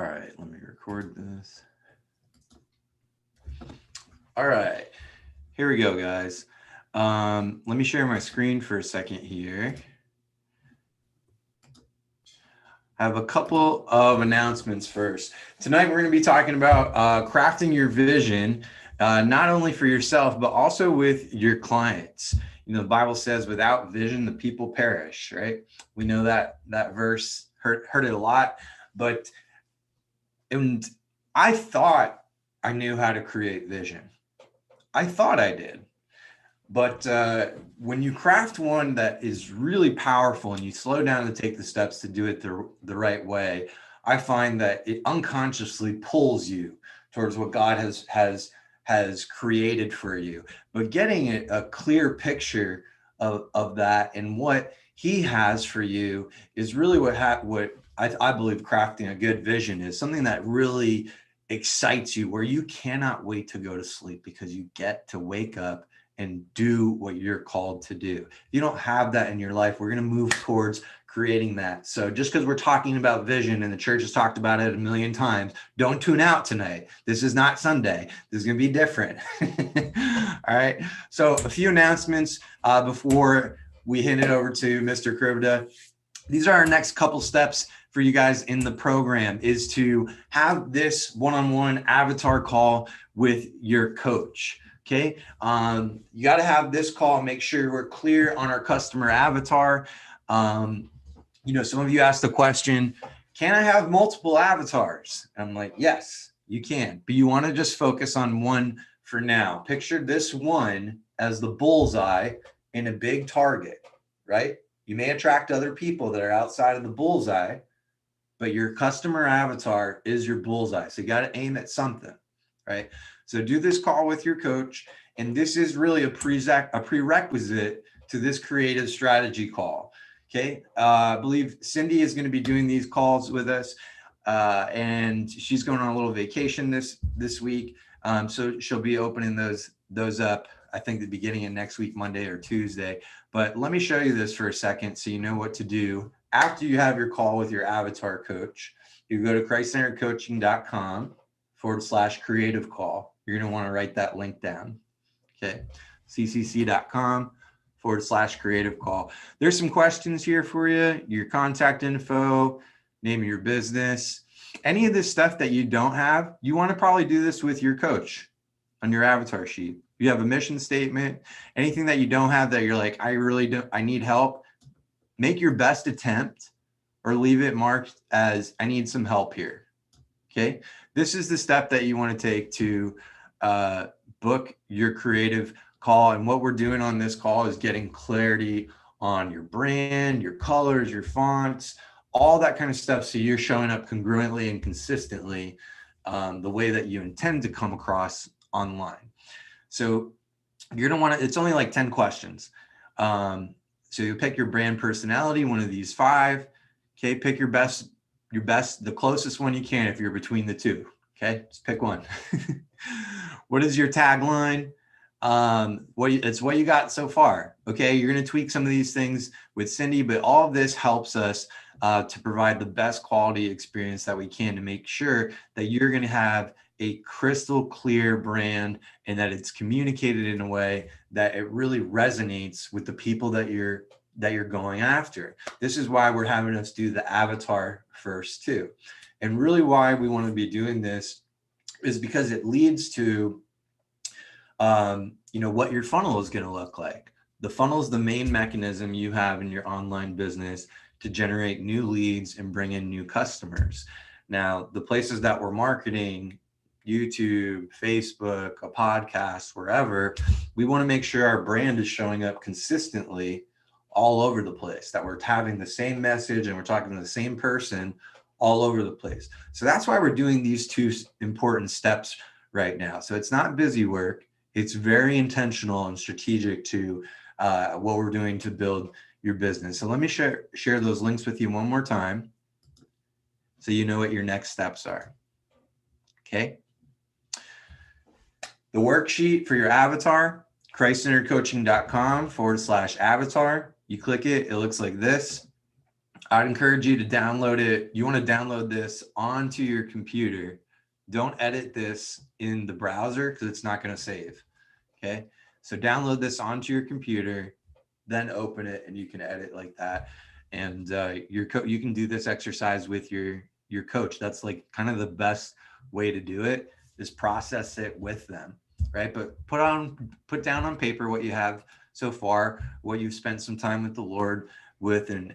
All right, let me record this. All right, here we go, guys. Let me share my screen for a second here. I have a couple of announcements first. Tonight, we're going to be talking about crafting your vision, not only for yourself, but also with your clients. You know, the Bible says, without vision, the people perish, right? We know that verse, heard it a lot, but and I thought I knew how to create vision. I thought I did. But when you craft one that is really powerful and you slow down to take the steps to do it the right way, I find that it unconsciously pulls you towards what God has created for you. But getting a clear picture of that and what He has for you is really what I believe crafting a good vision is, something that really excites you, where you cannot wait to go to sleep because you get to wake up and do what you're called to do. If you don't have that in your life, we're going to move towards creating that. So just because we're talking about vision and the church has talked about it a million times, don't tune out tonight. This is not Sunday. This is going to be different. All right. So a few announcements before we hand it over to Mr. Krivda. These are our next couple steps for you guys in the program, is to have this one-on-one avatar call with your coach. Okay. You got to have this call, make sure we're clear on our customer avatar. Some of you asked the question, can I have multiple avatars? I'm like, yes, you can, but you want to just focus on one for now. Picture this one as the bullseye in a big target, right? You may attract other people that are outside of the bullseye, but your customer avatar is your bullseye. So you got to aim at something, right? So do this call with your coach. And this is really a prerequisite to this creative strategy call. Okay. I believe Cindy is going to be doing these calls with us. And she's going on a little vacation this week. So she'll be opening those up, I think, the beginning of next week, Monday or Tuesday. But let me show you this for a second so you know what to do after you have your call with your avatar coach. You go to christcenteredcoaching.com/creative call. You're going to want to write that link down. Okay. ccc.com/creative call. There's some questions here for you. Your contact info, name of your business, any of this stuff that you don't have, you want to probably do this with your coach on your avatar sheet. You have a mission statement, anything that you don't have that you're like, I need help, make your best attempt or leave it marked as I need some help here. Okay. This is the step that you want to take to book your creative call. And what we're doing on this call is getting clarity on your brand, your colors, your fonts, all that kind of stuff. So you're showing up congruently and consistently the way that you intend to come across online. So you're going to want to, it's only like 10 questions. So you pick your brand personality, one of these 5. Okay. Pick your best, the closest one you can if you're between the two. Okay. Just pick one. What is your tagline? It's what you got so far. Okay. You're going to tweak some of these things with Cindy, but all of this helps us to provide the best quality experience that we can to make sure that you're going to have a crystal clear brand and that it's communicated in a way that it really resonates with the people that you're going after. This is why we're having us do the avatar first too. And really why we want to be doing this is because it leads to, what your funnel is going to look like. The funnel is the main mechanism you have in your online business to generate new leads and bring in new customers. Now, the places that we're marketing, YouTube, Facebook, a podcast, wherever, we want to make sure our brand is showing up consistently all over the place, that we're having the same message and we're talking to the same person all over the place. So that's why we're doing these 2 important steps right now. So it's not busy work. It's very intentional and strategic to what we're doing to build your business. So let me share those links with you one more time so you know what your next steps are. Okay. The worksheet for your avatar, christcenteredcoaching.com/avatar. You click it, it looks like this. I'd encourage you to download it. You want to download this onto your computer. Don't edit this in the browser because it's not going to save. Okay. So download this onto your computer, then open it, and you can edit like that. And you can do this exercise with your coach. That's like kind of the best way to do it, is process it with them, right? But put down on paper what you have so far, what you've spent some time with the Lord with, and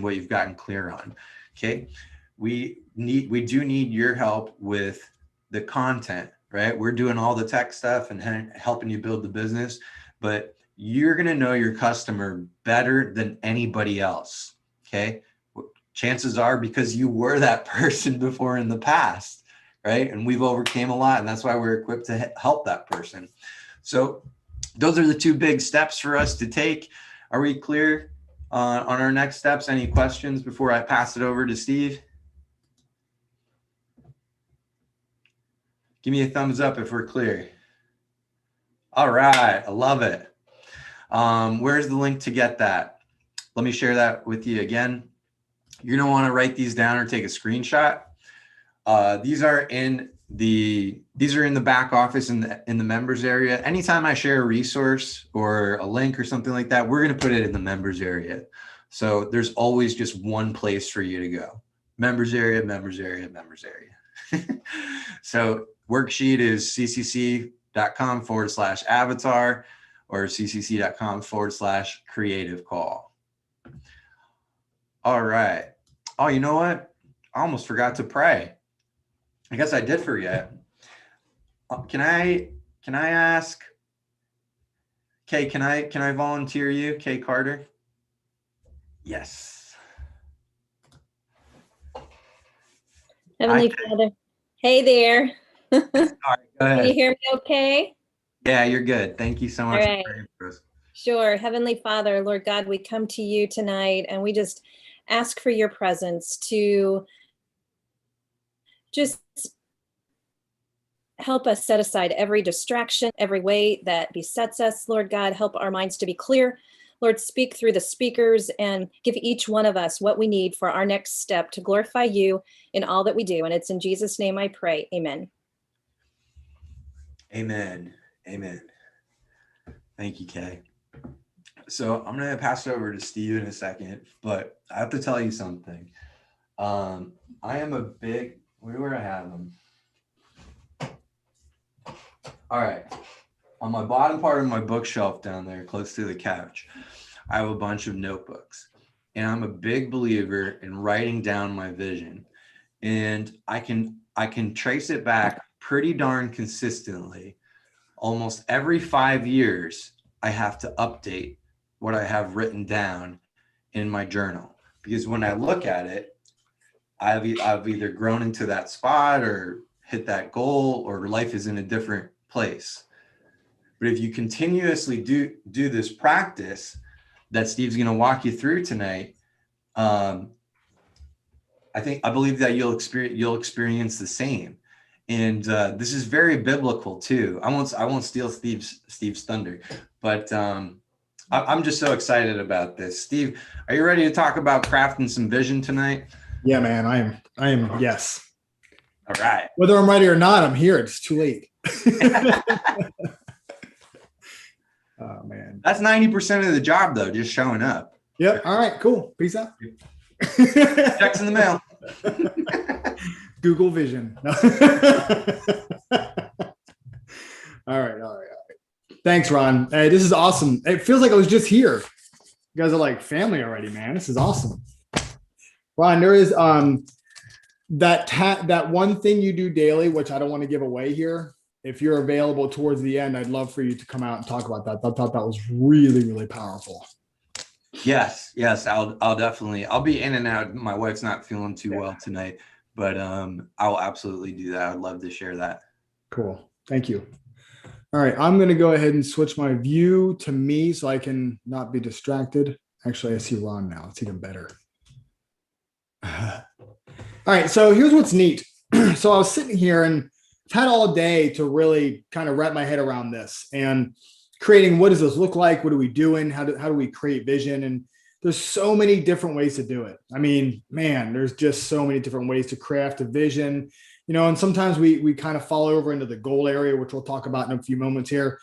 what you've gotten clear on. Okay. We do need your help with the content, right? We're doing all the tech stuff and helping you build the business, but you're going to know your customer better than anybody else. Okay. Chances are because you were that person before in the past, right? And we've overcame a lot, and that's why we're equipped to help that person. So those are the two big steps for us to take. Are we clear on our next steps? Any questions before I pass it over to Steve? Give me a thumbs up if we're clear. All right, I love it. Where's the link to get that? Let me share that with you again. You're gonna wanna write these down or take a screenshot. These are in the back office in the members area. Anytime I share a resource or a link or something like that, we're gonna put it in the members area. So there's always just one place for you to go. Members area, members area, members area. So worksheet is ccc.com/avatar or ccc.com/creative call. All right. Oh, you know what? I almost forgot to pray. I guess I did forget. Can I ask, Kay, can I volunteer you, Kay Carter? Yes. Heavenly Father. Hey there. All right, go ahead. Can you hear me okay? Yeah, you're good. Thank you so much. All right. For praying for us. Sure. Heavenly Father, Lord God, we come to you tonight and we just ask for your presence to just help us set aside every distraction, every way that besets us. Lord God, help our minds to be clear. Lord, speak through the speakers and give each one of us what we need for our next step to glorify you in all that we do. And it's in Jesus' name I pray. Amen. Amen. Amen. Thank you, Kay. So I'm going to pass it over to Steve in a second, but I have to tell you something. I am a big, where I have them. All right. On my bottom part of my bookshelf down there, close to the couch, I have a bunch of notebooks, and I'm a big believer in writing down my vision. And I can trace it back pretty darn consistently. Almost every 5 years, I have to update what I have written down in my journal, because when I look at it, I've either grown into that spot or hit that goal, or life is in a different place. But if you continuously do this practice that Steve's going to walk you through tonight, I believe that you'll experience the same. And this is very biblical too. I won't steal Steve's thunder, but I'm just so excited about this. Steve, are you ready to talk about crafting some vision tonight? Yeah, man, I am. Yes. All right. Whether I'm ready or not, I'm here. It's too late. Oh man. That's 90% of the job though, just showing up. Yep. All right, cool. Peace out. Checks in the mail. Google Vision. No. All right. Thanks, Ron. Hey, this is awesome. It feels like I was just here. You guys are like family already, man. This is awesome. Ron, there is that one thing you do daily, which I don't want to give away here. If you're available towards the end, I'd love for you to come out and talk about that. I thought that was really, really powerful. Yes. I'll definitely, I'll be in and out. My wife's not feeling too well tonight, but I'll absolutely do that. I'd love to share that. Cool. Thank you. All right. I'm going to go ahead and switch my view to me so I can not be distracted. Actually, I see Ron now. It's even better. All right. So here's what's neat. So I was sitting here and I've had all day to really kind of wrap my head around this and creating, what does this look like? What are we doing? How do we create vision? And there's so many different ways to do it. I mean, man, there's just so many different ways to craft a vision, and sometimes we kind of fall over into the goal area, which we'll talk about in a few moments here.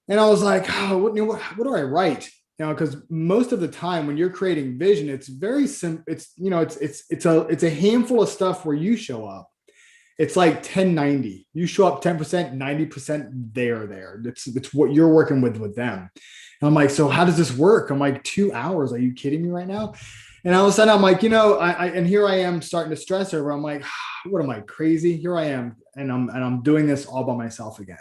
And I was like, oh, what do I write? Because most of the time when you're creating vision, it's very simple. It's a handful of stuff where you show up. It's like 10-90. You show up 10%, 90% they're there. It's what you're working with them. And I'm like, so how does this work? I'm like, 2 hours. Are you kidding me right now? And all of a sudden I'm like, and here I am starting to stress over. I'm like, what am I, crazy? Here I am. And I'm doing this all by myself again.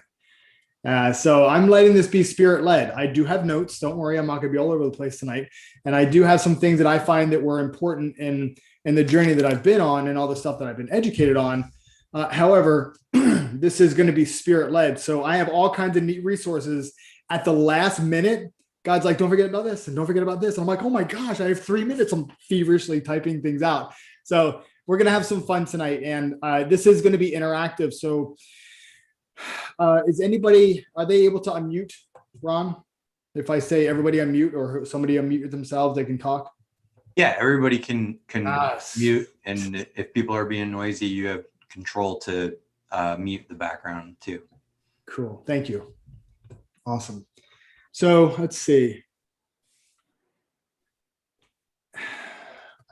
So I'm letting this be spirit led. I do have notes. Don't worry. I'm not going to be all over the place tonight. And I do have some things that I find that were important in the journey that I've been on and all the stuff that I've been educated on. However, this is going to be spirit led. So I have all kinds of neat resources at the last minute. God's like, don't forget about this and don't forget about this. And I'm like, oh my gosh, I have 3 minutes. I'm feverishly typing things out. So we're going to have some fun tonight. And this is going to be interactive. So are they able to unmute, Ron? If I say everybody unmute or somebody unmute themselves, they can talk. Yeah, everybody can mute. And if people are being noisy, you have control to mute the background too. Cool. Thank you. Awesome. So let's see.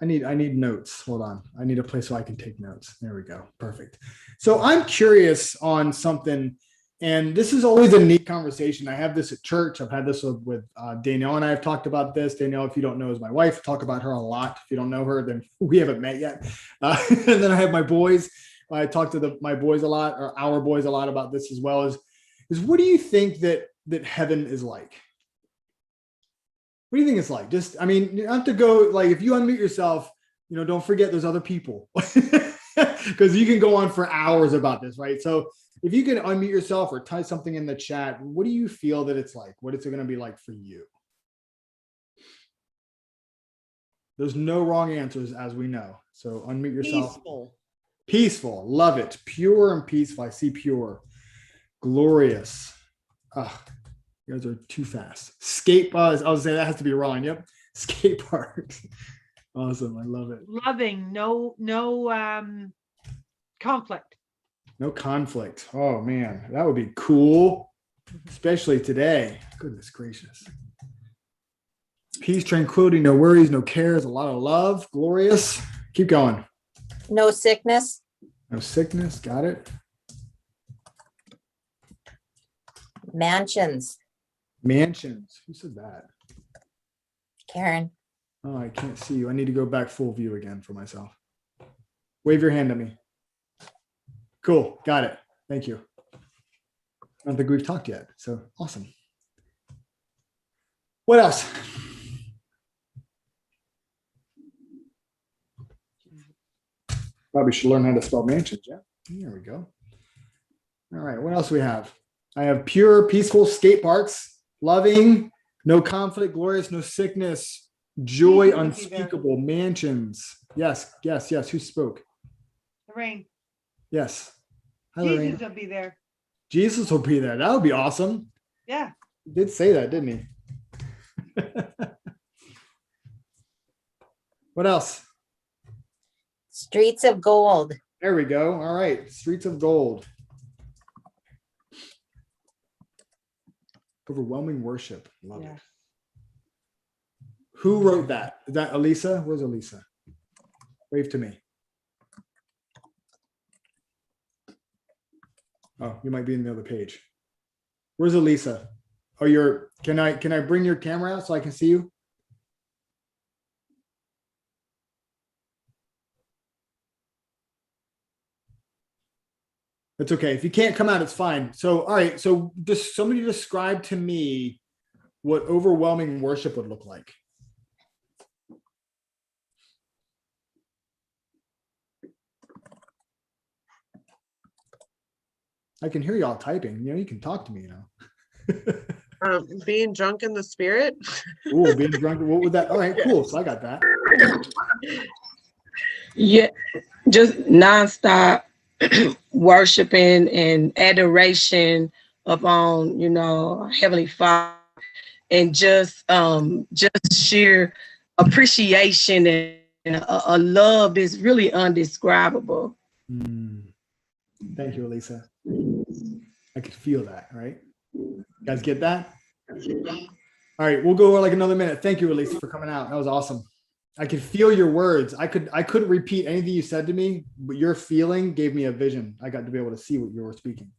I need notes. Hold on. I need a place where I can take notes. There we go. Perfect. So I'm curious on something, and this is always a neat conversation. I have this at church. I've had this with Danielle, and I have talked about this. Danielle, if you don't know, is my wife. I talk about her a lot. If you don't know her, then we haven't met yet. And then I have my boys. I talk to my boys a lot, or our boys a lot, about this as well. Is what do you think that heaven is like? What do you think it's like? Just, I mean, you have to go, like, if you unmute yourself, don't forget there's other people, because you can go on for hours about this, right? So if you can unmute yourself or type something in the chat, what do you feel that it's like? What is it going to be like for you? There's no wrong answers, as we know. So unmute yourself. Peaceful. Love it. Pure and peaceful. I see pure. Glorious. You guys are too fast. Skate bars. I was saying that has to be Ron. Yep. Skate parks. Awesome. I love it. Loving. No conflict. No conflict. Oh man, that would be cool. Especially today. Goodness gracious. Peace, tranquility, no worries, no cares, a lot of love. Glorious. Keep going. No sickness. No sickness. Got it. Mansions. Mansions. Who said that? Karen. Oh, I can't see you. I need to go back full view again for myself. Wave your hand at me. Cool. Got it. Thank you. I don't think we've talked yet. So awesome. What else? Probably should learn how to spell mansions. Yeah. There we go. All right. What else do we have? I have pure, peaceful skate parks. Loving, no conflict, glorious, no sickness, joy unspeakable, mansions. Yes. Who spoke? Lorraine. Yes. Hi, Jesus Lorraine. will be there. Jesus will be there. That would be awesome. Yeah. He did say that, didn't he? What else? Streets of gold. There we go. All right. Streets of gold. Overwhelming worship. Love it. Who wrote that? Is that Elisa? Where's Elisa? Wave to me. Oh, you might be in the other page. Where's Elisa? Oh, can I bring your camera out so I can see you? It's okay. If you can't come out, it's fine. So, all right. So just somebody describe to me what overwhelming worship would look like. I can hear y'all typing. You can talk to me, Being drunk in the spirit. Oh, being drunk. What would that? All right, cool. So I got that. Yeah, just nonstop worshiping and adoration upon, Heavenly Father, and just sheer appreciation and a love that's really undescribable. Thank you, Elisa. I could feel that, right? You guys get that? All right, we'll go like another minute. Thank you, Elisa, for coming out. That was awesome. I could feel your words. I couldn't repeat anything you said to me, but your feeling gave me a vision. I got to be able to see what you were speaking.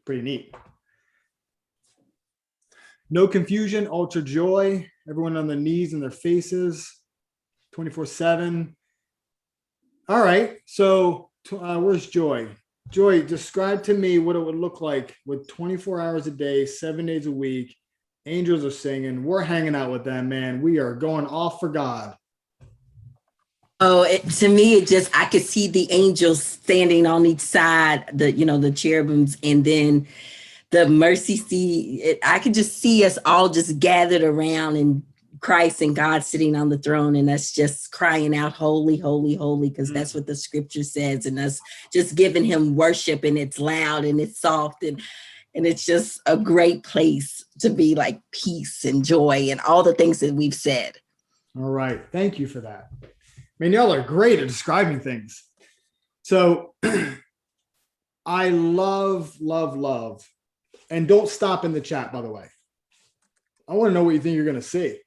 Pretty neat. No confusion, ultra joy. Everyone on their knees and their faces, 24/7. All right, so where's Joy? Joy, describe to me what it would look like with 24 hours a day, 7 days a week. Angels are singing. We're hanging out with them, man. We are going off for God. Oh, to me, it just, I could see the angels standing on each side, the cherubims, and then the mercy seat. I could just see us all just gathered around and Christ and God sitting on the throne, and us just crying out, holy, holy, holy, because that's what the scripture says, and us just giving him worship, and it's loud and it's soft, and it's just a great place to be, like peace and joy and all the things that we've said. All right. Thank you for that. I mean, y'all are great at describing things. So I love, love, love. And don't stop in the chat, by the way. I want to know what you think you're going to see.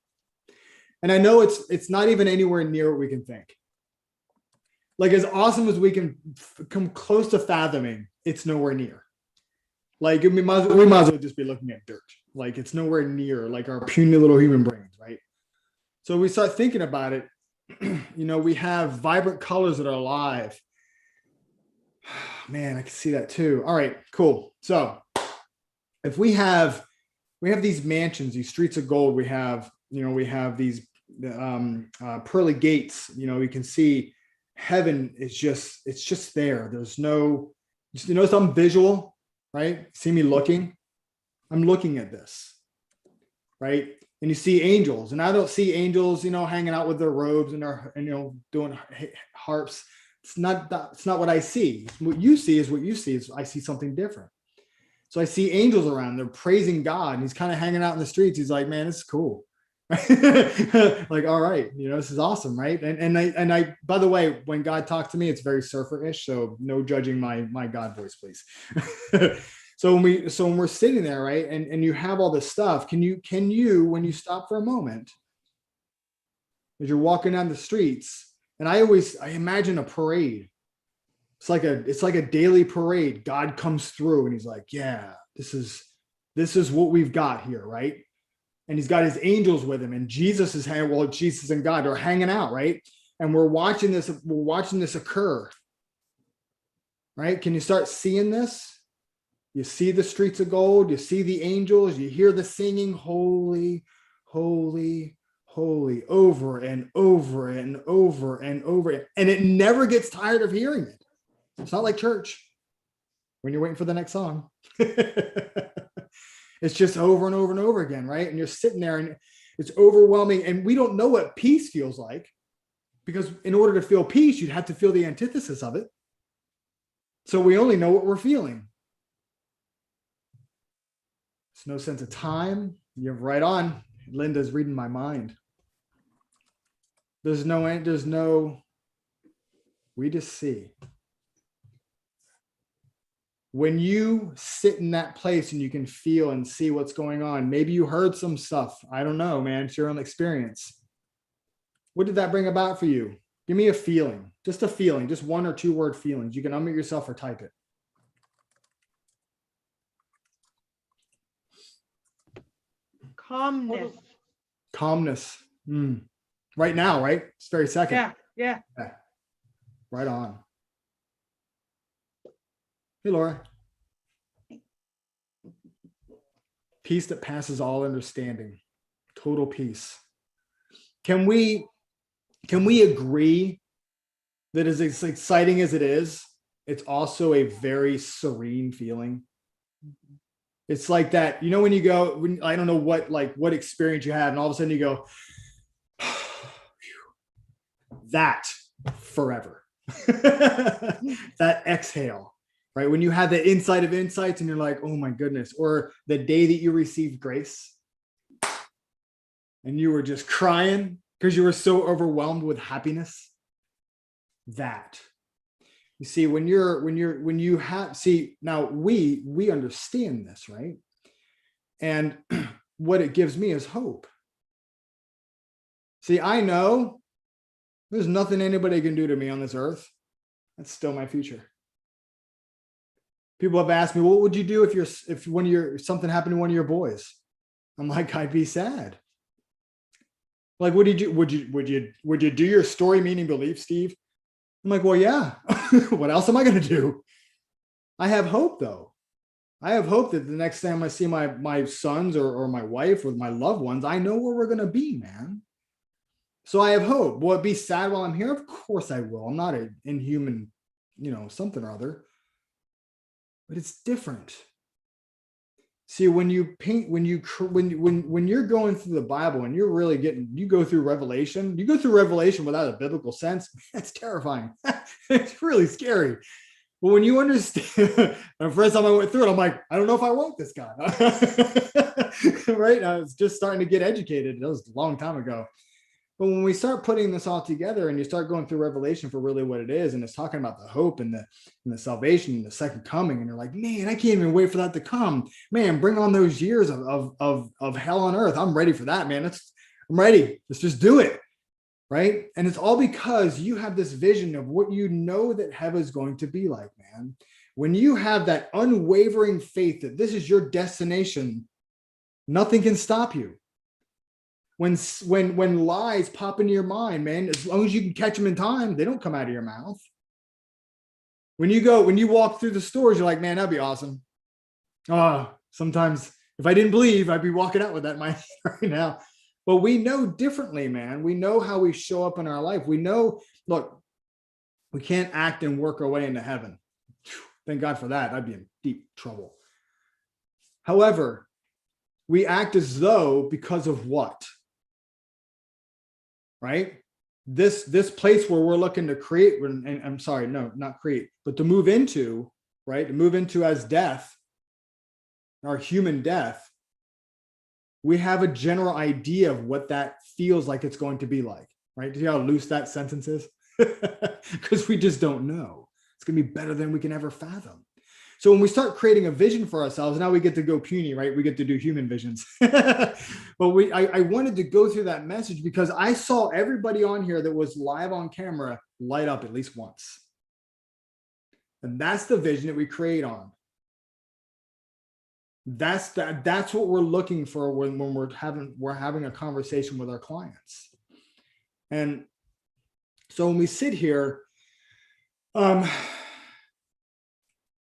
And I know it's not even anywhere near what we can think. Like, as awesome as we can come close to fathoming, it's nowhere near. Like, we might as well just be looking at dirt. Like, it's nowhere near like our puny little human brains, right? So we start thinking about it. We have vibrant colors that are alive. Man, I can see that too. All right, cool. So if we have these mansions, these streets of gold, we have these pearly gates. We can see heaven is just there. There's no, some visual, right? See me looking? I'm looking at this, right? And you see angels, and I don't see angels, hanging out with their robes and doing harps. It's not what I see. What you see is what you see. I see something different. So I see angels around. They're praising God, and he's kind of hanging out in the streets. He's like, man, this is cool. Like, all right, this is awesome, right? And I, by the way, when God talks to me, it's very surfer-ish. So no judging my God voice, please. So when we're sitting there, right, and you have all this stuff, can you, when you stop for a moment, as you're walking down the streets, and I imagine a parade. It's like a daily parade. God comes through and he's like, yeah, this is what we've got here, right? And he's got his angels with him, and Jesus and God are hanging out, right? And we're watching this occur. Right? Can you start seeing this? You see the streets of gold, you see the angels, you hear the singing, holy, holy, holy, over and over and over and over. And it never gets tired of hearing it. It's not like church when you're waiting for the next song. It's just over and over and over again, right? And you're sitting there and it's overwhelming. And we don't know what peace feels like, because in order to feel peace, you'd have to feel the antithesis of it. So we only know what we're feeling. There's no sense of time. You're right on. Linda's reading my mind. There's no, we just see. When you sit in that place and you can feel and see what's going on, maybe you heard some stuff. I don't know, man. It's your own experience. What did that bring about for you? Give me a feeling, just 1 or 2 word feelings. You can unmute yourself or type it. Calmness. Right now, right? It's very second. Yeah. Right on. Hey, Laura. Peace that passes all understanding. Total peace. Can we agree that as exciting as it is, it's also a very serene feeling? It's like that, when you go, I don't know what experience you have, and all of a sudden you go, that forever. That exhale, right? When you have the insight of insights and you're like, oh my goodness, or the day that you received grace and you were just crying because you were so overwhelmed with happiness? That. You see, when you have, see, now we understand this, right? And what it gives me is hope. See, I know there's nothing anybody can do to me on this earth. That's still my future. People have asked me, what would you do if one of your something happened to one of your boys? I'm like, I'd be sad. Like, what did you would you do your story meaning belief, Steve? I'm like, well, yeah. What else am I going to do? I have hope, though. I have hope that the next time I see my sons or my wife or my loved ones, I know where we're going to be, man. So I have hope. Will it be sad while I'm here? Of course I will. I'm not an inhuman, something or other. But it's different. See, when you paint, when you're going through the Bible and you're really you go through Revelation without a biblical sense, that's terrifying. It's really scary. But when you understand, the first time I went through it, I'm like, I don't know if I want this guy. Right? I was just starting to get educated. That was a long time ago. But when we start putting this all together and you start going through Revelation for really what it is, and it's talking about the hope and the salvation and the second coming, and you're like, man, I can't even wait for that to come. Man, bring on those years of hell on earth. I'm ready for that, man. I'm ready. Let's just do it. Right? And it's all because you have this vision of what you know that heaven is going to be like, man. When you have that unwavering faith that this is your destination, nothing can stop you. When lies pop into your mind, man, as long as you can catch them in time, they don't come out of your mouth. When you walk through the stores, you're like, man, that'd be awesome. Sometimes if I didn't believe, I'd be walking out with that in my head right now. But we know differently, man. We know how we show up in our life. We know, look, we can't act and work our way into heaven. Thank God for that. I'd be in deep trouble. However, we act as though because of what? Right? This place where we're looking to create, and I'm sorry, no, not create, but to move into, right? To move into as death, our human death, we have a general idea of what that feels like it's going to be like, right? Do you know how loose that sentence is? Because we just don't know. It's going to be better than we can ever fathom. So when we start creating a vision for ourselves, now we get to go puny, right? We get to do human visions. But I wanted to go through that message because I saw everybody on here that was live on camera light up at least once. And that's the vision that we create on. That's what we're looking for when we're having a conversation with our clients. And so when we sit here,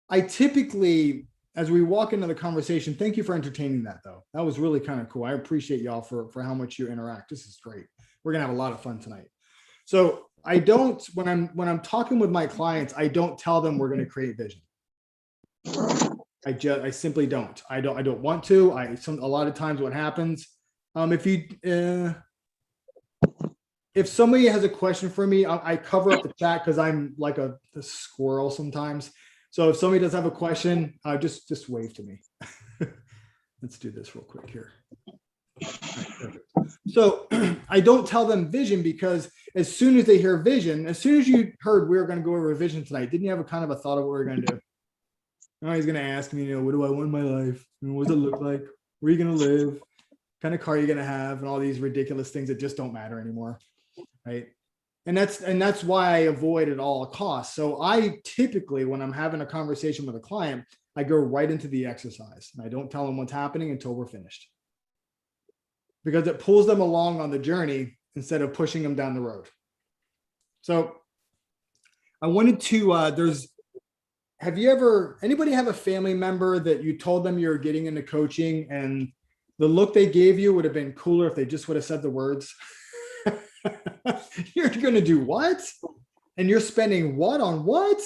I typically, as we walk into the conversation, thank you for entertaining that though. That was really kind of cool. I appreciate y'all for how much you interact. This is great. We're gonna have a lot of fun tonight. So I don't, when I'm talking with my clients, I don't tell them we're gonna create vision. I simply don't. I don't want to. A lot of times what happens, if somebody has a question for me, I cover up the chat because I'm like a squirrel sometimes. So if somebody does have a question, just wave to me. Let's do this real quick here. Right, so I don't tell them vision because as soon as they hear vision, as soon as you heard we were going to go over vision tonight, didn't you have a kind of a thought of what we were going to do? Oh, he's going to ask me, what do I want in my life? What does it look like? Where are you going to live? What kind of car are you going to have? And all these ridiculous things that just don't matter anymore, right? And that's why I avoid at all costs. So I typically, when I'm having a conversation with a client, I go right into the exercise and I don't tell them what's happening until we're finished. Because it pulls them along on the journey instead of pushing them down the road. So I wanted to, anybody have a family member that you told them you're getting into coaching and the look they gave you would have been cooler if they just would have said the words? You're going to do what? And you're spending what on what?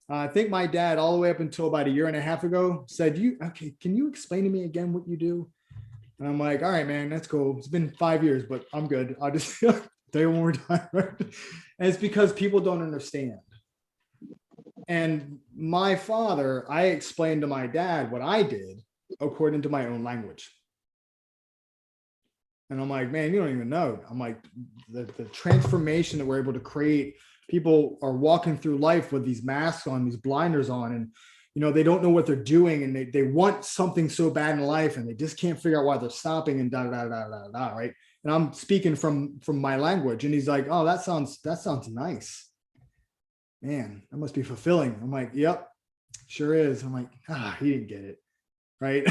I think my dad, all the way up until about a year and a half ago, said, okay, can you explain to me again what you do? And I'm like, all right, man, that's cool. It's been 5 years, but I'm good. I'll just tell you one more time. And it's because people don't understand. And my father, I explained to my dad what I did according to my own language. And I'm like, man, you don't even know. I'm like, the transformation that we're able to create, people are walking through life with these masks on, these blinders on, and they don't know what they're doing, and they want something so bad in life, and they just can't figure out why they're stopping, and da da da da da, right? And I'm speaking from my language, and he's like, oh, that sounds nice. Man, that must be fulfilling. I'm like, yep, sure is. I'm like, he didn't get it, right?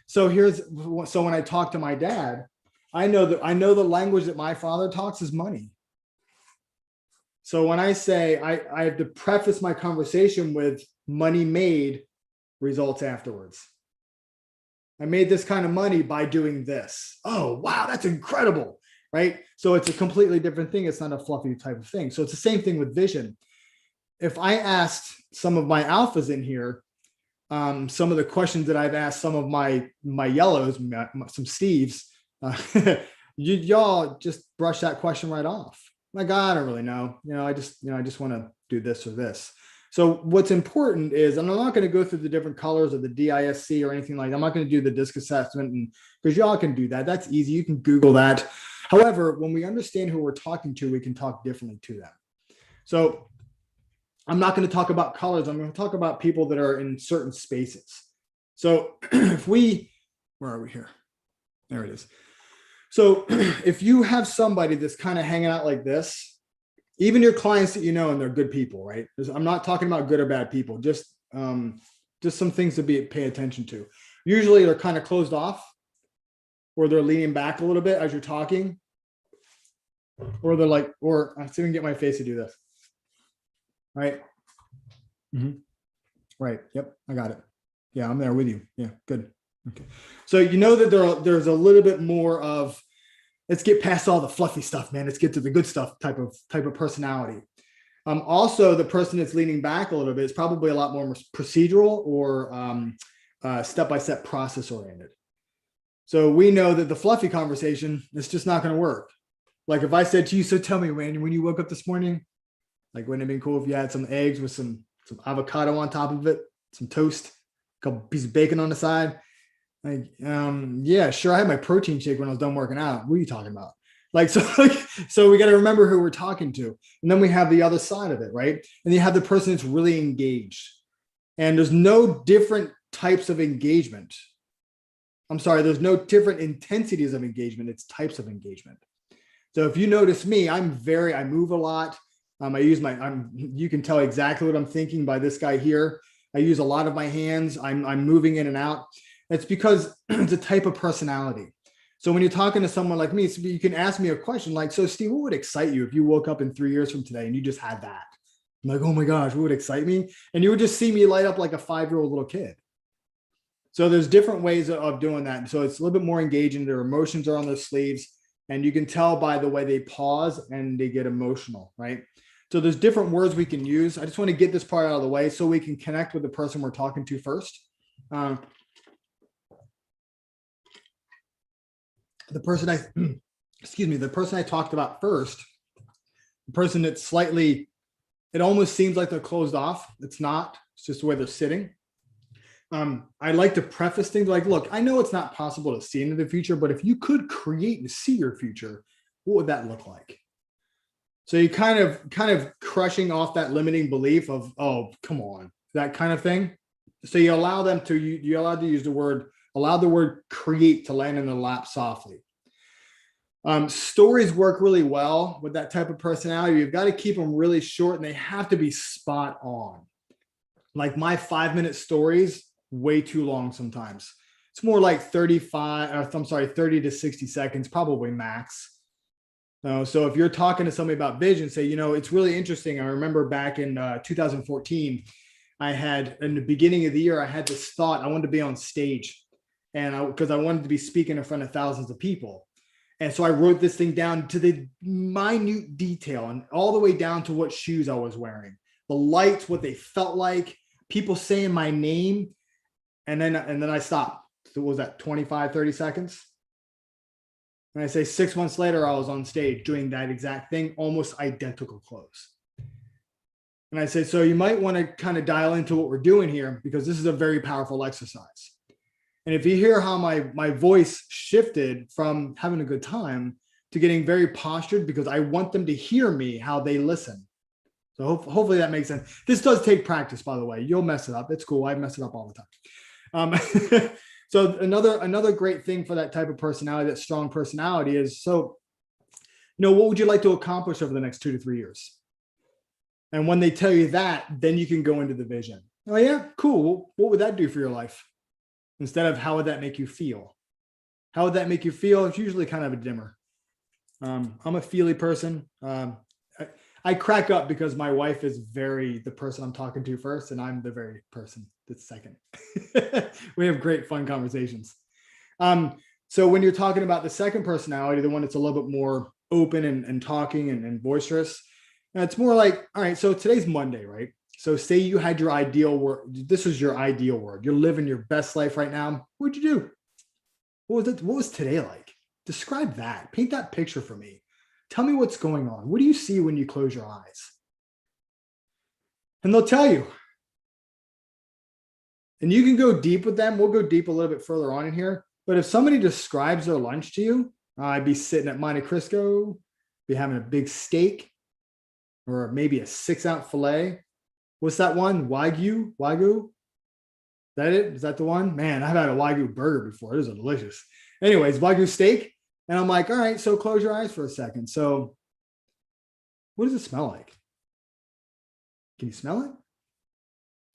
So when I talk to my dad, I know the language that my father talks is money. So when I say I have to preface my conversation with money made, results afterwards. I made this kind of money by doing this. Oh, wow, that's incredible, right? So it's a completely different thing. It's not a fluffy type of thing. So it's the same thing with vision. If I asked some of my alphas in here, some of the questions that I've asked some of my yellows, some Steves, y'all just brush that question right off. Like, I don't really know. I just want to do this or this. So what's important is, and I'm not going to go through the different colors of the DISC or anything like that. I'm not going to do the DISC assessment, and because y'all can do that. That's easy. You can Google that. However, when we understand who we're talking to, we can talk differently to them. So I'm not going to talk about colors. I'm going to talk about people that are in certain spaces. So where are we here? There it is. So if you have somebody that's kind of hanging out like this, even your clients that and they're good people, right? I'm not talking about good or bad people, just some things to pay attention to. Usually they're kind of closed off, or they're leaning back a little bit as you're talking, or they're like, or I see if I can get my face to do this. Right. Mm-hmm. Right. Yep. I got it. Yeah, I'm there with you. Yeah. Good. Okay. So that there's a little bit more of, let's get past all the fluffy stuff, man. Let's get to the good stuff type of personality. Also, the person that's leaning back a little bit is probably a lot more procedural or step-by-step process oriented. So we know that the fluffy conversation is just not going to work. Like if I said to you, so tell me, Randy, when you woke up this morning, like, wouldn't it have been cool if you had some eggs with some avocado on top of it, some toast, a couple pieces of bacon on the side? Like, yeah, sure. I had my protein shake when I was done working out. What are you talking about? Like, so we got to remember who we're talking to. And then we have the other side of it, right? And you have the person that's really engaged. And there's no different types of engagement. I'm sorry, there's no different intensities of engagement. It's types of engagement. So if you notice me, I move a lot. You can tell exactly what I'm thinking by this guy here. I use a lot of my hands. I'm moving in and out. It's because it's a type of personality. So when you're talking to someone like me, you can ask me a question like, so Steve, what would excite you if you woke up in 3 years from today and you just had that? I'm like, oh my gosh, what would excite me? And you would just see me light up like a 5-year-old little kid. So there's different ways of doing that. So it's a little bit more engaging. Their emotions are on their sleeves. And you can tell by the way they pause and they get emotional, right? So there's different words we can use. I just want to get this part out of the way so we can connect with the person we're talking to first. The person I talked about first, the person that's slightly, it almost seems like they're closed off. It's not. It's just the way they're sitting. I like to preface things like, look, I know it's not possible to see into the future, but if you could create and see your future, what would that look like? So you kind of crushing off that limiting belief of, oh, come on, that kind of thing. So you allow them to, you're allowed to use the word, allow the word create to land in their lap softly. Stories work really well with that type of personality. You've got to keep them really short and they have to be spot on. Like my 5-minute stories, way too long sometimes. It's more like 30 to 60 seconds, probably max. So if you're talking to somebody about vision, say, it's really interesting. I remember back in 2014, in the beginning of the year, I had this thought, I wanted to be on stage because I wanted to be speaking in front of thousands of people. And so I wrote this thing down to the minute detail and all the way down to what shoes I was wearing, the lights, what they felt like, people saying my name. And then I stopped. So what was that, 25, 30 seconds? And I say 6 months later, I was on stage doing that exact thing, almost identical clothes. And I say, so you might want to kind of dial into what we're doing here because this is a very powerful exercise. And if you hear how my voice shifted from having a good time to getting very postured because I want them to hear me how they listen. So hopefully that makes sense. This does take practice, by the way. You'll mess it up. It's cool. I mess it up all the time. So another great thing for that type of personality, that strong personality, is so, what would you like to accomplish over the next 2 to 3 years? And when they tell you that, then you can go into the vision. Oh yeah, cool. What would that do for your life? Instead of how would that make you feel? How would that make you feel? It's usually kind of a dimmer. I'm a feely person. I crack up because my wife is the person I'm talking to first, and I'm the very person that's second. We have great fun conversations. So when you're talking about the second personality, the one that's a little bit more open and talking and boisterous, it's more like, all right, so today's Monday, right? So say you had your ideal word. This was your ideal word. You're living your best life right now. What'd you do? What was today like? Describe that. Paint that picture for me. Tell me what's going on. What do you see when you close your eyes? And they'll tell you. And you can go deep with them. We'll go deep a little bit further on in here. But if somebody describes their lunch to you, I'd be sitting at Monte Cristo, be having a big steak, or maybe a 6-ounce filet. What's that one? Wagyu? Is that it? Is that the one? Man, I've had a Wagyu burger before. Those are delicious. Anyways, Wagyu steak. And I'm like, all right, so close your eyes for a second. So what does it smell like? Can you smell it?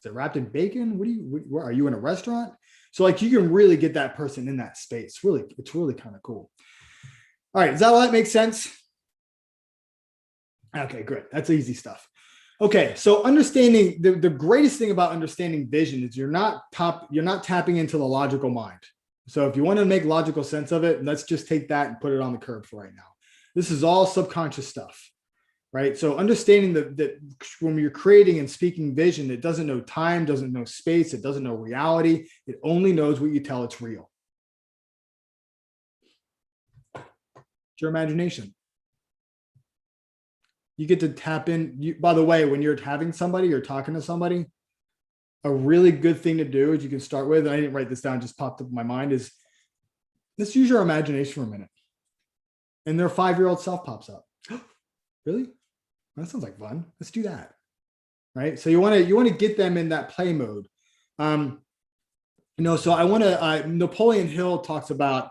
Is it wrapped in bacon? Where are you in a restaurant? So like you can really get that person in that space. It's really kind of cool. All right, does that all that make sense? Okay, great. That's easy stuff. Okay, so understanding the greatest thing about understanding vision is you're not tapping into the logical mind. So if you want to make logical sense of it, let's just take that and put it on the curb for right now. This is all subconscious stuff, right? So understanding that when you're creating and speaking vision, it doesn't know time, doesn't know space, it doesn't know reality. It only knows what you tell it's real. It's your imagination. You get to tap in. By the way, when you're having somebody, you're talking to somebody, a really good thing to do is you can start with, and I didn't write this down, just popped up in my mind, is let's use your imagination for a minute. And their 5-year-old self pops up. Really? That sounds like fun. Let's do that. Right. So you want to get them in that play mode. So I want to, Napoleon Hill talks about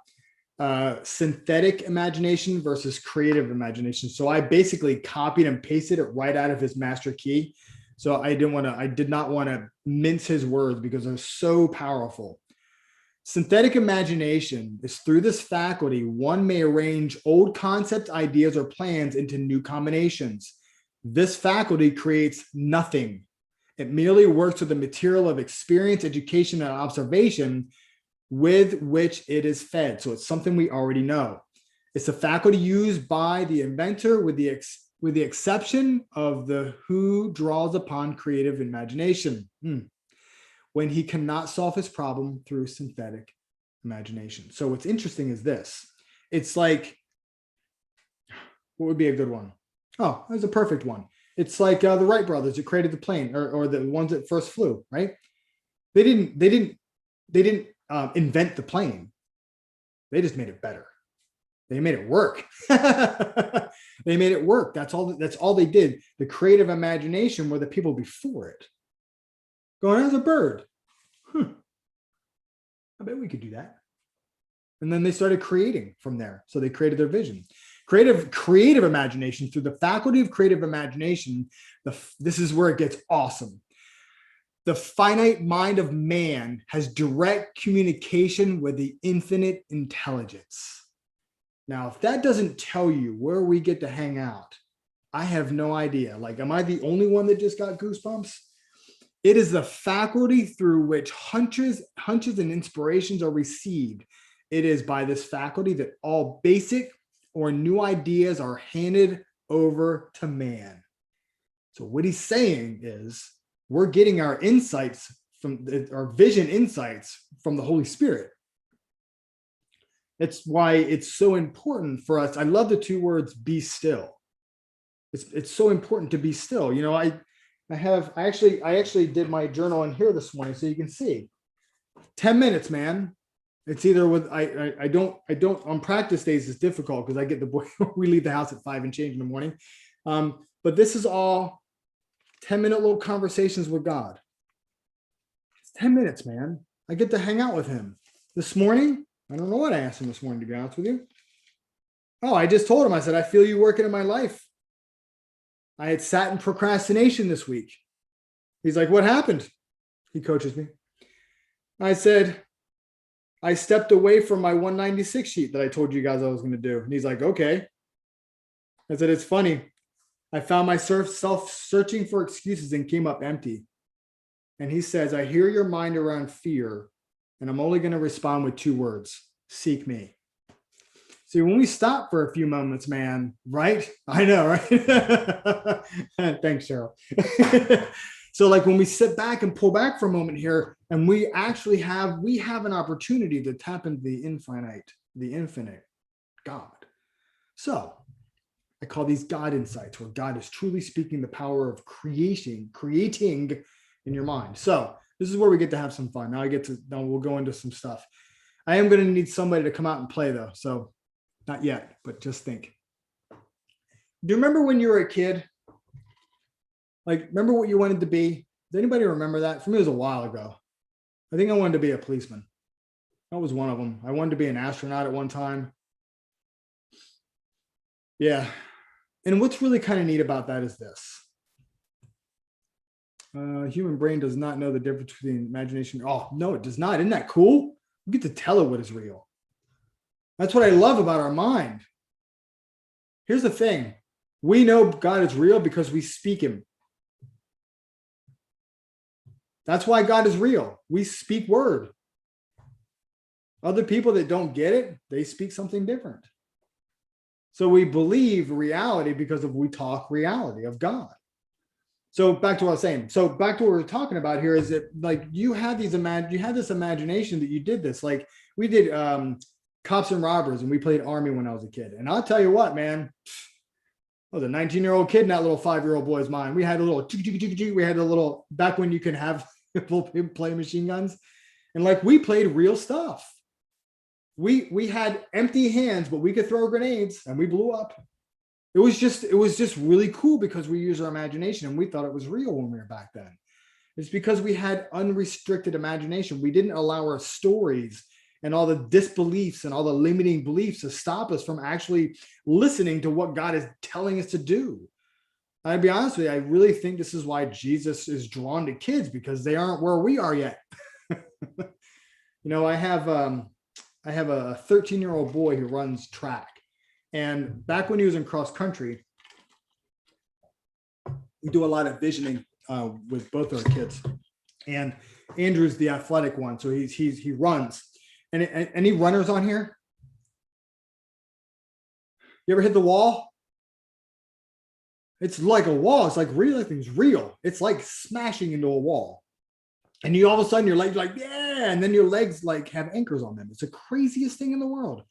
synthetic imagination versus creative imagination. So I basically copied and pasted it right out of his master key. So I did not want to mince his words because they're so powerful. Synthetic imagination is through this faculty, one may arrange old concept ideas or plans into new combinations. This faculty creates nothing. It merely works with the material of experience, education, and observation with which it is fed. So it's something we already know. It's a faculty used by the inventor with the exception of the who draws upon creative imagination when he cannot solve his problem through synthetic imagination. So what's interesting is this. It's like, what would be a good one? Oh, that's a perfect one. It's like the Wright brothers who created the plane, or the ones that first flew, right? They didn't invent the plane. They just made it better. They made it work. They made it work. That's all they did. The creative imagination were the people before it. Going as a bird. I bet we could do that. And then they started creating from there. So they created their vision. Creative imagination, through the faculty of creative imagination, this is where it gets awesome. The finite mind of man has direct communication with the infinite intelligence. Now, if that doesn't tell you where we get to hang out, I have no idea. Like, am I the only one that just got goosebumps? It is the faculty through which hunches and inspirations are received. It is by this faculty that all basic or new ideas are handed over to man. So what he's saying is we're getting our insights our vision insights from the Holy Spirit. That's why it's so important for us. I love the 2 words, be still. It's so important to be still. I actually did my journal in here this morning so you can see. 10 minutes, man. It's either with I don't on practice days it's difficult because I get the boy we leave the house at 5 and change in the morning. But this is all 10-minute little conversations with God. It's 10 minutes, man. I get to hang out with him. This morning, I don't know what I asked him this morning, to be honest with you. Oh, I just told him, I said, I feel you working in my life. I had sat in procrastination this week. He's like, what happened? He coaches me. I said, I stepped away from my 196 sheet that I told you guys I was going to do. And he's like, okay. I said, it's funny. I found myself searching for excuses and came up empty. And he says, I hear your mind around fear, and I'm only going to respond with 2 words: seek me. See, when we stop for a few moments, man, right? I know, right? Thanks, Cheryl. So like when we sit back and pull back for a moment here, and we actually have an opportunity to tap into the infinite God. So I call these God insights, where God is truly speaking the power of creating in your mind. So this is where we get to have some fun. Now we'll go into some stuff. I am going to need somebody to come out and play though. So not yet, but just think. Do you remember when you were a kid? Like, remember what you wanted to be? Does anybody remember that? For me, it was a while ago. I think I wanted to be a policeman. That was one of them. I wanted to be an astronaut at one time. Yeah. And what's really kind of neat about that is this. Human brain does not know the difference between imagination. Oh, no, it does not. Isn't that cool? We get to tell it what is real. That's what I love about our mind. Here's the thing. We know God is real because we speak him. That's why God is real. We speak word. Other people that don't get it, they speak something different. So we believe reality because we talk reality of God. So back to what I was saying. So back to what we're talking about here is that like you had this imagination that you did this. Like we did Cops and Robbers, and we played Army when I was a kid. And I'll tell you what, man, I was a 19-year-old kid in that little 5-year-old boy's mind. We had a little, we had a little, back when you could have people play machine guns. And like we played real stuff. We had empty hands, but we could throw grenades and we blew up. It was just really cool because we used our imagination and we thought it was real when we were back then. It's because we had unrestricted imagination. We didn't allow our stories and all the disbeliefs and all the limiting beliefs to stop us from actually listening to what God is telling us to do. I'll be honest with you, I really think this is why Jesus is drawn to kids, because they aren't where we are yet. I have a 13-year-old boy who runs track. And back when he was in cross country, we do a lot of visioning with both our kids. And Andrew's the athletic one, so he runs. And any runners on here? You ever hit the wall? It's like a wall. It's like real. Thing's real. It's like smashing into a wall. And you all of a sudden your legs like, yeah, and then your legs like have anchors on them. It's the craziest thing in the world.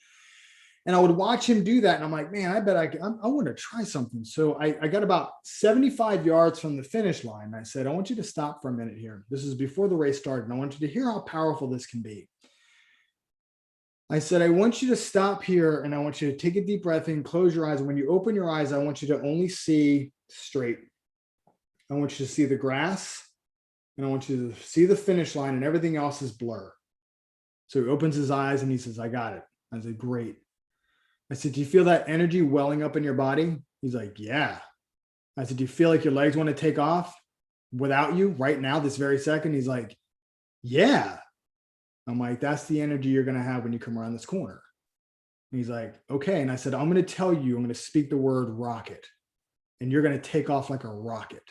And I would watch him do that. And I'm like, man, I bet I want to try something. So I got about 75 yards from the finish line. I said, I want you to stop for a minute here. This is before the race started. And I want you to hear how powerful this can be. I said, I want you to stop here and I want you to take a deep breath in, close your eyes. And when you open your eyes, I want you to only see straight. I want you to see the grass and I want you to see the finish line, and everything else is blur. So he opens his eyes and he says, I got it. I said, great. I said, do you feel that energy welling up in your body? He's like, yeah. I said, do you feel like your legs want to take off without you right now, this very second? He's like, yeah. I'm like, that's the energy you're going to have when you come around this corner. And he's like, okay. And I said, I'm going to tell you, I'm going to speak the word rocket, and you're going to take off like a rocket.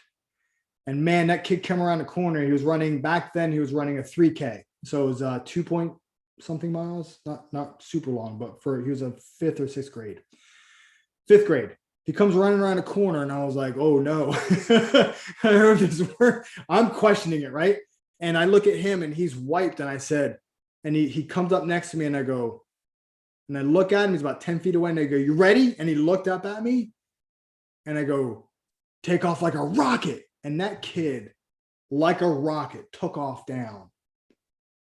And man, that kid came around the corner. He was running, back then he was running a 3K. So it was 2 point something miles, not super long, but he was a 5th or 6th grade. 5th grade. He comes running around a corner and I was like, oh no. I heard this word. I'm questioning it, right? And I look at him and he's wiped, and I said, and he comes up next to me and I go, and I look at him, he's about 10 feet away, and I go, you ready? And he looked up at me and I go, take off like a rocket. And that kid, like a rocket, took off down.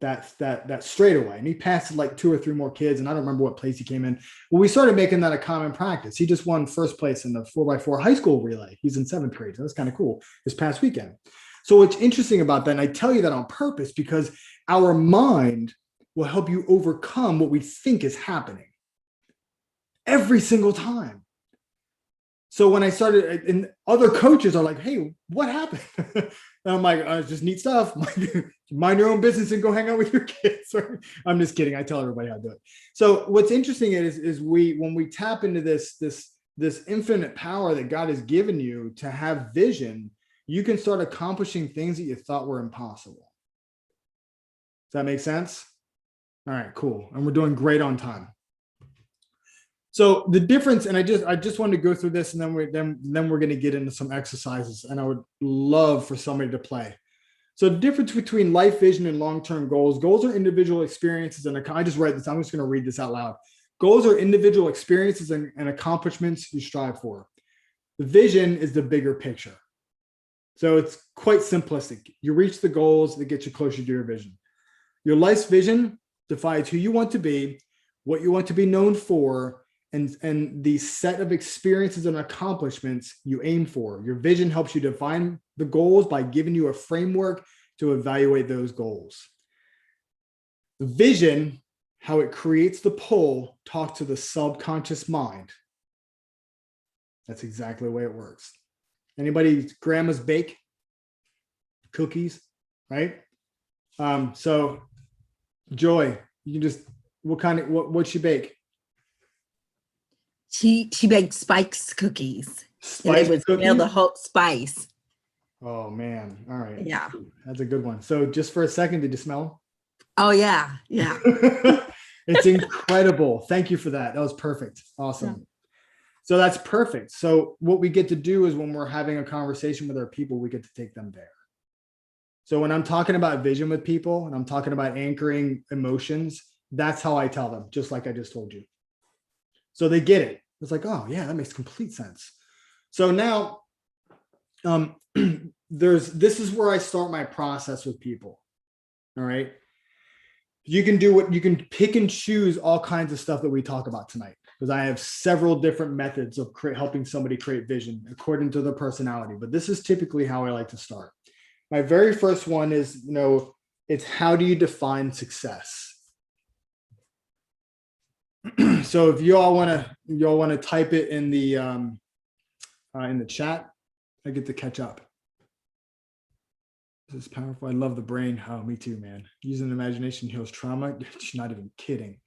that straightaway. And he passed like 2 or 3 more kids, and I don't remember what place he came in. Well, we started making that a common practice. He just won first place in the 4x4 high school relay. He's in 7th grade. So that's kind of cool this past weekend. So what's interesting about that, and I tell you that on purpose, because our mind will help you overcome what we think is happening every single time. So when I started, and other coaches are like, hey, what happened? And I'm like, it's just neat stuff. Mind your own business and go hang out with your kids. I'm just kidding. I tell everybody how to do it. So what's interesting is when we tap into this infinite power that God has given you to have vision, you can start accomplishing things that you thought were impossible. Does that make sense? All right, cool. And we're doing great on time. So the difference, and I just wanted to go through this, and then we're going to get into some exercises, and I would love for somebody to play. So the difference between life vision and long-term goals. Goals are individual experiences, and I just read this. I'm just going to read this out loud. Goals are individual experiences and accomplishments you strive for. The vision is the bigger picture. So it's quite simplistic. You reach the goals that get you closer to your vision. Your life's vision defines who you want to be, what you want to be known for, and the set of experiences and accomplishments you aim for. Your vision helps you define the goals by giving you a framework to evaluate those goals. The vision, how it creates the pull, talk to the subconscious mind. That's exactly the way it works. Anybody grandma's bake cookies, right? So Joy, you can just, what'd she bake? She baked spice cookies. Spice and they would smell the whole spice. Oh man. All right. Yeah. That's a good one. So just for a second, did you smell Oh yeah. Yeah. them? It's incredible. Thank you for that. That was perfect. Awesome. Yeah. So that's perfect. So what we get to do is when we're having a conversation with our people, we get to take them there. So when I'm talking about vision with people and I'm talking about anchoring emotions, that's how I tell them, just like I just told you. So they get it. It's like, oh yeah, that makes complete sense. So now this is where I start my process with people. All right. You can pick and choose all kinds of stuff that we talk about tonight, because I have several different methods of helping somebody create vision according to their personality. But this is typically how I like to start. My very first one is, it's how do you define success? So if you all want to type it in the chat, I get to catch up. This is powerful. I love the brain. Oh, me too, man. Using imagination heals trauma. You're not even kidding.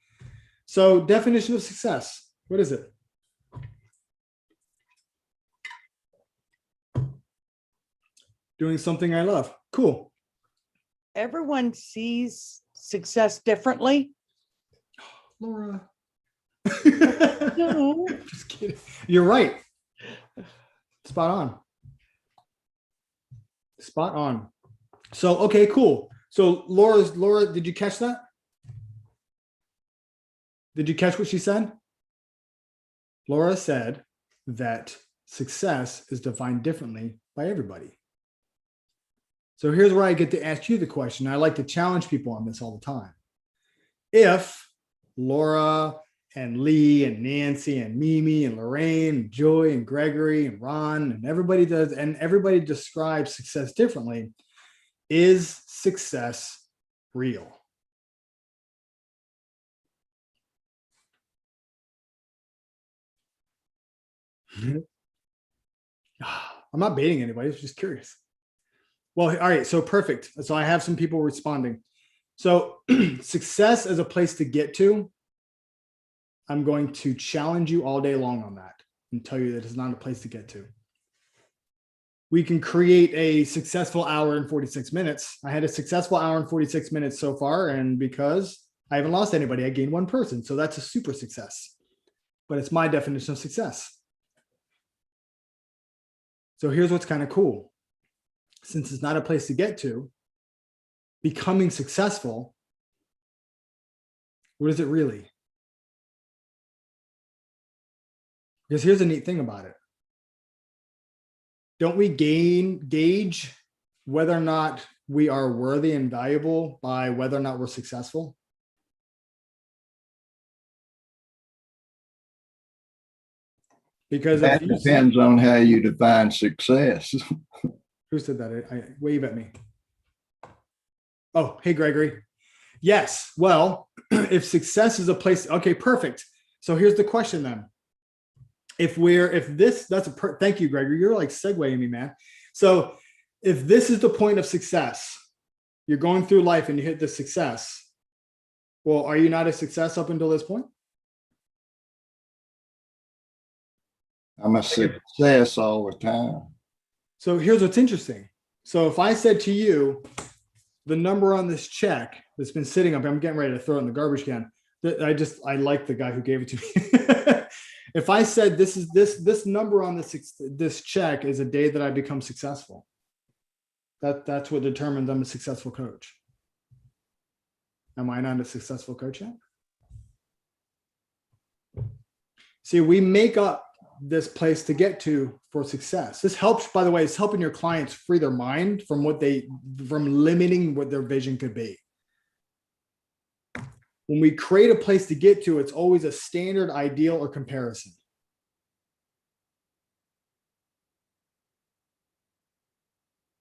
So definition of success. What is it? Doing something I love. Cool. Everyone sees success differently. Laura. No. Just kidding. You're right. Spot on. Spot on. So, okay, cool. So Laura, did you catch that? Did you catch what she said? Laura said that success is defined differently by everybody. So here's where I get to ask you the question. I like to challenge people on this all the time. If Laura and Lee and Nancy and Mimi and Lorraine and Joy and Gregory and Ron and everybody describes success differently, is success real? I'm not baiting anybody. I was just curious. Well, all right. So perfect. So I have some people responding. So success as a place to get to, I'm going to challenge you all day long on that and tell you that it's not a place to get to. We can create a successful hour and 46 minutes. I had a successful hour and 46 minutes so far. And because I haven't lost anybody, I gained one person. So that's a super success. But it's my definition of success. So here's what's kind of cool. Since it's not a place to get to, becoming successful, what is it really? Because here's the neat thing about it. Don't we gauge whether or not we are worthy and valuable by whether or not we're successful? Because That if you depends on how you define success. who said that? Wave at me. Oh, hey, Gregory. Yes. Well, if success is a place, okay, perfect. So here's the question then. Thank you, Gregory. You're like segueing me, man. So if this is the point of success, you're going through life and you hit the success. Well, are you not a success up until this point? I'm a success all the time. So here's what's interesting. So if I said to you, the number on this check that's been sitting up, I'm getting ready to throw it in the garbage can. I like the guy who gave it to me. If I said this number on this check is a day that I become successful, that's what determines I'm a successful coach. Am I not a successful coach yet? See, we make up this place to get to for success. This helps, by the way, it's helping your clients free their mind from limiting what their vision could be. When we create a place to get to, it's always a standard, ideal, or comparison.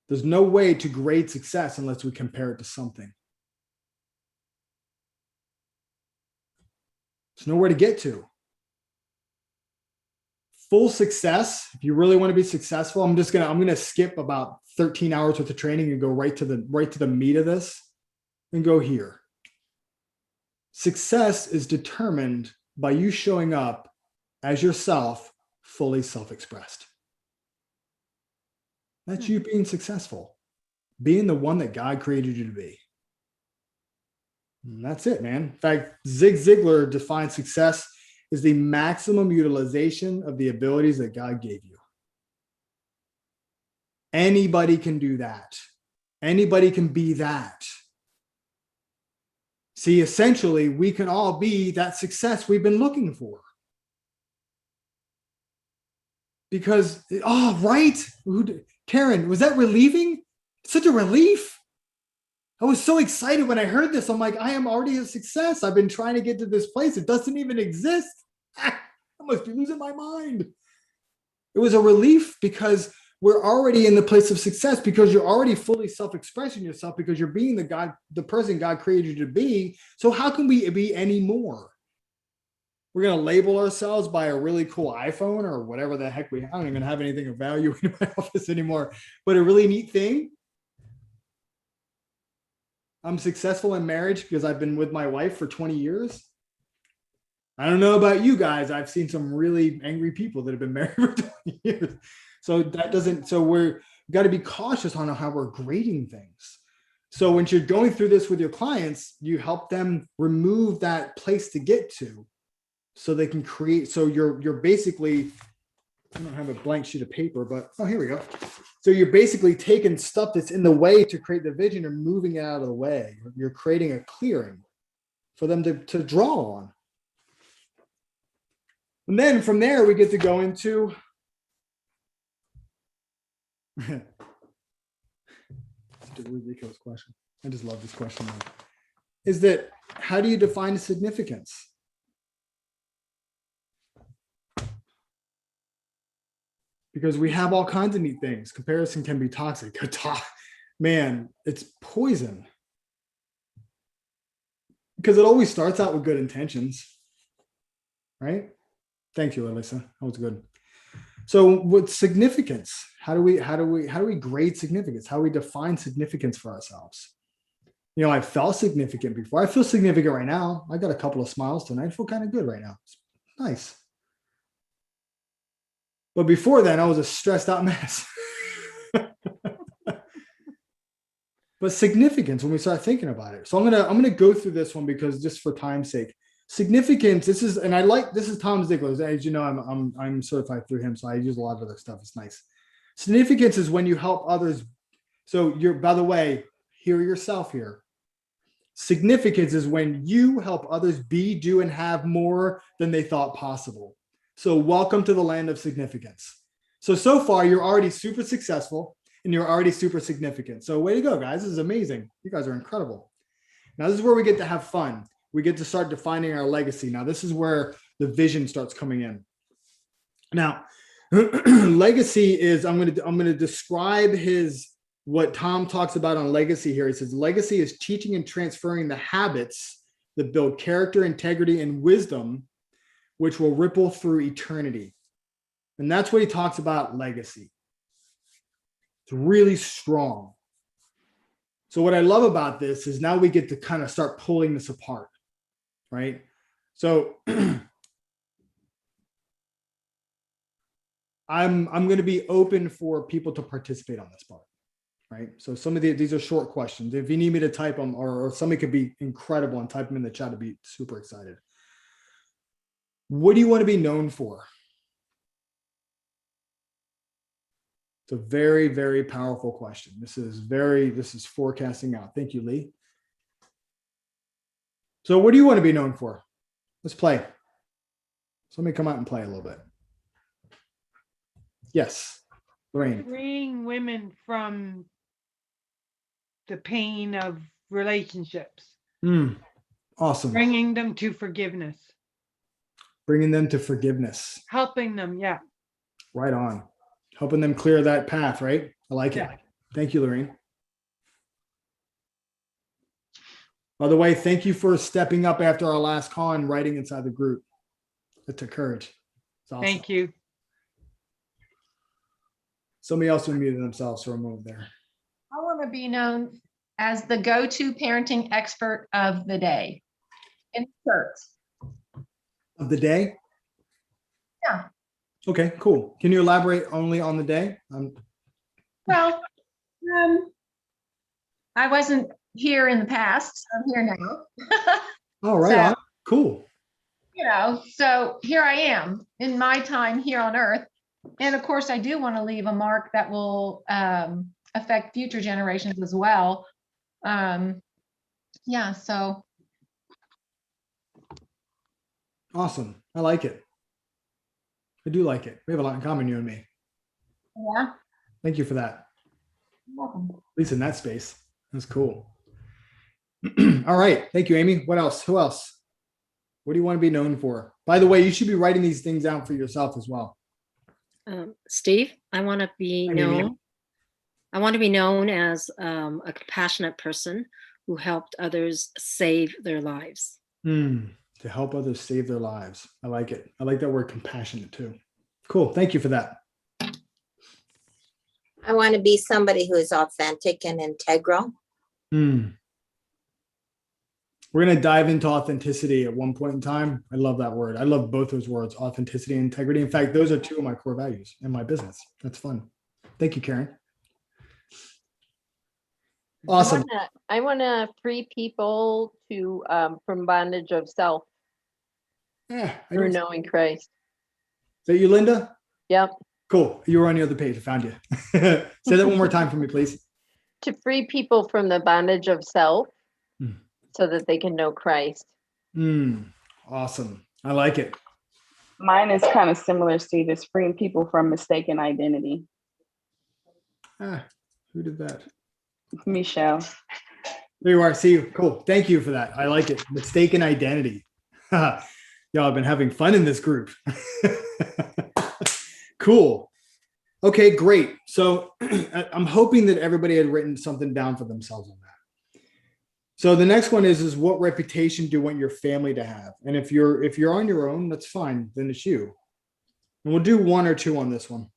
There's no way to grade success unless we compare it to something. There's nowhere to get to. Full success, if you really want to be successful, I'm gonna skip about 13 hours worth of training and go right to the meat of this and go here. Success is determined by you showing up as yourself, fully self-expressed. That's you being successful, being the one that God created you to be. And that's it, man. In fact, Zig Ziglar defines success as the maximum utilization of the abilities that God gave you. Anybody can do that. Anybody can be that. See, essentially, we can all be that success we've been looking for. Because, right? Karen, was that relieving? Such a relief. I was so excited when I heard this. I'm like, I am already a success. I've been trying to get to this place. It doesn't even exist. I must be losing my mind. It was a relief because we're already in the place of success, because you're already fully self-expressing yourself, because you're being the person God created you to be. So how can we be any more? We're going to label ourselves by a really cool iPhone or whatever the heck I don't even have anything of value in my office anymore, but a really neat thing. I'm successful in marriage because I've been with my wife for 20 years. I don't know about you guys. I've seen some really angry people that have been married for 20 years. So we've got to be cautious on how we're grading things. So when you're going through this with your clients, you help them remove that place to get to so they can create. So you're basically, I don't have a blank sheet of paper, but here we go. So you're basically taking stuff that's in the way to create the vision and moving it out of the way. You're creating a clearing for them to draw on. And then from there, we get to go into it's a ridiculous question. I just love this question. Is that how do you define significance? Because we have all kinds of neat things. Comparison can be toxic. Man, it's poison. Because it always starts out with good intentions, right? Thank you, Alyssa. That was good. So with significance, how do we grade significance? How do we define significance for ourselves? You know, I felt significant before. I feel significant right now. I got a couple of smiles tonight. I feel kind of good right now. It's nice. But before then, I was a stressed out mess. But significance, when we start thinking about it. So I'm gonna go through this one because just for time's sake. Significance, this is Tom Ziegler. As you know, I'm certified through him, so I use a lot of other stuff. It's nice. Significance is when you help others. So by the way, hear yourself here. Significance is when you help others be, do, and have more than they thought possible. So welcome to the land of significance. So far, you're already super successful. and you're already super significant. So way to go, guys. This is amazing. You guys are incredible. Now, this is where we get to have fun. We get to start defining our legacy. Now, this is where the vision starts coming in. Now, legacy is, I'm going to describe what Tom talks about on legacy here. He says, legacy is teaching and transferring the habits that build character, integrity, and wisdom, which will ripple through eternity. And that's what he talks about legacy. It's really strong. So what I love about this is now we get to kind of start pulling this apart, right? So I'm going to be open for people to participate on this part, right? So some of these are short questions. If you need me to type them, or somebody could be incredible and type them in the chat, I'd be super excited. What do you want to be known for? It's a very, very powerful question. This is forecasting out. Thank you, Lee. So what do you want to be known for? Let's play. Somebody come out and play a little bit. Yes, Lorraine. Freeing women from the pain of relationships, Awesome. bringing them to forgiveness, Bringing them to forgiveness. helping them. Yeah. Right on. Helping them clear that path, right? I like it. Yeah. Thank you, Lorraine. By the way, thank you for stepping up after our last call and writing inside the group. It took courage. It's awesome. Thank you. Somebody else unmuted themselves for a moment there. I want to be known as the go-to parenting expert of the day in church. Of the day? Yeah. Okay, cool. Can you elaborate only on the day? Well, I wasn't here in the past. I'm here now. All right. So- On. Cool. So here I am in my time here on earth. And of course, I do want to leave a mark that will affect future generations as well. Yeah, so. Awesome. I like it. I do like it. We have a lot in common, you and me. Yeah. Thank you for that. You're welcome. At least in that space. That's cool. All right. Thank you, Amy. What else? Who else? What do you want to be known for? By the way, you should be writing these things down for yourself as well. Steve, I want to be Hi, Mimi. known. I want to be known as a compassionate person who helped others save their lives. To help others save their lives. I like it. I like that word compassionate too. Cool. Thank you for that. I want to be somebody who is authentic and integral. We're going to dive into authenticity at one point in time. I love that word. I love both those words, authenticity and integrity. In fact, those are two of my core values in my business. That's fun. Thank you, Karen. Awesome. I want to free people to from bondage of self Yeah, through knowing Christ. Is that you, Linda? Yep. Cool. You were on the other page. I found you. Say that one more time for me, please. To free people from the bondage of self so that they can know Christ. Awesome. I like it. Mine is kind of similar, Steve. It's freeing people from mistaken identity. Who did that? Michelle. There you are. See you. Cool. Thank you for that. I like it. Mistaken identity. Y'all have been having fun in this group. Cool. Okay, great. So I'm hoping that everybody had written something down for themselves on that. So the next one is what reputation do you want your family to have? And if you're on your own, that's fine. Then it's you. And we'll do one or two on this one.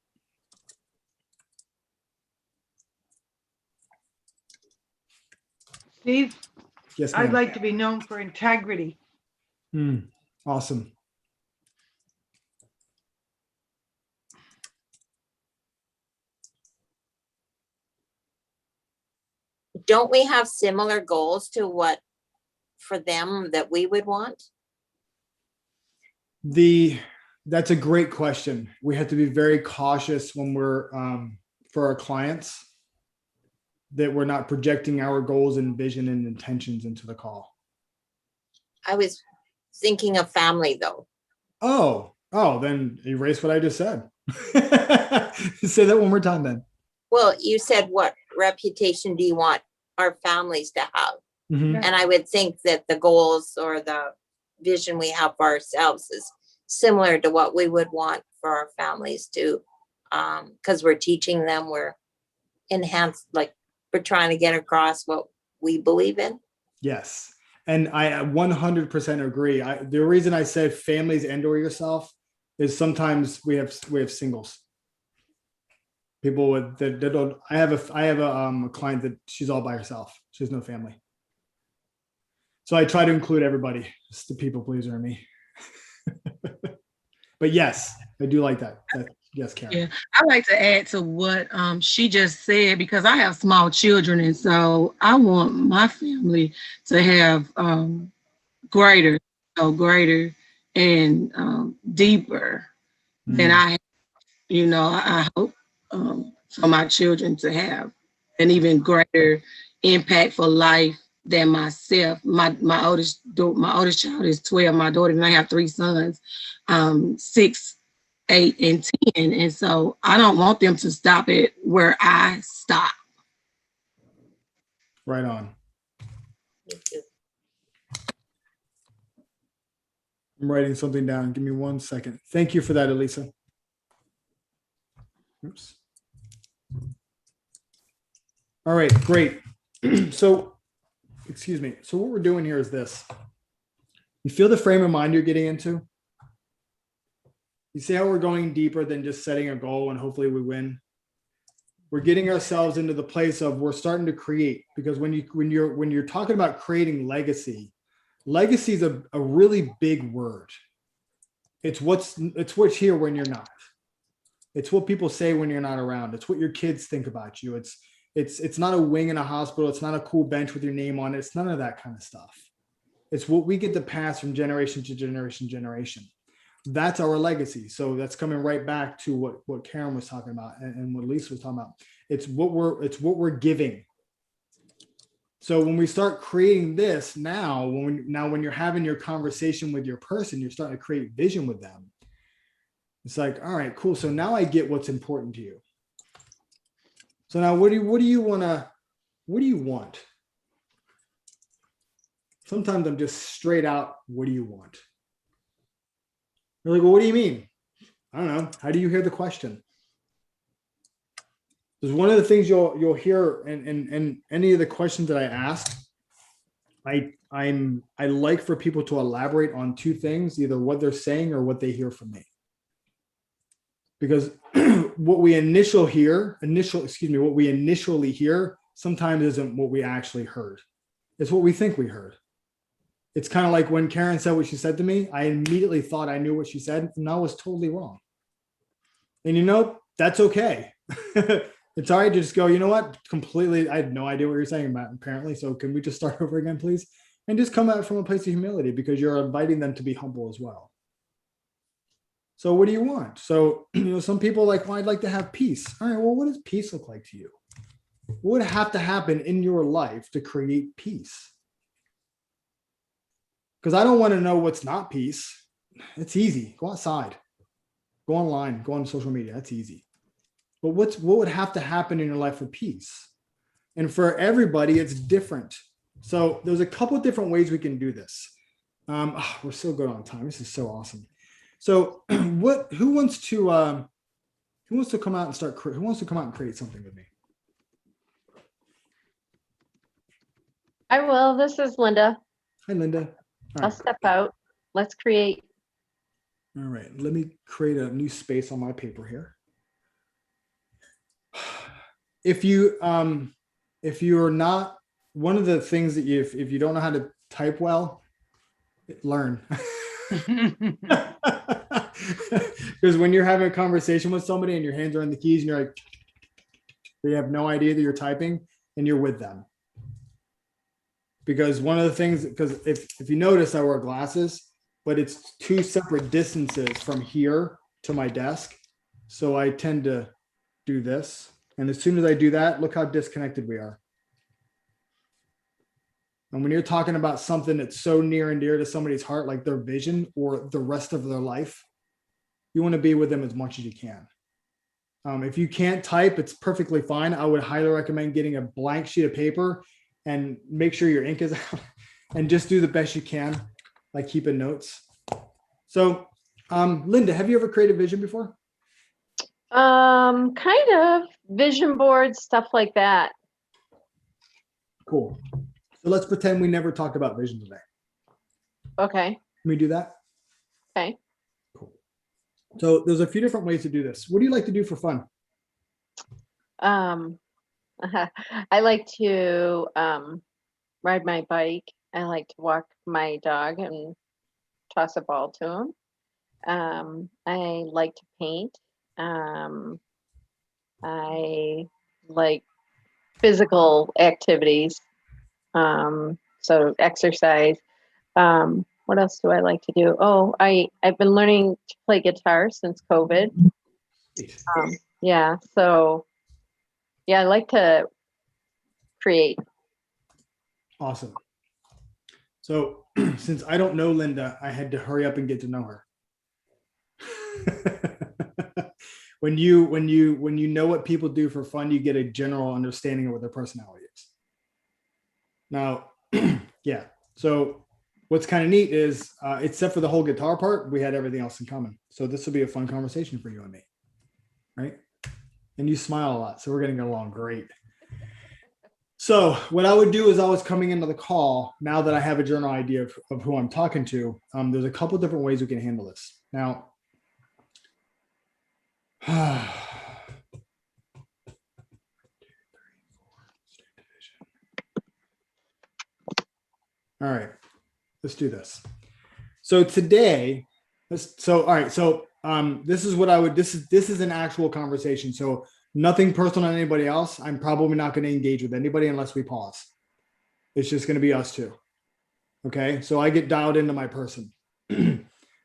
Steve, Yes, I'd ma'am. like to be known for integrity. Awesome. Don't we have similar goals to what for them that we would want? That's a great question. We have to be very cautious when we're for our clients that we're not projecting our goals and vision and intentions into the call. I was thinking of family though. Oh, then erase what I just said. Say that one more time then. Well, you said what reputation do you want our families to have? Mhm. And I would think that the goals or the vision we have for ourselves is similar to what we would want for our families to, because we're teaching them, we're like we're trying to get across what we believe in. Yes. And I 100% agree. The reason I said families and or yourself is sometimes we have singles. People that don't. I have a client that she's all by herself. She has no family. So I try to include everybody. It's the people pleaser in me. But yes, I do like that. Yes, Karen. Yeah, I like to add to what she just said, because I have small children, and so I want my family to have greater and deeper than I have. I hope for my children to have an even greater impact for life than myself. My oldest child is 12. My daughter and I have 3 sons, 6, 8, and 10. And so I don't want them to stop at where I stop. Right on. I'm writing something down. Give me 1 second. Thank you for that, Elisa. Oops. All right, great. So, excuse me. So what we're doing here is this. You feel the frame of mind you're getting into? You see how we're going deeper than just setting a goal and hopefully we win? We're getting ourselves into the place of we're starting to create, because when you're talking about creating legacy is a really big word. It's what's here when you're not. It's what people say when you're not around. It's what your kids think about you. It's not a wing in a hospital. It's not a cool bench with your name on it. It's none of that kind of stuff. It's what we get to pass from generation to generation. That's our legacy. So that's coming right back to what Karen was talking about and what Lisa was talking about. It's what we're giving. So when we start creating this now, when you're having your conversation with your person, you're starting to create vision with them. It's like, all right, cool. So now I get what's important to you. So now what do you want? Sometimes I'm just straight out, what do you want? You're like, well, what do you mean? I don't know. How do you hear the question? Because one of the things you'll hear in any of the questions that I ask, I like for people to elaborate on 2 things, either what they're saying or what they hear from me. Because what we initially hear sometimes isn't what we actually heard. It's what we think we heard. It's kind of like when Karen said what she said to me, I immediately thought I knew what she said, and I was totally wrong. And that's okay. It's all right to just go, you know what? Completely, I had no idea what you're saying about, apparently. So can we just start over again, please? And just come out from a place of humility, because you're inviting them to be humble as well. So what do you want? So, some people are like, well, I'd like to have peace. All right, well, what does peace look like to you? What would have to happen in your life to create peace? Because I don't want to know what's not peace. It's easy. Go outside. Go online. Go on social media. That's easy. But what would have to happen in your life for peace? And for everybody, it's different. So there's a couple of different ways we can do this. We're so good on time. This is so awesome. So who wants to come out and start? Who wants to come out and create something with me? I will. This is Linda. Hi, Linda. I'll step out. Let's create. All right. Let me create a new space on my paper here. If you're not, one of the things that if you don't know how to type well, learn. Because when you're having a conversation with somebody and your hands are on the keys and you're like, they have no idea that you're typing and you're with them. Because one of the things, because if you notice, I wear glasses, but it's 2 separate distances from here to my desk. So I tend to do this. And as soon as I do that, look how disconnected we are. And when you're talking about something that's so near and dear to somebody's heart, like their vision or the rest of their life, you want to be with them as much as you can. If you can't type, it's perfectly fine. I would highly recommend getting a blank sheet of paper and make sure your ink is out and just do the best you can, like keeping notes. So, Linda, have you ever created vision before? Kind of vision boards, stuff like that. Cool. So let's pretend we never talked about vision today. Okay. Can we do that? Okay. Cool. So there's a few different ways to do this. What do you like to do for fun? I like to ride my bike. I like to walk my dog and toss a ball to him. I like to paint. I like physical activities. So exercise. What else do I like to do? Oh, I've been learning to play guitar since COVID. Yeah, so yeah, I like to create. Awesome. So since I don't know Linda, I had to hurry up and get to know her. when you know what people do for fun, you get a general understanding of what their personality is. Now, yeah. So what's kind of neat is, except for the whole guitar part, we had everything else in common. So this will be a fun conversation for you and me, right? And you smile a lot, so we're going to get along great. So what I would do is I was coming into the call, now that I have a general idea of who I'm talking to, there's a couple different ways we can handle this. Now, all right, let's do this. So today, all right, so this is what I would, this is an actual conversation. So nothing personal on anybody else. I'm probably not going to engage with anybody unless we pause. It's just going to be us two. Okay, so I get dialed into my person.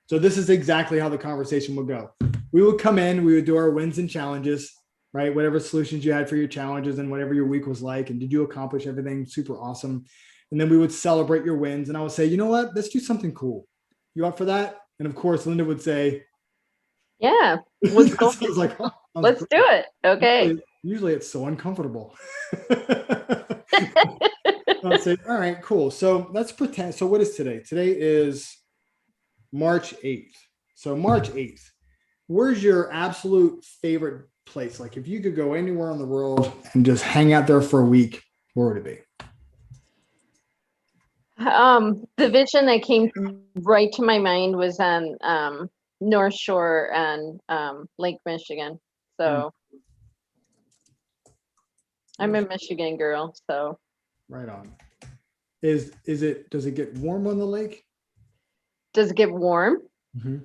So this is exactly how the conversation would go. We would come in, we would do our wins and challenges, right? Whatever solutions you had for your challenges and whatever your week was like, and did you accomplish everything super awesome? And then we would celebrate your wins. And I would say, you know what, let's do something cool. You up for that? And of course, Linda would say, yeah, let's go. Like, oh, let's do it. Okay. Usually it's so uncomfortable. I'll say, all right, cool. So let's pretend. So what is today? Today is March 8th. So March 8th, where's your absolute favorite place? Like if you could go anywhere in the world and just hang out there for a week, where would it be? The vision that came right to my mind was on North Shore and Lake Michigan. So I'm a Michigan girl, so. Right on. Does it get warm on the lake? Does it get warm? Mm-hmm.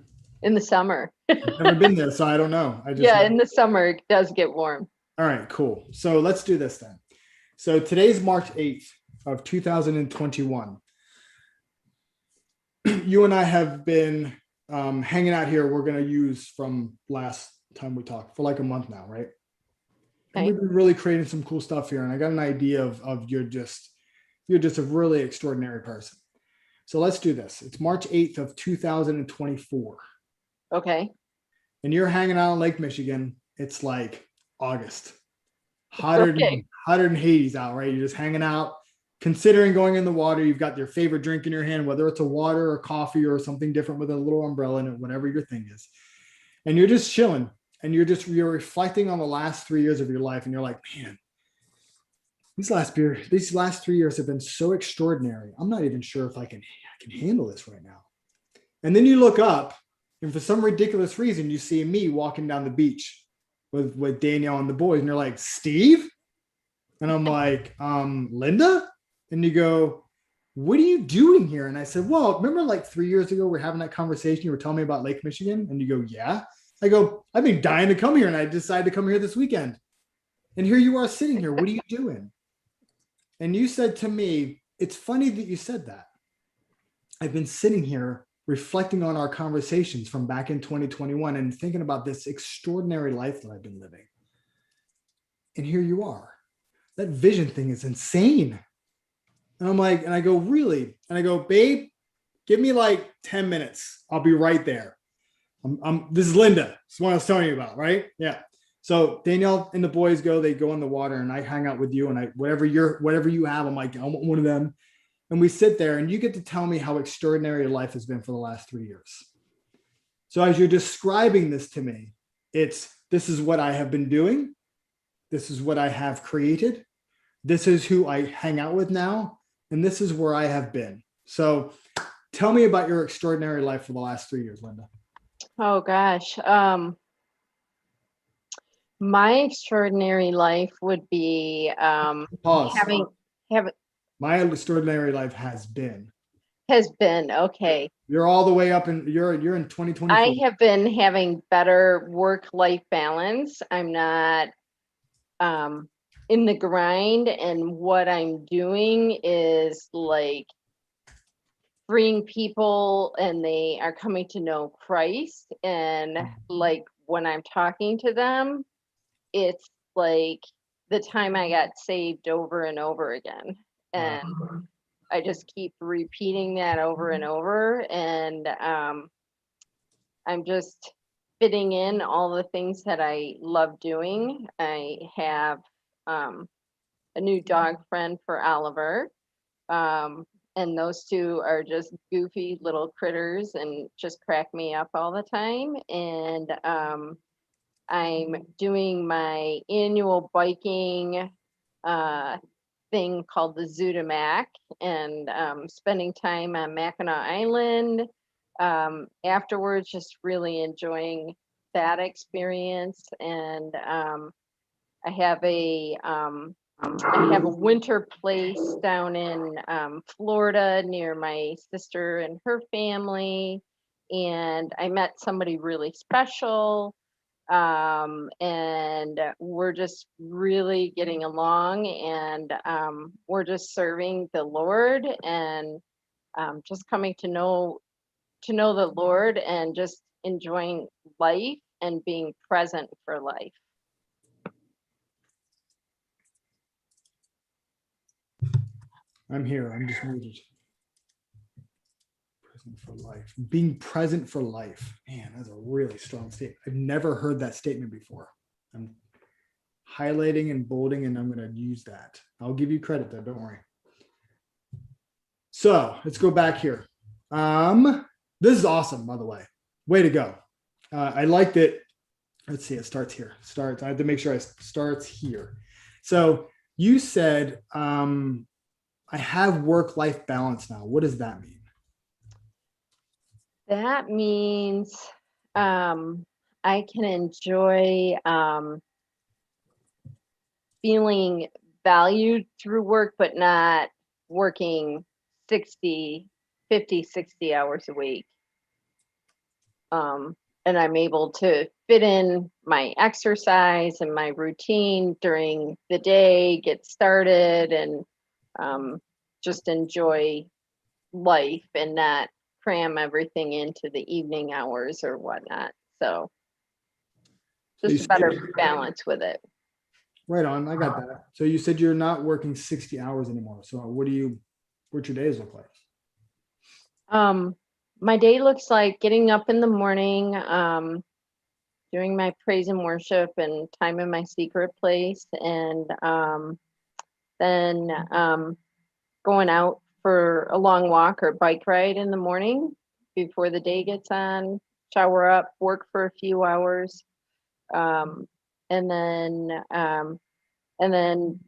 In the summer? I've never been there, so I don't know. Yeah, in the summer it does get warm. All right, cool. So let's do this then. So today's March 8th of 2021. You and I have been hanging out here. We're going to use from last time we talked for like a month now, right? And we've been really creating some cool stuff here. And I got an idea of you're just a really extraordinary person. So let's do this. It's March 8th of 2024. Okay. And you're hanging out in Lake Michigan. It's like August. Hotter than Hades out, right? You're just hanging out, considering going in the water. You've got your favorite drink in your hand, whether it's a water or coffee or something different with a little umbrella in it, whatever your thing is. And you're just chilling. And you're reflecting on the last 3 years of your life. And you're like, man, these last 3 years have been so extraordinary. I'm not even sure if I can handle this right now. And then you look up, and for some ridiculous reason, you see me walking down the beach with Danielle and the boys, and you're like, Steve? And I'm like, Linda? And you go, what are you doing here? And I said, well, remember like 3 years ago, we're having that conversation. You were telling me about Lake Michigan. And you go, yeah. I go, I've been dying to come here, and I decided to come here this weekend. And here you are sitting here. What are you doing? And you said to me, it's funny that you said that. I've been sitting here reflecting on our conversations from back in 2021 and thinking about this extraordinary life that I've been living. And here you are. That vision thing is insane. And I'm like, and I go, really? And I go, babe, give me like 10 minutes. I'll be right there. This is Linda. It's the one I was telling you about, right? Yeah. So Danielle and the boys they go in the water, and I hang out with you, and whatever you have, I'm like, I want one of them. And we sit there, and you get to tell me how extraordinary your life has been for the last 3 years. So as you're describing this to me, this is what I have been doing. This is what I have created. This is who I hang out with now. And this is where I have been. So tell me about your extraordinary life for the last 3 years, Linda. Oh gosh. My extraordinary life would be Pause. having My extraordinary life has been. okay. You're all the way up you're in 2024. I have been having better work-life balance. I'm not in the grind, and what I'm doing is like freeing people, and they are coming to know Christ. And like when I'm talking to them, it's like the time I got saved over and over again. And I just keep repeating that over and over. And I'm just fitting in all the things that I love doing. I have a new dog friend for Oliver. And those two are just goofy little critters and just crack me up all the time. And I'm doing my annual biking thing called the Zootamac, and spending time on Mackinac Island. Afterwards, just really enjoying that experience. And I have a winter place down in Florida near my sister and her family, and I met somebody really special, and we're just really getting along, and we're just serving the Lord, and just coming to know the Lord, and just enjoying life and being present for life. I'm here. I'm just muted. Present for life. Being present for life. Man, that's a really strong statement. I've never heard that statement before. I'm highlighting and bolding, and I'm going to use that. I'll give you credit though. Don't worry. So let's go back here. This is awesome, by the way. Way to go. I liked it. Let's see. It starts here. I have to make sure it starts here. So you said, I have work-life balance now. What does that mean? That means I can enjoy feeling valued through work, but not working 50, 60 hours a week. And I'm able to fit in my exercise and my routine during the day, get started, and just enjoy life and not cram everything into the evening hours or whatnot. So just a better balance with it. Right on. I got that. So you said you're not working 60 hours anymore. So what's your days look like? My day looks like getting up in the morning, doing my praise and worship and time in my secret place, and then going out for a long walk or bike ride in the morning before the day gets on, shower up, work for a few hours, and then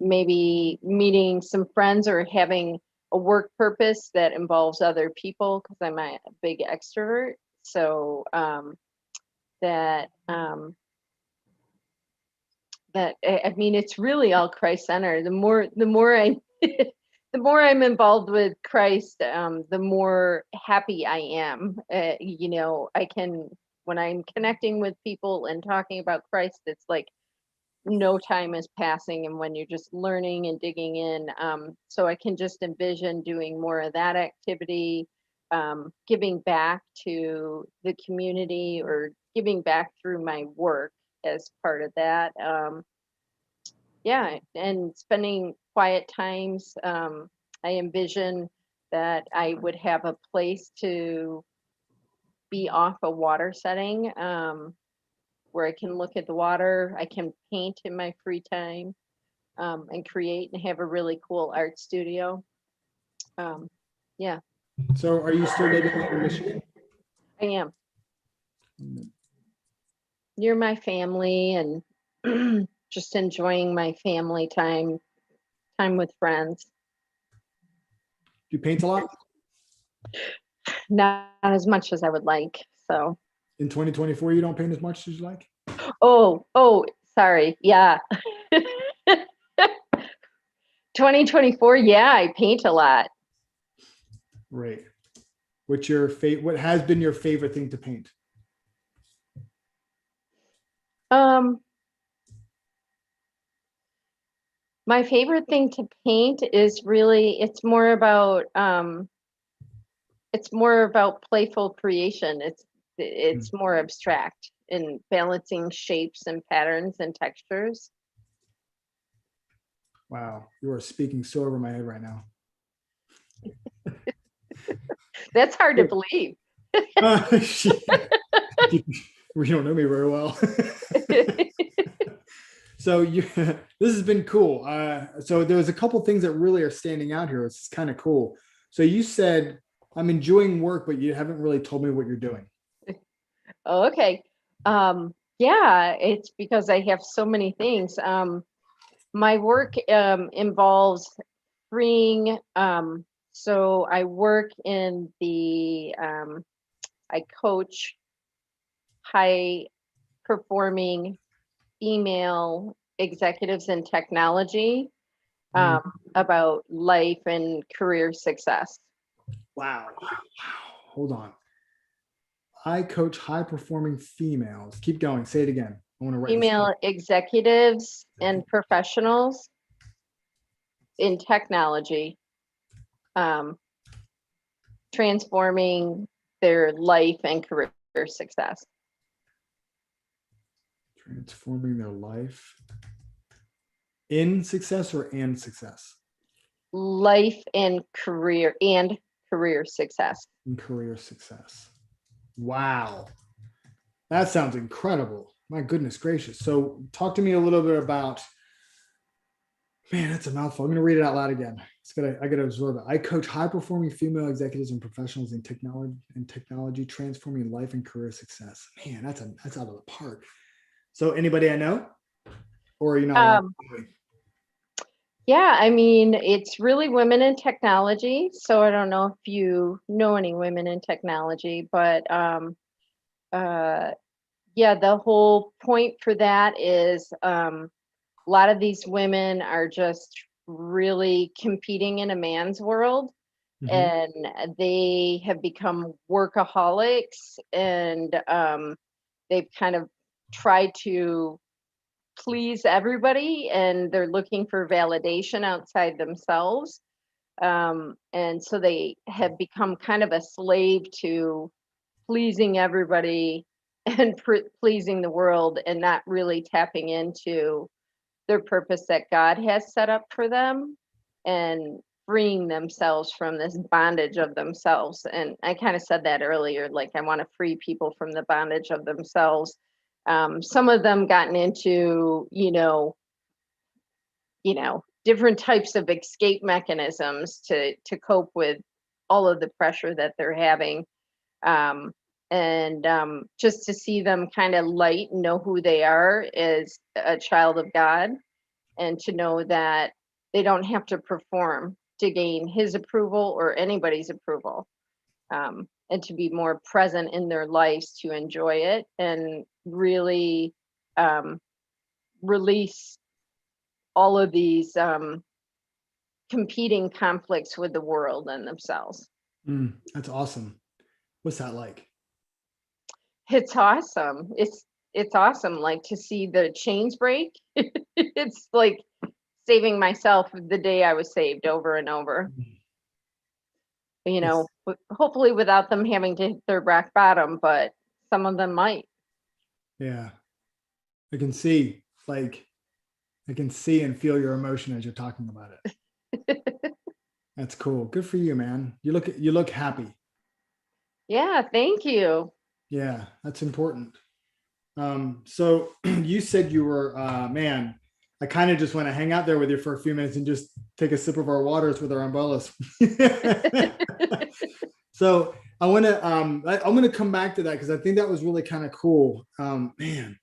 maybe meeting some friends or having a work purpose that involves other people, because I'm a big extrovert. So I mean, it's really all Christ centered. The more I the more I'm involved with Christ, the more happy I am. I can, when I'm connecting with people and talking about Christ, it's like no time is passing, and when you're just learning and digging in, so I can just envision doing more of that activity, giving back to the community, or giving back through my work as part of that. And spending quiet times. I envision that I would have a place to be off a water setting, where I can look at the water. I can paint in my free time, and create and have a really cool art studio. Yeah, So are you still living in Michigan? I am near my family and just enjoying my family time with friends. Do you paint a lot? Not as much as I would like. So, In 2024, you don't paint as much as you like? oh, sorry. Yeah. 2024, yeah, I paint a lot. Right. What has been your favorite thing to paint? My favorite thing to paint is really, it's more about playful creation. It's more abstract in balancing shapes and patterns and textures. Wow, you are speaking so over my head right now. That's hard to believe. You don't know me very well. So this has been cool. So there's a couple things that really are standing out here. It's kind of cool. So you said, I'm enjoying work, but you haven't really told me what you're doing. Oh, okay. Yeah, it's because I have so many things. My work involves freeing. So I work in I coach high performing female executives in technology about life and career success. Wow. Hold on. I coach high performing females. Keep going. Say it again. I want to write Female executives and professionals in technology, transforming their life and career success. Transforming their life in success or and success? Life and career success. In career success. Wow. That sounds incredible. My goodness gracious. So talk to me a little bit about, man, that's a mouthful. I'm going to read it out loud again. I got to absorb it. I coach high performing female executives and professionals in technology, transforming life and career success. Man, that's out of the park. So anybody I know, or you know? Yeah, I mean, it's really women in technology. So I don't know if you know any women in technology, but yeah, the whole point for that is a lot of these women are just really competing in a man's world, and they have become workaholics, and they've kind of tried to please everybody, and they're looking for validation outside themselves. And so they have become kind of a slave to pleasing everybody and pleasing the world, and not really tapping into their purpose that God has set up for them, and freeing themselves from this bondage of themselves. And I kind of said that earlier, like I want to free people from the bondage of themselves. Some of them gotten into, different types of escape mechanisms to cope with all of the pressure that they're having. And just to see them kind of light and know who they are as a child of God, and to know that they don't have to perform to gain his approval or anybody's approval, and to be more present in their lives to enjoy it and really release all of these competing conflicts with the world and themselves. That's awesome. What's that like? It's awesome. It's awesome, like to see the chains break. It's like saving myself the day I was saved over and over. Hopefully without them having to hit their rock bottom, but some of them might. Yeah. I can see and feel your emotion as you're talking about it. That's cool. Good for you, man. You look happy. Yeah, thank you. Yeah, that's important. So you said you were, man, I kind of just want to hang out there with you for a few minutes and just take a sip of our waters with our umbrellas. So I want to, I'm going to come back to that because I think that was really kind of cool. Man,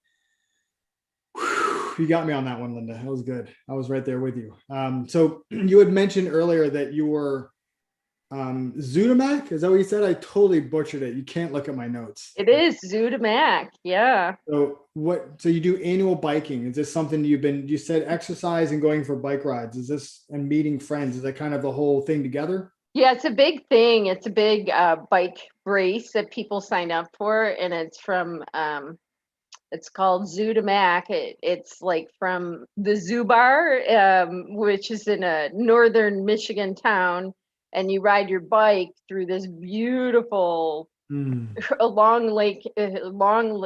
you got me on that one, Linda. That was good. I was right there with you. So you had mentioned earlier that you were Zootomac. Is that what you said? I totally butchered it. You can't look at my notes. It is Zootomac. Yeah. So so you do annual biking. Is this something you said exercise and going for bike rides? Is this and meeting friends? Is that kind of the whole thing together? Yeah, it's a big thing. It's a big bike race that people sign up for, and it's from it's called Zoo to Mac. It's like from the Zoo Bar, which is in a northern Michigan town, and you ride your bike through this beautiful along lake,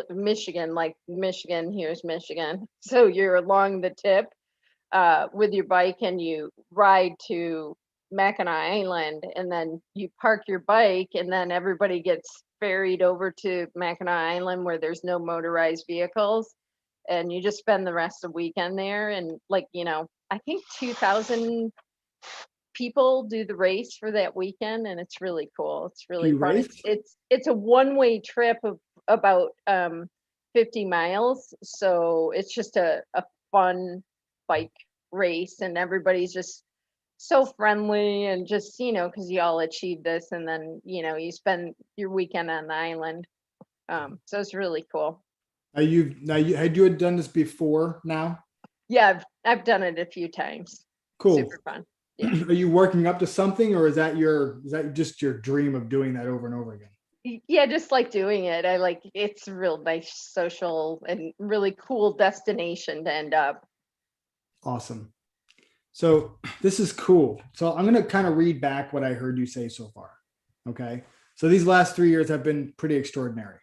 Michigan, like Michigan. Here's Michigan. So you're along the tip with your bike, and you ride to Mackinac Island, and then you park your bike, and then everybody gets ferried over to Mackinac Island where there's no motorized vehicles, and you just spend the rest of the weekend there. And like, I think 2,000 people do the race for that weekend, and it's really cool. It's Do really you fun. race? It's a one-way trip of about 50 miles, so it's just a fun bike race, and everybody's just so friendly, and just because you all achieve this, and then you spend your weekend on the island. So it's really cool. Had you had done this before now? Yeah, I've done it a few times. Cool. Super fun. Yeah. Are you working up to something, or is that just your dream of doing that over and over again? Yeah, just like doing it. It's a real nice social and really cool destination to end up. Awesome. So this is cool. So I'm going to kind of read back what I heard you say so far. Okay. So these last 3 years have been pretty extraordinary.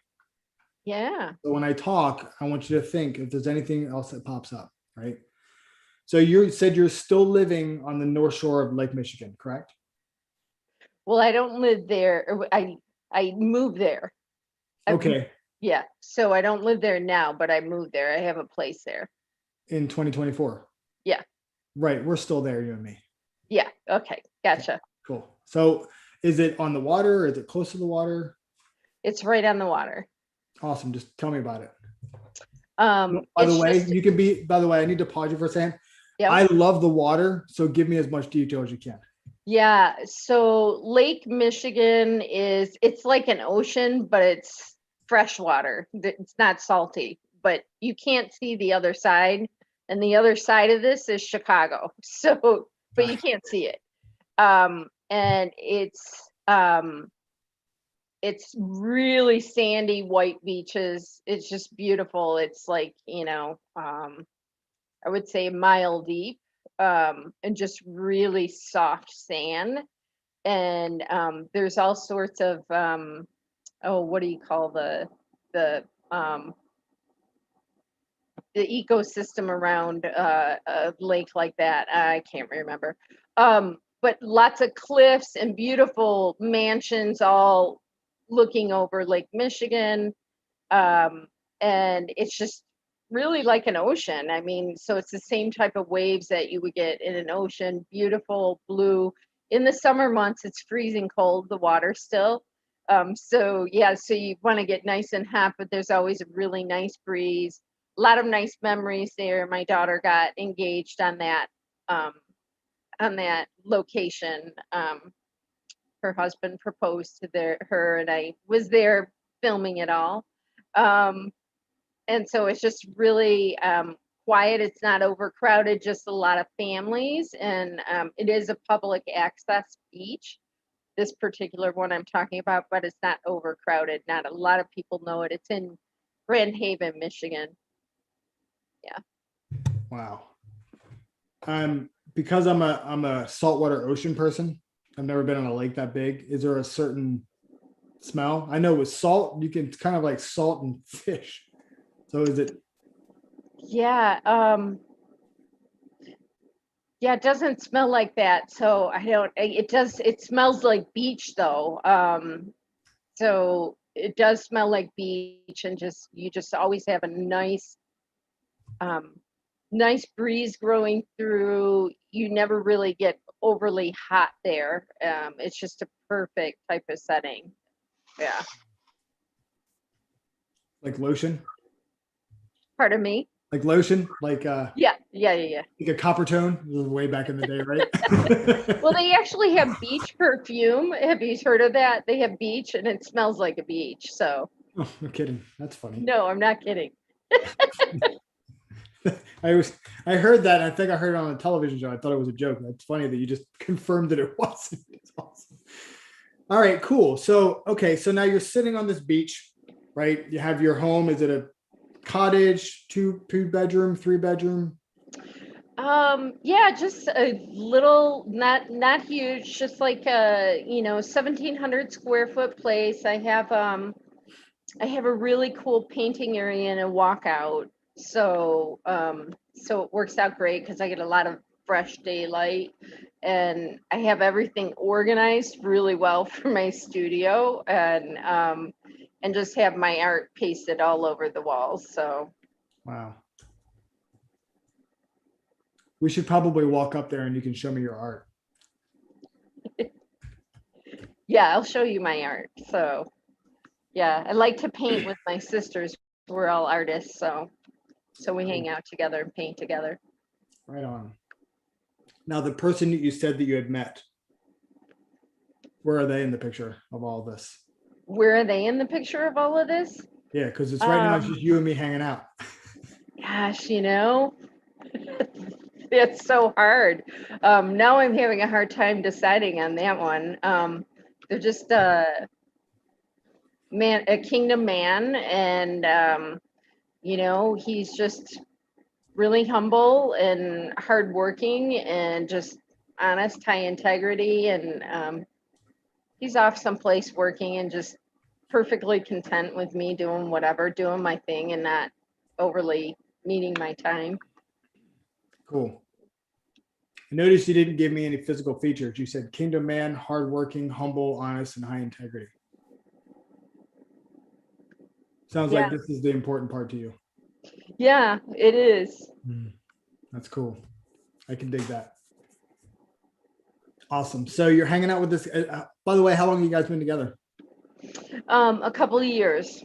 Yeah. So when I talk, I want you to think if there's anything else that pops up, right? So you said you're still living on the North Shore of Lake Michigan, correct? Well, I don't live there. I moved there. Okay. Yeah. So I don't live there now, but I moved there. I have a place there. In 2024. Yeah. Right. We're still there, you and me. Yeah. Okay. Gotcha. Cool. So is it on the water? Or is it close to the water? It's right on the water. Awesome. Just tell me about it. By the way, I need to pause you for a second. Yeah. I love the water. So give me as much detail as you can. Yeah. So Lake Michigan it's like an ocean, but it's fresh water. It's not salty, but you can't see the other side. And the other side of this is Chicago. So, but you can't see it. And it's really sandy white beaches. It's just beautiful. It's like, I would say a mile deep, and just really soft sand. And there's all sorts of what do you call the ecosystem around a lake like that? I can't remember. But lots of cliffs and beautiful mansions all looking over Lake Michigan. And it's just really like an ocean. I mean, so it's the same type of waves that you would get in an ocean, beautiful blue. In the summer months, it's freezing cold, the water still. So yeah, so you want to get nice and hot, but there's always a really nice breeze. A lot of nice memories there. My daughter got engaged on that location. Her husband proposed to her, and I was there filming it all. And so it's just really quiet. It's not overcrowded, just a lot of families. And it is a public access beach, this particular one I'm talking about, but it's not overcrowded. Not a lot of people know it. It's in Grand Haven, Michigan. Yeah. Wow. Because I'm a saltwater ocean person. I've never been on a lake that big. Is there a certain smell? I know with salt, you can kind of like salt and fish. So is it? Yeah. Yeah, it doesn't smell like that. So it smells like beach though. So it does smell like beach, and you just always have a nice breeze growing through. You never really get overly hot there. It's just a perfect type of setting. Yeah. Like lotion? Pardon me? Like lotion? Like Yeah. like a copper tone? This was way back in the day, right? Well, they actually have beach perfume. Have you heard of that? They have beach and it smells like a beach. So Oh, no kidding. That's funny. no, I'm not kidding. I heard that. I think I heard it on a television show. I thought it was a joke. That's funny that you just confirmed that it wasn't. It's awesome. All right, cool. So, okay. So now you're sitting on this beach, right? You have your home. Is it a cottage, two bedroom, 3 bedroom? Yeah, just a little, not huge, just like a, 1,700 square foot place. I have a really cool painting area and a walkout. So so it works out great because I get a lot of fresh daylight, and I have everything organized really well for my studio, and just have my art pasted all over the walls. So Wow. We should probably walk up there and you can show me your art. yeah, I'll show you my art. So yeah, I like to paint with my sisters. We're all artists, so we hang out together and paint together. Right on. Now, the person that you said that you had met, where are they in the picture of all this? Where are they in the picture of all of this? Yeah, because it's right now it's just you and me hanging out. Gosh, it's so hard. Now I'm having a hard time deciding on that one. They're just a kingdom man, and he's just really humble and hardworking and just honest, high integrity, and he's off someplace working and just perfectly content with me doing whatever, doing my thing and not overly needing my time. Cool. I noticed you didn't give me any physical features. You said kingdom man, hardworking, humble, honest, and high integrity. Sounds like this is the important part to you. Yeah, it is. That's cool. I can dig that. Awesome. So you're hanging out with this. By the way, how long have you guys been together? A couple of years.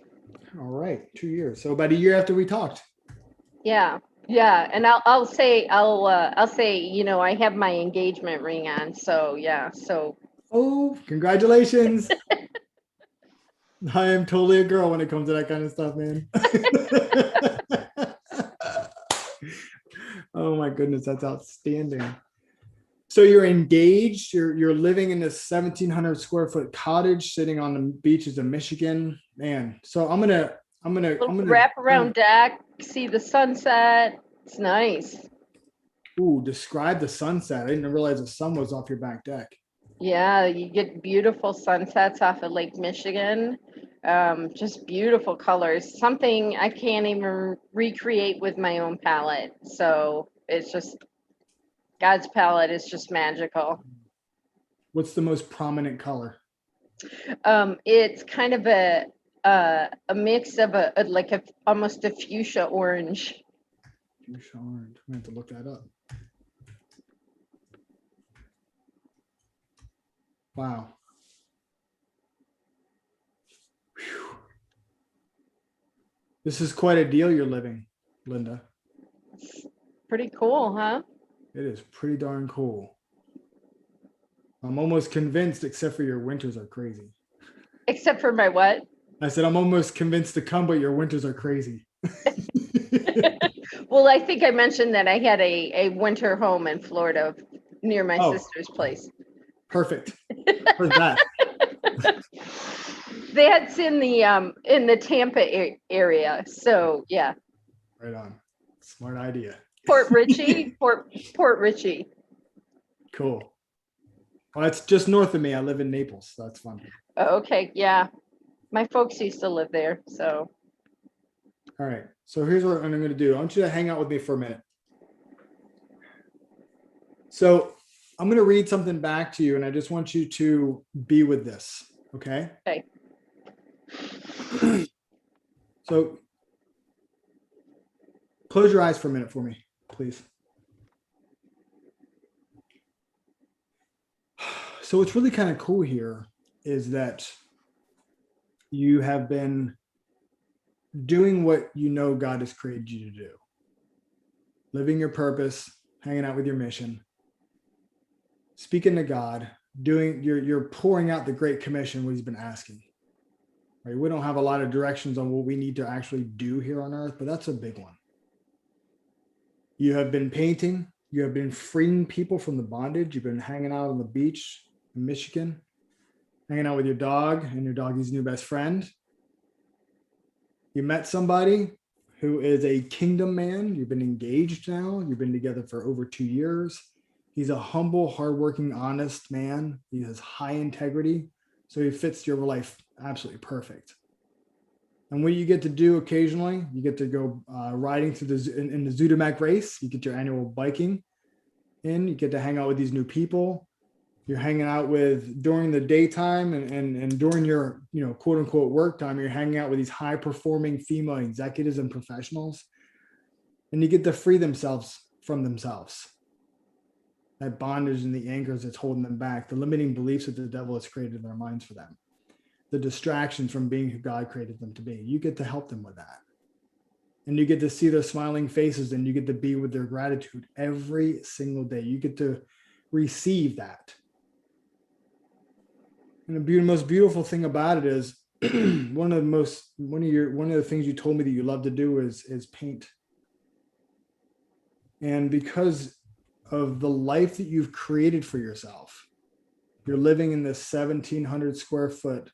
All right, 2 years. So about a year after we talked. Yeah, and I'll say I have my engagement ring on. So yeah, so. Oh, congratulations. I am totally a girl when it comes to that kind of stuff, man. Oh my goodness, that's outstanding. So you're engaged, you're living in this 1,700 square foot cottage sitting on the beaches of Michigan. Man, so I'm gonna wrap around deck, see the sunset. It's nice. Ooh, describe the sunset. I didn't realize the sun was off your back deck. Yeah, you get beautiful sunsets off of Lake Michigan. Just beautiful colors. Something I can't even recreate with my own palette. So it's just God's palette is just magical. What's the most prominent color? It's kind of a mix of almost a fuchsia orange. Fuchsia orange. I'm gonna have to look that up. Wow. Whew. This is quite a deal you're living, Linda. It's pretty cool, huh? It is pretty darn cool. I'm almost convinced, except for your winters are crazy. Except for my what? I said, I'm almost convinced to come, but your winters are crazy. Well, I think I mentioned that I had a winter home in Florida near my sister's place. Perfect. Where's that? That's in the Tampa area. So yeah. Right on. Smart idea. Port Richey. Port Richey. Cool. Well, it's just north of me. I live in Naples. So that's fun. Okay, yeah. My folks used to live there, so. All right. So here's what I'm going to do. I want you to hang out with me for a minute. So I'm going to read something back to you, and I just want you to be with this. Okay? Okay. So close your eyes for a minute for me, please. So what's really kind of cool here is that you have been doing what you know God has created you to do. Living your purpose, hanging out with your mission, speaking to God, you're pouring out the Great Commission, what he's been asking. Right? We don't have a lot of directions on what we need to actually do here on earth, but that's a big one. You have been painting, you have been freeing people from the bondage, you've been hanging out on the beach in Michigan, hanging out with your dog and your doggy's new best friend. You met somebody who is a kingdom man. You've been engaged now. You've been together for over 2 years. He's a humble, hardworking, honest man. He has high integrity. So he fits your life absolutely perfect. And what you get to do occasionally, you get to go riding through in the Zootomac race. You get your annual biking in. You get to hang out with these new people. You're hanging out with during the daytime and during your, quote unquote work time, you're hanging out with these high performing female executives and professionals. And you get to free themselves from themselves. That bondage and the anchors that's holding them back, the limiting beliefs that the devil has created in their minds for them, the distractions from being who God created them to be. You get to help them with that. And you get to see their smiling faces and you get to be with their gratitude every single day. You get to receive that. And the most beautiful thing about it is one of the things you told me that you love to do is paint. And because of the life that you've created for yourself, you're living in this 1,700 square foot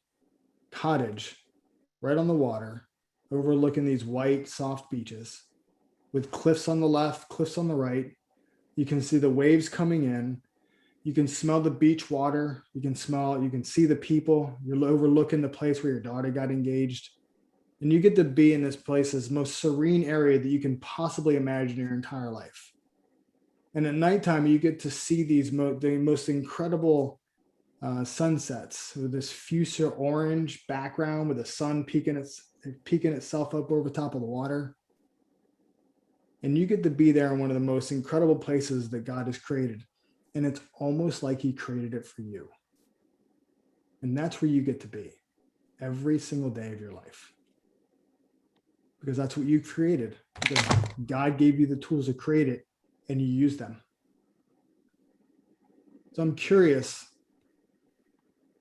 cottage right on the water, overlooking these white, soft beaches with cliffs on the left, cliffs on the right. You can see the waves coming in. You can smell the beach water. You can see the people. You're overlooking the place where your daughter got engaged. And you get to be in this place, this most serene area that you can possibly imagine your entire life. And at nighttime, you get to see the most incredible sunsets with this fuchsia orange background with the sun peeking itself up over top of the water. And you get to be there in one of the most incredible places that God has created. And it's almost like he created it for you. And that's where you get to be every single day of your life. Because that's what you created. Because God gave you the tools to create it and you use them. So I'm curious,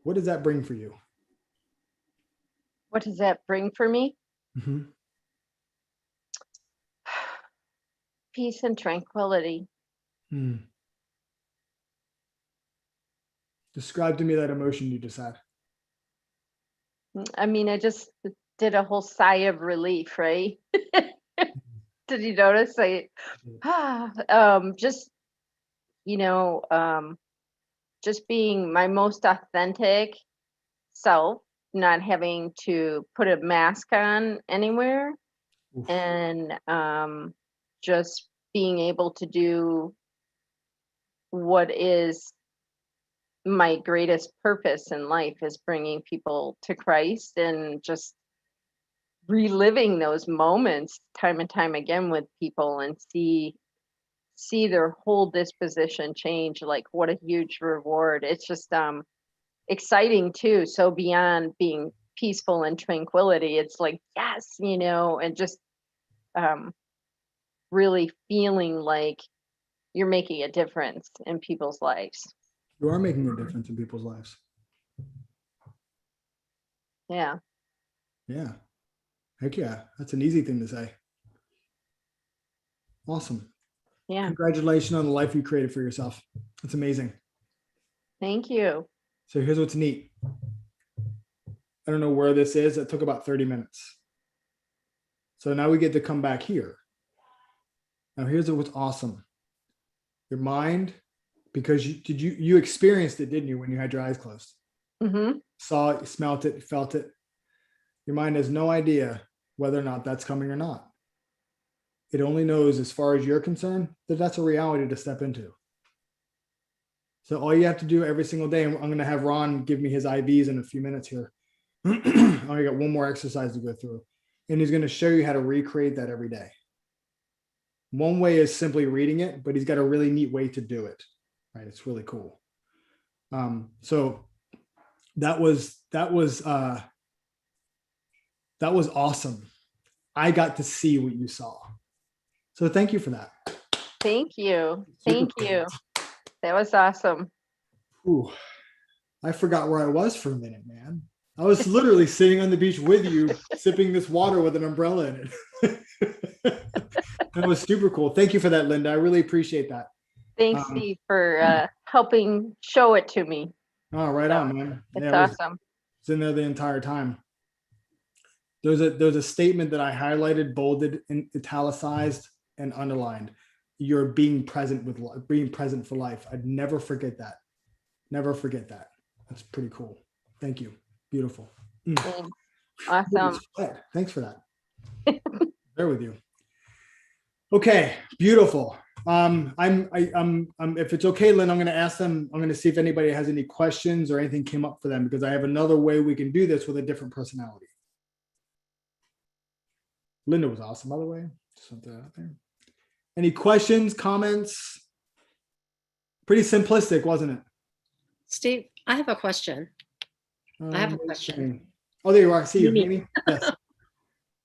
what does that bring for you? What does that bring for me? Mm-hmm. Peace and tranquility. Describe to me that emotion you just had. I mean, I just did a whole sigh of relief, right? Did you notice? Just being my most authentic self, not having to put a mask on anywhere. Oof. And just being able to do what is my greatest purpose in life is bringing people to Christ and just reliving those moments time and time again with people and see their whole disposition change. Like, what a huge reward. It's just exciting too. So beyond being peaceful and tranquility, it's like, yes, and just really feeling like you're making a difference in people's lives. You are making a difference in people's lives. Yeah. Yeah. Heck yeah. That's an easy thing to say. Awesome. Yeah. Congratulations on the life you created for yourself. It's amazing. Thank you. So here's what's neat. I don't know where this is. It took about 30 minutes. So now we get to come back here. Now here's what's awesome. Your mind, because you experienced it, didn't you, when you had your eyes closed? Mm-hmm. Saw it, smelt it, felt it. Your mind has no idea whether or not that's coming or not. It only knows, as far as you're concerned, that that's a reality to step into. So all you have to do every single day, and I'm going to have Ron give me his IVs in a few minutes here. I got one more exercise to go through. And he's going to show you how to recreate that every day. One way is simply reading it, but he's got a really neat way to do it. Right? It's really cool. So that was awesome. I got to see what you saw. So thank you for that. Thank you. Super Thank cool. you. That was awesome. Ooh, I forgot where I was for a minute, man. I was literally sitting on the beach with you, sipping this water with an umbrella in it. That was super cool. Thank you for that, Linda. I really appreciate that. Thanks, Steve, for helping show it to me. Oh, right on, man. It's Yeah, awesome. it's in there the entire time. There's a statement that I highlighted, bolded, and italicized, and underlined. You're being present for life. I'd never forget that. Never forget that. That's pretty cool. Thank you. Beautiful. Awesome. Thanks for that. There with you. Okay, beautiful. If it's okay, Lynn, I'm going to ask them. I'm going to see if anybody has any questions or anything came up for them, because I have another way we can do this with a different personality. Linda was awesome, by the way. Just want that out there. Any questions, comments? Pretty simplistic, wasn't it? Steve, I have a question. I have a question. Oh, there you are. I see you, Mimi. Mimi. Yes.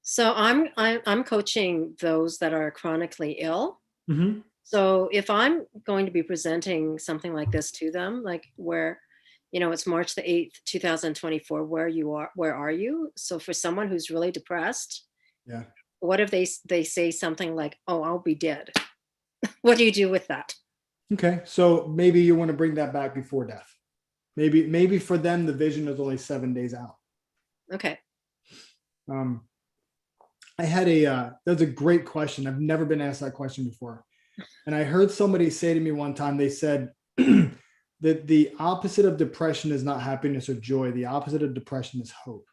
So I'm coaching those that are chronically ill. Mm-hmm. So if I'm going to be presenting something like this to them, like where, it's March the 8th, 2024, where are you? So for someone who's really depressed, yeah. What if they say something like, "Oh, I'll be dead"? What do you do with that? Okay, so maybe you want to bring that back before death. Maybe for them the vision is only 7 days out. Okay. I had that's a great question. I've never been asked that question before. And I heard somebody say to me one time, they said that the opposite of depression is not happiness or joy. The opposite of depression is hope.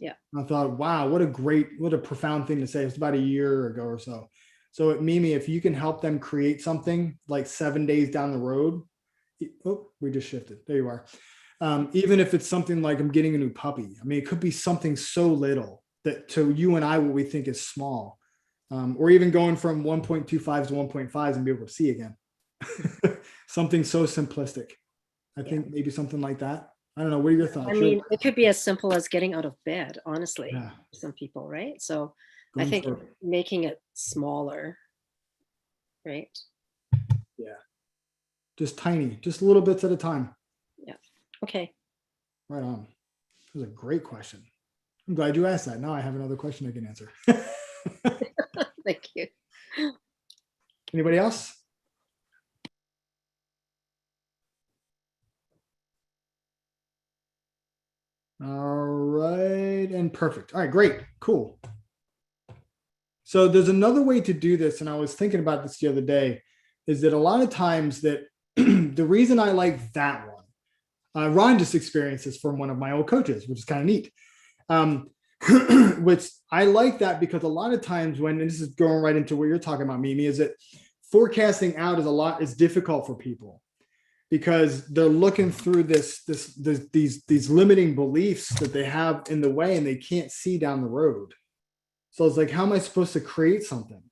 Yeah. I thought, wow, what a profound thing to say. It's about a year ago or so. So Mimi, if you can help them create something like 7 days down the road, we just shifted. There you are. Even if it's something like I'm getting a new puppy. I mean, it could be something so little that to you and I, what we think is small, or even going from 1.25 to 1.5 and be able to see again. Something so simplistic. I think maybe something like that. I don't know. What are your thoughts? I mean, it could be as simple as getting out of bed, honestly, Yeah. some people, right? So Going I think for it. making it smaller, right? Yeah. Just tiny, just little bits at a time. Yeah. Okay. Right on. That was a great question. I'm glad you asked that. Now I have another question I can answer. Thank you. Anybody else? All right, and perfect. All right, great, cool. So there's another way to do this, and I was thinking about this the other day, is that a lot of times that the reason I like that one, Ron just experienced this from one of my old coaches, which is kind of neat. Which I like that because a lot of times when, and this is going right into what you're talking about, Mimi, is that forecasting out is difficult for people because they're looking through these limiting beliefs that they have in the way and they can't see down the road. So it's like, how am I supposed to create something?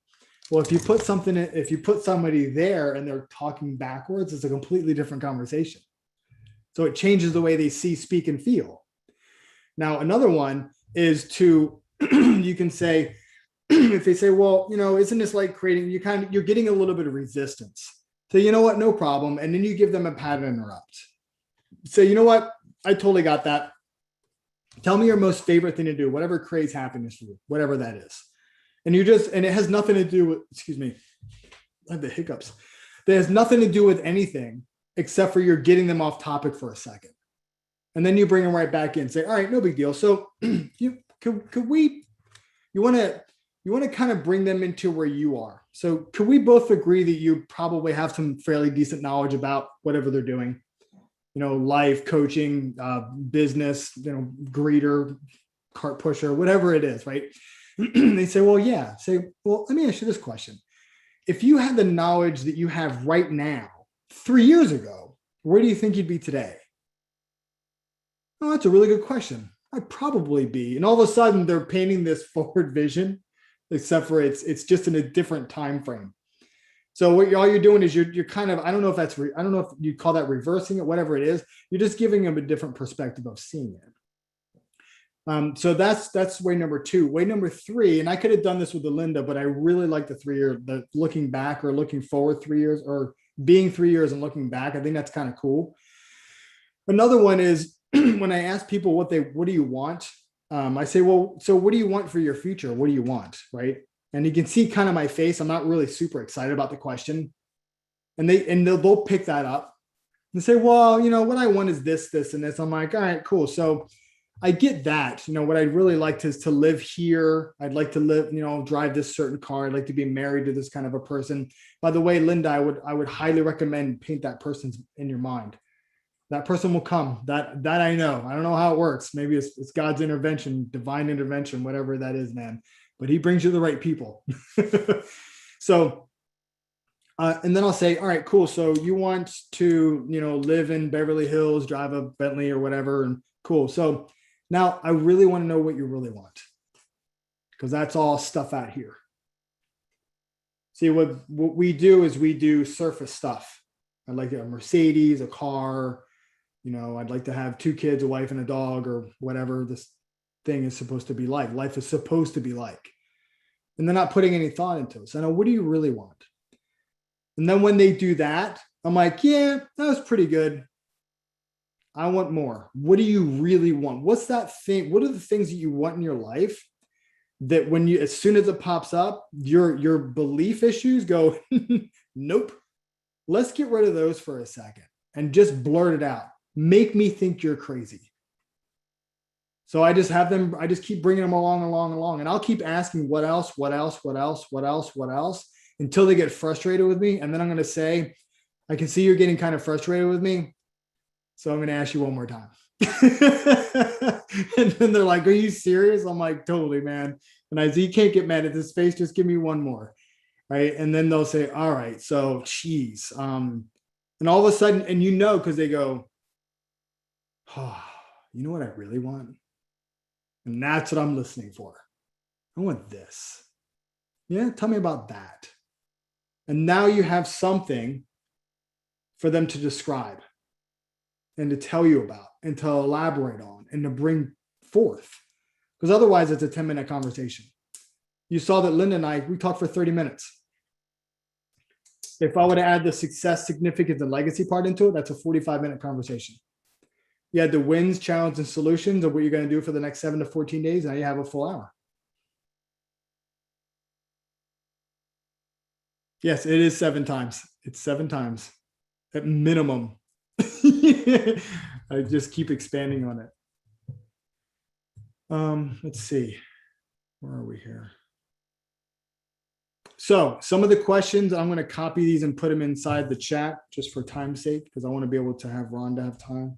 Well, if you put somebody there and they're talking backwards, it's a completely different conversation. So it changes the way they see, speak, and feel. Now, another one is to, you can say, if they say, well, isn't this like creating, you're getting a little bit of resistance. So you know what, no problem. And then you give them a pattern interrupt. So you know what, I totally got that. Tell me your most favorite thing to do, whatever creates happiness for you, whatever that is. And and it has nothing to do with, excuse me, I have the hiccups. That has nothing to do with anything except for you're getting them off topic for a second. And then you bring them right back in, say, all right, no big deal. So you want to kind of bring them into where you are. So could we both agree that you probably have some fairly decent knowledge about whatever they're doing? Life, coaching, business, greeter, cart pusher, whatever it is, right? They say, well, yeah. Say, well, let me ask you this question. If you had the knowledge that you have right now, 3 years ago, where do you think you'd be today? Oh, that's a really good question. I'd probably be. And all of a sudden they're painting this forward vision, except for it's just in a different time frame. So what all you're doing is you're kind of, I don't know if that's, I don't know if you call that reversing it, whatever it is. You're just giving them a different perspective of seeing it. So that's way number 2. Way number 3, and I could have done this with the Linda, but I really like the 3-year, the looking back or looking forward 3 years, or being 3 years and looking back. I think that's kind of cool. Another one is when I ask people what do you want? I say, well, so what do you want for your future? What do you want? Right. And you can see kind of my face. I'm not really super excited about the question. And they'll pick that up and say, well, what I want is this, this, and this. I'm like, all right, cool. So I get that. What I'd really like is to live here. I'd like to live, drive this certain car. I'd like to be married to this kind of a person. By the way, Linda, I would highly recommend paint that person's in your mind. That person will come. That I know. I don't know how it works. Maybe it's God's intervention, divine intervention, whatever that is, man. But he brings you the right people. So, and then I'll say, all right, cool. So you want to, live in Beverly Hills, drive a Bentley or whatever, and cool. So now I really want to know what you really want, because that's all stuff out here. See, what we do is we do surface stuff. I'd like a Mercedes, a car. I'd like to have 2 kids, a wife, and a dog, or whatever this thing is supposed to be like. Life is supposed to be like. And they're not putting any thought into it. So now, what do you really want? And then when they do that, I'm like, yeah, that was pretty good. I want more. What do you really want? What's that thing? What are the things that you want in your life that when as soon as it pops up, your belief issues go, nope. Let's get rid of those for a second and just blurt it out. Make me think you're crazy. So I just keep bringing them along. And I'll keep asking what else until they get frustrated with me. And then I'm going to say, I can see you're getting kind of frustrated with me. So I'm going to ask you one more time. And then they're like, are you serious? I'm like, totally, man. And I say, you can't get mad at this face. Just give me one more. Right. And then they'll say, all right, so geez. And all of a sudden, and because they go, oh, you know what I really want? And that's what I'm listening for. I want this. Yeah, tell me about that. And now you have something for them to describe and to tell you about and to elaborate on and to bring forth. Because otherwise it's a 10-minute conversation. You saw that Linda and I, we talked for 30 minutes. If I were to add the success, significance, and legacy part into it, that's a 45-minute conversation. You had the wins, challenge, and solutions of what you're going to do for the next 7 to 14 days. Now you have a full hour. Yes, it is 7 times. It's 7 times at minimum. I just keep expanding on it. Let's see. Where are we here? So some of the questions, I'm going to copy these and put them inside the chat just for time's sake, because I want to be able to have Rhonda have time.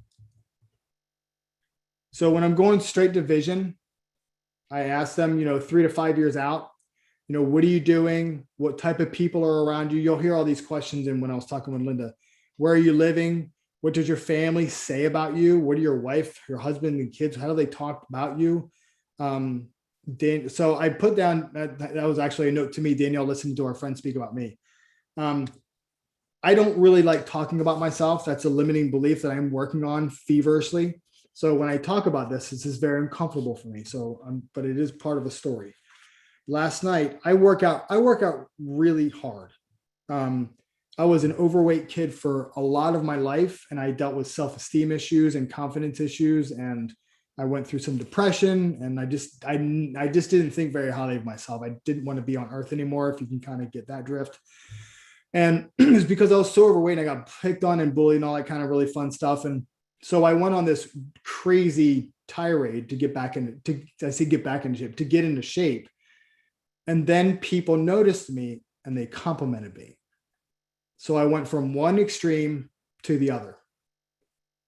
So when I'm going straight to vision, I ask them, 3 to 5 years out, what are you doing? What type of people are around you? You'll hear all these questions. And when I was talking with Linda, where are you living? What does your family say about you? What do your wife, your husband, and kids, how do they talk about you? So I put down, that was actually a note to me, Danielle, listening to our friend speak about me. I don't really like talking about myself. That's a limiting belief that I'm working on feverishly. So when I talk about this is very uncomfortable for me. So, but it is part of a story. Last night, I work out really hard. I was an overweight kid for a lot of my life, and I dealt with self-esteem issues and confidence issues, and I went through some depression, and I just didn't think very highly of myself. I didn't want to be on earth anymore, if you can kind of get that drift. And it's because I was so overweight, I got picked on and bullied and all that kind of really fun stuff. And so I went on this crazy tirade to get back into shape, to get into shape. And then people noticed me and they complimented me. So I went from one extreme to the other.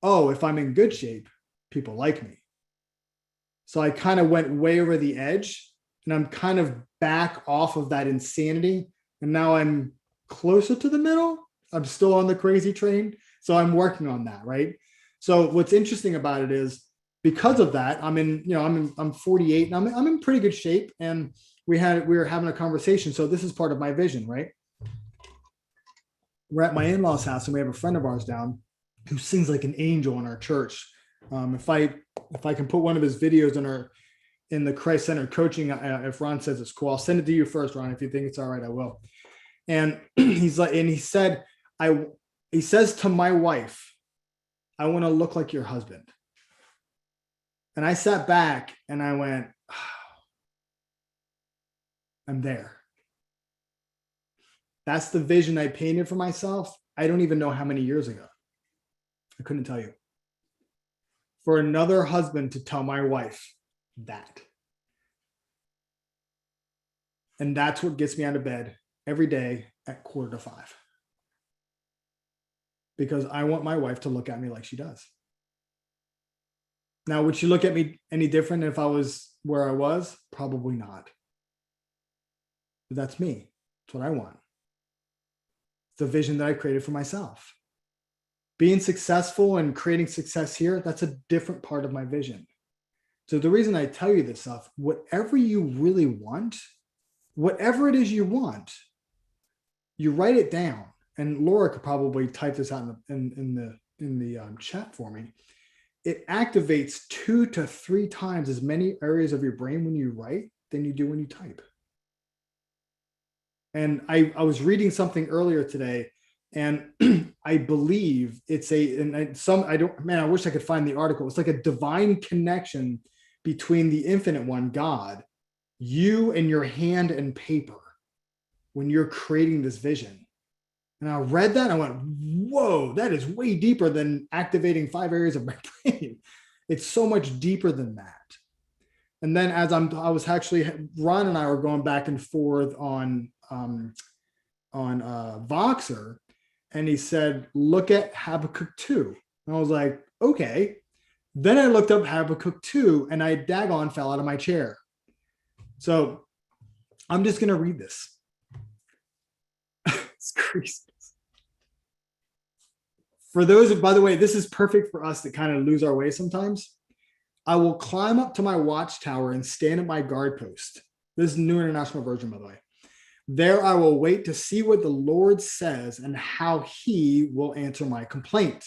Oh, if I'm in good shape, people like me. So I kind of went way over the edge, and I'm kind of back off of that insanity. And now I'm closer to the middle. I'm still on the crazy train. So I'm working on that, right? So what's interesting about it is because of that, I'm 48 and I'm in pretty good shape. And we were having a conversation. So this is part of my vision, right? We're at my in-laws' house and we have a friend of ours down who sings like an angel in our church. If I can put one of his videos in the Christ-centered coaching, if Ron says it's cool, I'll send it to you first, Ron. If you think it's all right, I will. And he says to my wife, I want to look like your husband. And I sat back and I went, oh, I'm there. That's the vision I painted for myself. I don't even know how many years ago. I couldn't tell you. For another husband to tell my wife that. And that's what gets me out of bed every day at 4:45. Because I want my wife to look at me like she does. Now, would she look at me any different if I was where I was? Probably not. But that's me. It's what I want. It's the vision that I created for myself. Being successful and creating success here, that's a different part of my vision. So the reason I tell you this stuff, whatever you really want, whatever it is you want, you write it down. And Laura could probably type this out in the chat for me. It activates 2 to 3 times as many areas of your brain when you write than you do when you type. And I was reading something earlier today, and I believe it's I wish I could find the article. It's like a divine connection between the infinite one, God, you and your hand and paper when you're creating this vision. And I read that and I went, whoa, that is way deeper than activating 5 areas of my brain. It's so much deeper than that. And then as Ron and I were going back and forth on Voxer, and he said, look at Habakkuk 2. And I was like, okay. Then I looked up Habakkuk 2 and I daggone fell out of my chair. So I'm just going to read this. It's crazy. For those, by the way, this is perfect for us that kind of lose our way sometimes. I will climb up to my watchtower and stand at my guard post. This is New International Version, by the way. There I will wait to see what the Lord says and how he will answer my complaint.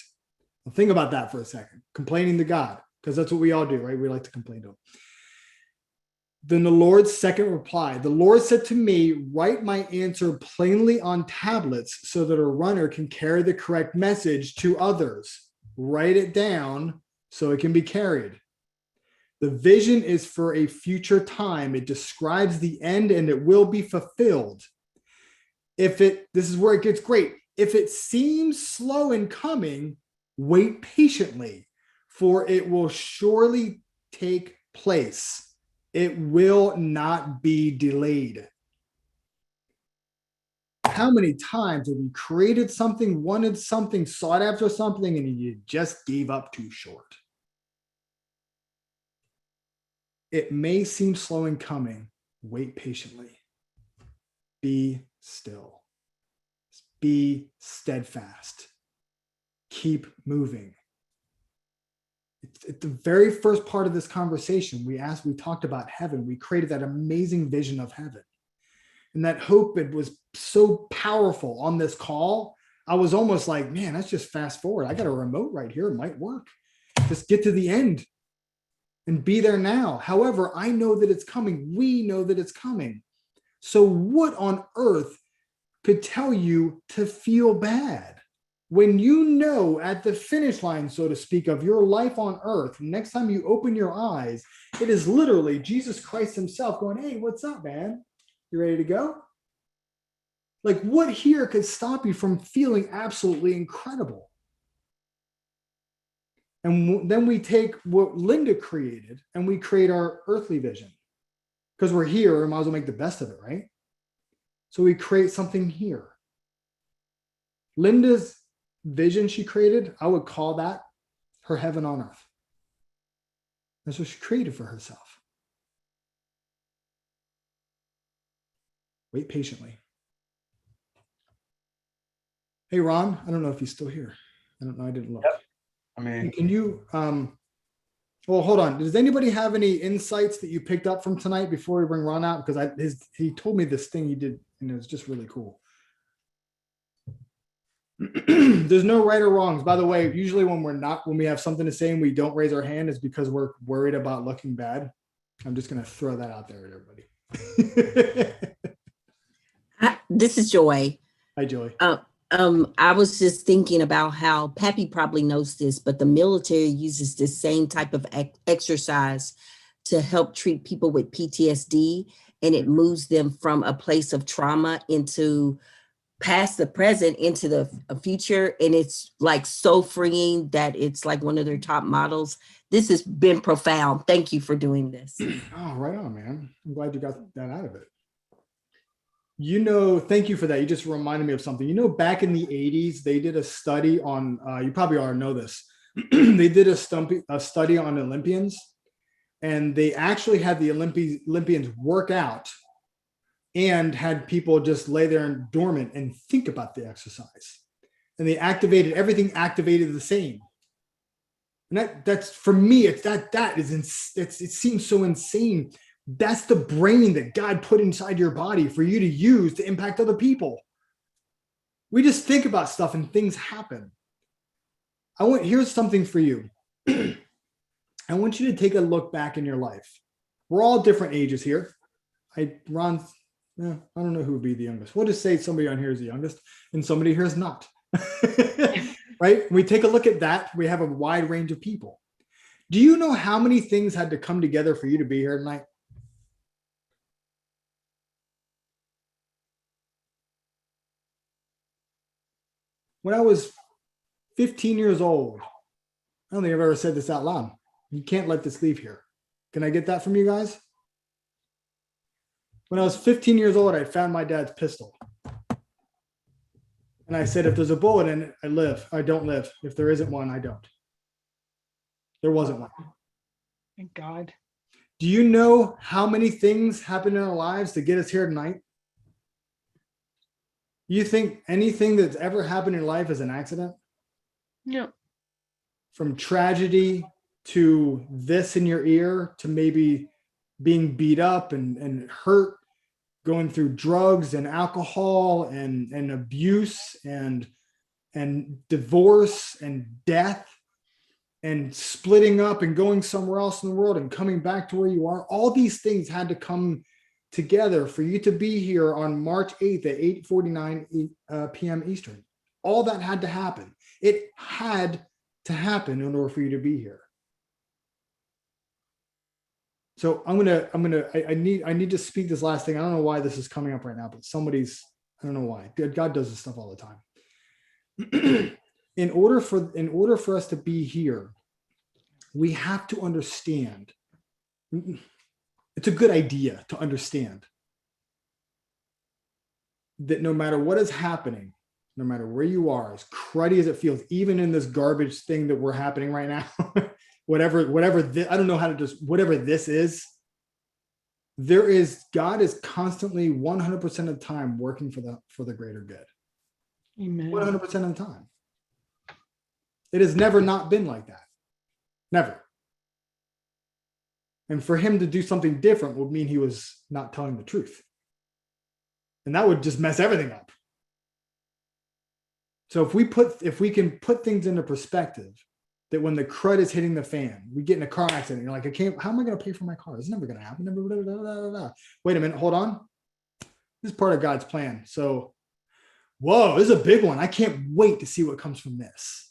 Well, think about that for a second. Complaining to God, because that's what we all do, right? We like to complain to him. Then the Lord's second reply, the Lord said to me, write my answer plainly on tablets so that a runner can carry the correct message to others. Write it down so it can be carried. The vision is for a future time. It describes the end and it will be fulfilled. This is where it gets great. If it seems slow in coming, wait patiently, for it will surely take place. It will not be delayed. How many times have you created something, wanted something, sought after something, and you just gave up too short? It may seem slow in coming. Wait patiently. Be still. Be steadfast. Keep moving. At the very first part of this conversation, we talked about heaven. We created that amazing vision of heaven. And that hope, it was so powerful on this call. I was almost like, man, let's just fast forward. I got a remote right here. It might work. Just get to the end and be there now. However, I know that it's coming. We know that it's coming. So what on earth could tell you to feel bad? When you know at the finish line, so to speak, of your life on earth, next time you open your eyes, it is literally Jesus Christ himself going, hey, what's up, man? You ready to go? Like, what here could stop you from feeling absolutely incredible? And then we take what Linda created and we create our earthly vision. Because we're here, we might as well make the best of it, right? So we create something here. Linda's vision she created, I would call that her heaven on earth. That's what she created for herself. Wait patiently. Hey, Ron, I don't know if he's still here. I don't know. I didn't look. Yep. I mean, can you Well, hold on. Does anybody have any insights that you picked up from tonight before we bring Ron out? Because he told me this thing he did, and it was just really cool. There's no right or wrongs. By the way, usually when we have something to say and we don't raise our hand, is because we're worried about looking bad. I'm just gonna throw that out there at everybody. This is Joy. Hi, Joey. I was just thinking about how Pappy probably knows this, but the military uses this same type of exercise to help treat people with PTSD, and it moves them from a place of trauma into past the present into the future. And it's like so freeing that it's like one of their top models. This has been profound. Thank you for doing this. Oh, right on, man. I'm glad you got that out of it. Thank you for that. You just reminded me of something. Back in the 80s, they did a study on, you probably already know this. They did a study on Olympians, and they actually had the Olympians work out and had people just lay there and dormant and think about the exercise. And they everything activated the same. And that's for me, it seems so insane. That's the brain that God put inside your body for you to use to impact other people. We just think about stuff and things happen. Here's something for you. I want you to take a look back in your life. We're all different ages here. I don't know who would be the youngest. We'll just say somebody on here is the youngest and somebody here is not. Right? We take a look at that. We have a wide range of people. Do you know how many things had to come together for you to be here tonight? When I was 15 years old, I don't think I've ever said this out loud. You can't let this leave here. Can I get that from you guys? When I was 15 years old, I found my dad's pistol. And I said, if there's a bullet in it, I live. I don't live. If there isn't one, I don't. There wasn't one. Thank God. Do you know how many things happen in our lives to get us here tonight? You think anything that's ever happened in life is an accident? No. From tragedy to this in your ear to maybe being beat up and hurt, going through drugs and alcohol and abuse and divorce and death and splitting up and going somewhere else in the world and coming back to where you are. All these things had to come together for you to be here on March 8th at 8:49 p.m. Eastern. All that had to happen. It had to happen in order for you to be here. So I need to speak this last thing. I don't know why this is coming up right now, but I don't know why. God does this stuff all the time. In order for us to be here, we have to understand. It's a good idea to understand that no matter what is happening, no matter where you are, as cruddy as it feels, even in this garbage thing that we're happening right now, whatever I don't know how to just, whatever this is, God is constantly 100% of the time working for the greater good. Amen. 100% of the time. It has never not been like that. Never. And for him to do something different would mean he was not telling the truth. And that would just mess everything up. So if we can put things into perspective, that when the crud is hitting the fan, we get in a car accident, you're like, how am I going to pay for my car? It's never going to happen. Wait a minute, hold on. This is part of God's plan. So, whoa, this is a big one. I can't wait to see what comes from this.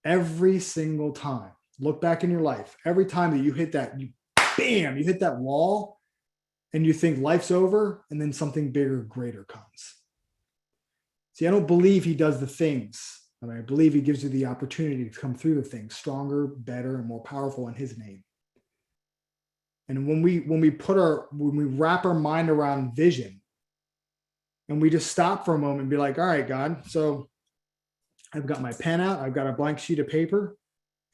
Every single time, look back in your life. Every time that you hit that, you hit that wall and you think life's over, and then something bigger, greater comes. See, I don't believe he does the things. I believe he gives you the opportunity to come through the things stronger, better, and more powerful in his name. And when we wrap our mind around vision and we just stop for a moment and be like, all right, God, so I've got my pen out. I've got a blank sheet of paper.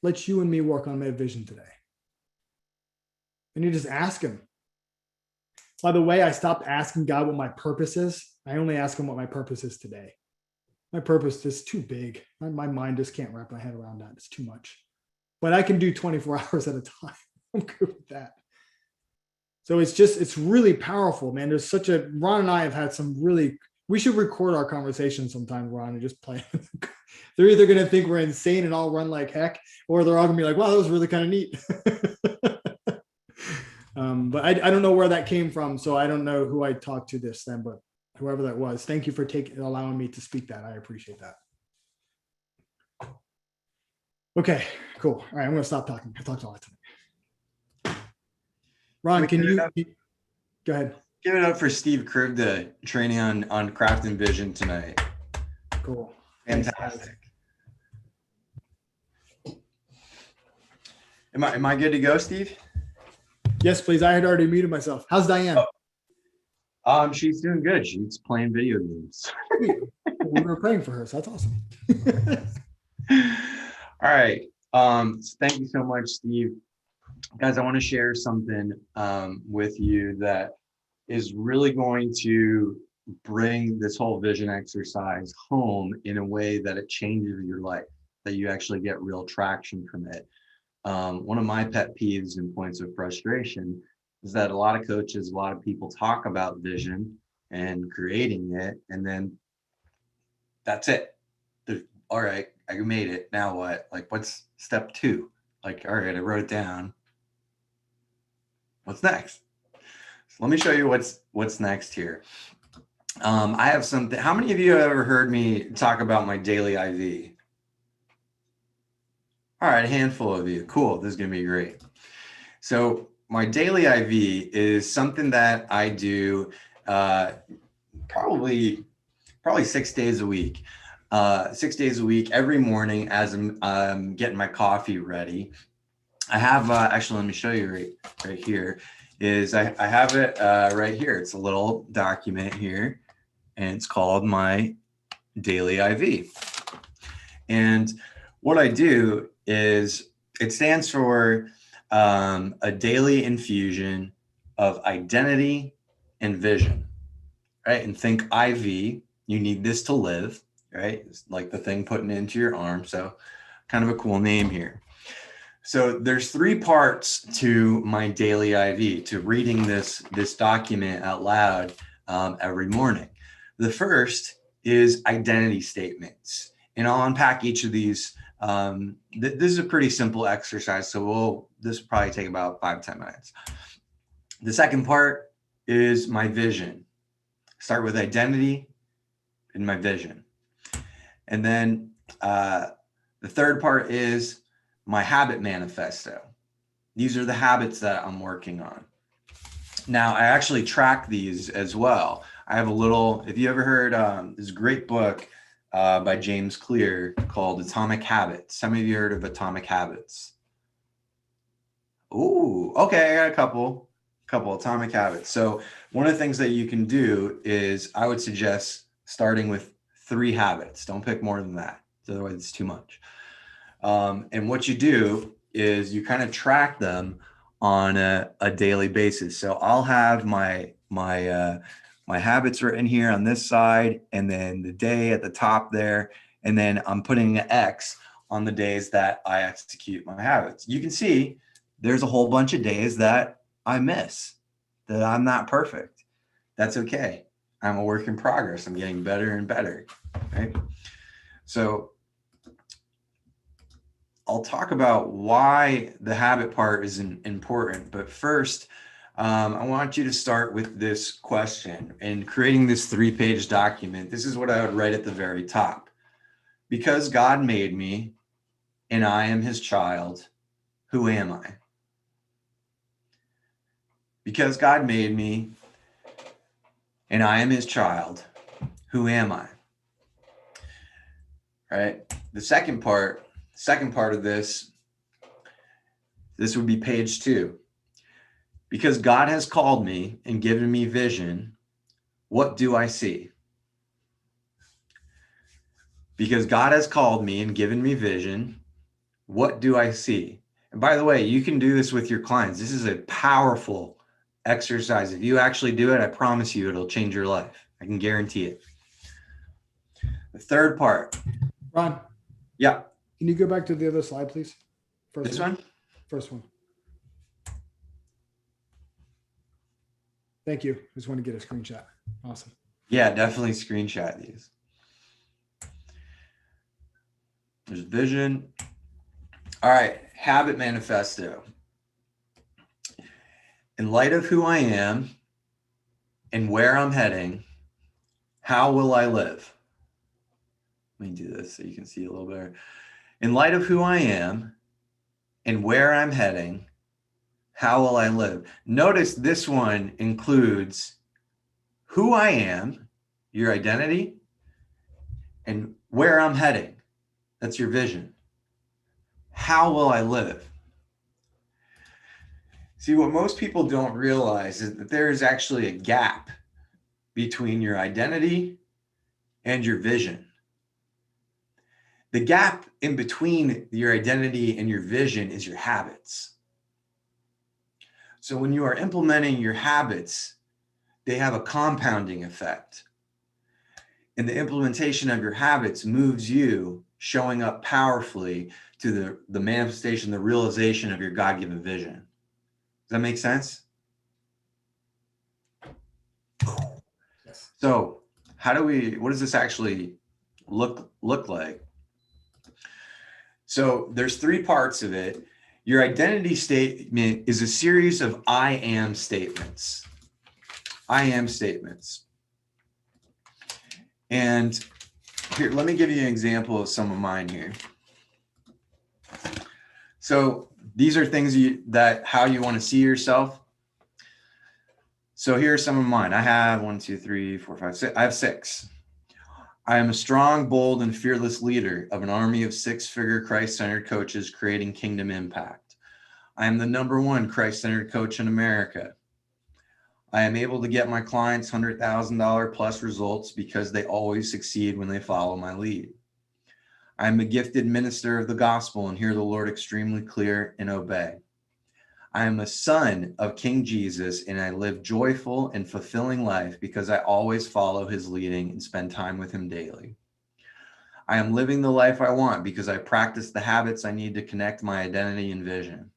Let you and me work on my vision today. And you just ask him. By the way, I stopped asking God what my purpose is. I only ask him what my purpose is today. My purpose is too big. My mind just can't wrap my head around that. It's too much. but I can do 24 hours at a time. I'm good with that. So it's really powerful, man. There's Ron and I have had some really, we should record our conversation sometime, Ron, and just play. They're either going to think we're insane and all run like heck, or they're all gonna be like, wow, that was really kind of neat. But I don't know where that came from. So I don't know who I talked to this then, but whoever that was, thank you for allowing me to speak that. I appreciate that. Okay, cool. All right, I'm going to stop talking. I talked a lot tonight. Ron, can you go ahead? Give it up for Steve Krivda training on craft and vision tonight. Cool. Fantastic. Am I good to go, Steve? Yes, please. I had already muted myself. How's Diane? She's doing good. She's playing video games. We were praying for her, so that's awesome. All right. Thank you so much, Steve. Guys, I want to share something with you that is really going to bring this whole vision exercise home in a way that it changes your life, that you actually get real traction from it. One of my pet peeves and points of frustration is that a lot of coaches, a lot of people talk about vision and creating it, and then that's it. All right, I made it. Now what? Like, what's step 2? Like, all right, I wrote it down. What's next? So let me show you what's next here. I have something. How many of you have ever heard me talk about my daily IV? All right, a handful of you. Cool. This is going to be great. So my daily IV is something that I do probably 6 days a week. 6 days a week, every morning as I'm getting my coffee ready. I have, actually, let me show you right here, is I have it right here. It's a little document here, and it's called my daily IV. And what I do is, it stands for a daily infusion of identity and vision, right? And think IV, you need this to live, right? It's like the thing putting it into your arm. So kind of a cool name here. So there's 3 parts to my daily IV, to reading this document out loud every morning. The first is identity statements. And I'll unpack each of these. This is a pretty simple exercise, so this will probably take about 5-10 minutes. The second part is my vision. Start with identity and my vision. And then the third part is my habit manifesto. These are the habits that I'm working on. Now, I actually track these as well. I have a little, if you ever heard this great book by James Clear called Atomic Habits. Some of you heard of Atomic Habits. Ooh, okay, I got a couple Atomic Habits. So one of the things that you can do is, I would suggest starting with 3 habits. Don't pick more than that, otherwise it's too much. And what you do is you kind of track them on a daily basis. So I'll have my habits written here on this side, and then the day at the top there, and then I'm putting an X on the days that I execute my habits. You can see there's a whole bunch of days that I miss, that I'm not perfect. That's okay. I'm a work in progress. I'm getting better and better, right? So I'll talk about why the habit part is important, but first, I want you to start with this question. In creating this 3-page document, this is what I would write at the very top. Because God made me and I am his child, who am I? Because God made me and I am his child, who am I? Right? The second part of this would be page 2. Because God has called me and given me vision, what do I see? Because God has called me and given me vision, what do I see? And by the way, you can do this with your clients. This is a powerful exercise. If you actually do it, I promise you it'll change your life. I can guarantee it. The third part. Ron. Yeah. Can you go back to the other slide, please? First This one? First one. Thank you. Just want to get a screenshot. Awesome. Yeah, definitely screenshot these. There's vision. All right, habit manifesto. In light of who I am and where I'm heading, how will I live? Let me do this so you can see a little better. In light of who I am and where I'm heading, how will I live? Notice this one includes who I am, your identity, and where I'm heading. That's your vision. How will I live? See, what most people don't realize is that there is actually a gap between your identity and your vision. The gap in between your identity and your vision is your habits. So when you are implementing your habits, they have a compounding effect. And the implementation of your habits moves you showing up powerfully to the manifestation, the realization of your God-given vision. Does that make sense? Yes. So what does this actually look like? So there's 3 parts of it. Your identity statement is a series of I am statements. I am statements. And here, let me give you an example of some of mine here. So these are things how you want to see yourself. So here are some of mine. I have 1, 2, 3, 4, 5, 6. I have 6. I am a strong, bold, and fearless leader of an army of 6-figure Christ-centered coaches creating kingdom impact. I am the #1 Christ-centered coach in America. I am able to get my clients $100,000 plus results because they always succeed when they follow my lead. I am a gifted minister of the gospel and hear the Lord extremely clear and obey. I am a son of King Jesus and I live joyful and fulfilling life because I always follow his leading and spend time with him daily. I am living the life I want because I practice the habits I need to connect my identity and vision.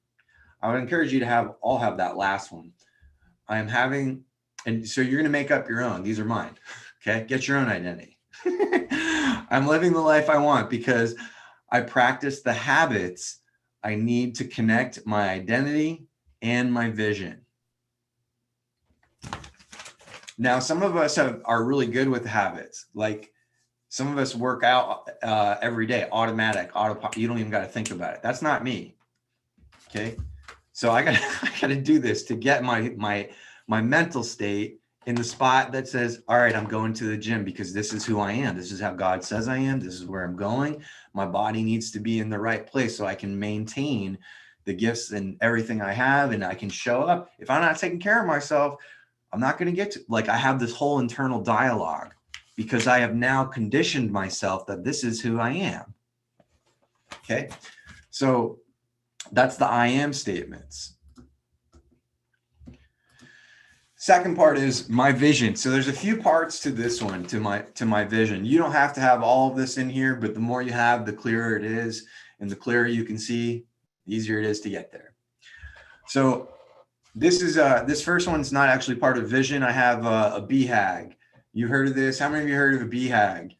I would encourage you to all have that last one. I am having, and so you're going to make up your own. These are mine. Okay. Get your own identity. I'm living the life I want because I practice the habits I need to connect my identity and my vision. Now, some of us are really good with habits. Like some of us work out every day, automatic, autopilot. You don't even got to think about it. That's not me. Okay. So I gotta do this to get my mental state in the spot that says, all right, I'm going to the gym because this is who I am. This is how God says I am. This is where I'm going. My body needs to be in the right place so I can maintain the gifts and everything I have, and I can show up. If I'm not taking care of myself, I'm not going to get to, I have this whole internal dialogue because I have now conditioned myself that this is who I am. Okay. So that's the I am statements. Second part is my vision. So there's a few parts to this one, to my vision. You don't have to have all of this in here, but the more you have, the clearer it is. And the clearer you can see, the easier it is to get there. So this first one's not actually part of vision. I have a BHAG. You heard of this? How many of you heard of a BHAG?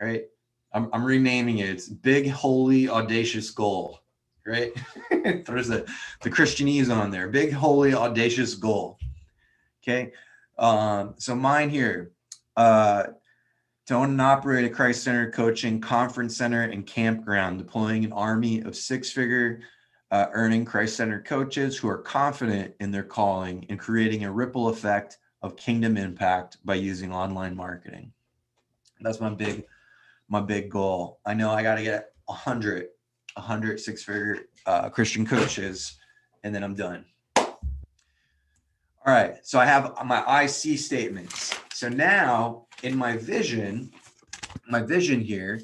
Right? I'm renaming it. It's Big, Holy, Audacious Goal. Right? There's the Christianese on there. Big, holy, audacious goal. Okay. So mine here, to own and operate a Christ-centered coaching conference center and campground, deploying an army of 6-figure earning Christ-centered coaches who are confident in their calling and creating a ripple effect of kingdom impact by using online marketing. That's my big goal. I know I got to get 100 6-figure Christian coaches, and then I'm done. All right, so I have my IC statements. So now in my vision here,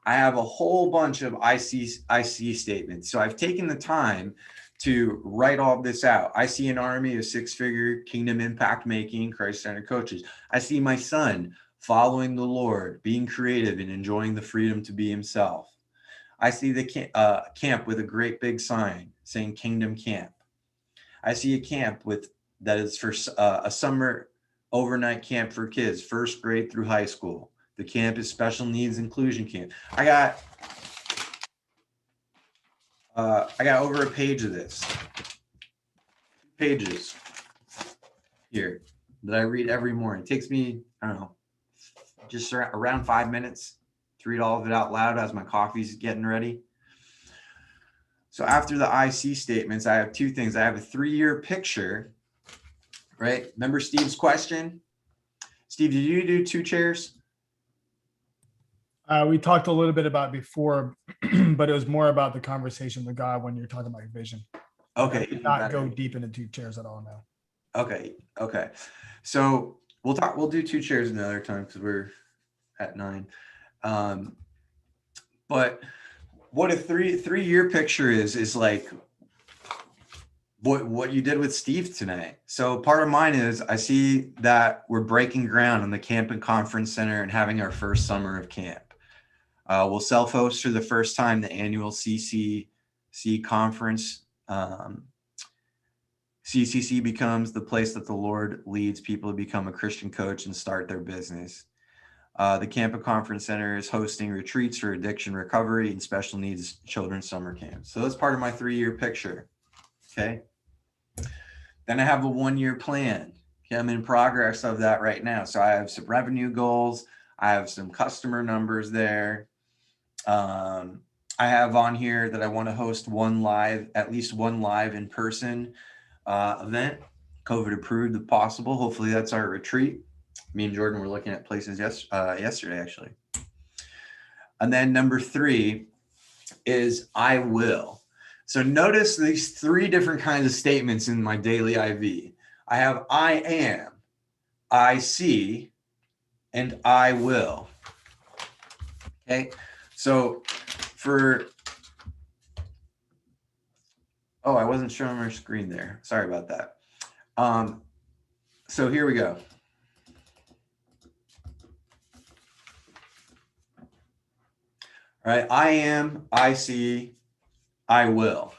I have a whole bunch of IC statements. So I've taken the time to write all this out. I see an army of 6-figure kingdom impact making Christ-centered coaches. I see my son following the Lord, being creative and enjoying the freedom to be himself. I see the camp with a great big sign saying Kingdom Camp. I see a camp that is for a summer overnight camp for kids, first grade through high school. The camp is special needs inclusion camp. I got over a page of this. Pages here that I read every morning. It takes me, I don't know, just around 5 minutes to read all of it out loud as my coffee's getting ready. So after the IC statements, I have two things. I have a 3-year picture, right? Remember Steve's question? Steve, did you do 2 chairs? We talked a little bit about it before, but it was more about the conversation with God when you're talking about your vision. Okay. I did not go deep into 2 chairs at all now. Okay. So we'll do 2 chairs another time because we're at 9. But what a 3-year picture is like what you did with Steve tonight. So part of mine is I see that we're breaking ground on the Camp and Conference Center and having our first summer of camp. We'll self-host for the first time the annual CCC conference. CCC becomes the place that the Lord leads people to become a Christian coach and start their business. The Camp and Conference Center is hosting retreats for addiction recovery and special needs children's summer camps. So that's part of my 3-year picture. Okay. Then I have a 1-year plan. Okay, I'm in progress of that right now. So I have some revenue goals. I have some customer numbers there. I have on here that I want to host at least one live in person event, COVID approved if possible. Hopefully that's our retreat. Me and Jordan were looking at places yesterday, actually. And then number 3 is I will. So notice these 3 different kinds of statements in my daily IV. I have I am, I see, and I will. Okay. So I wasn't showing my screen there. Sorry about that. So here we go. All right. I am, I see, I will.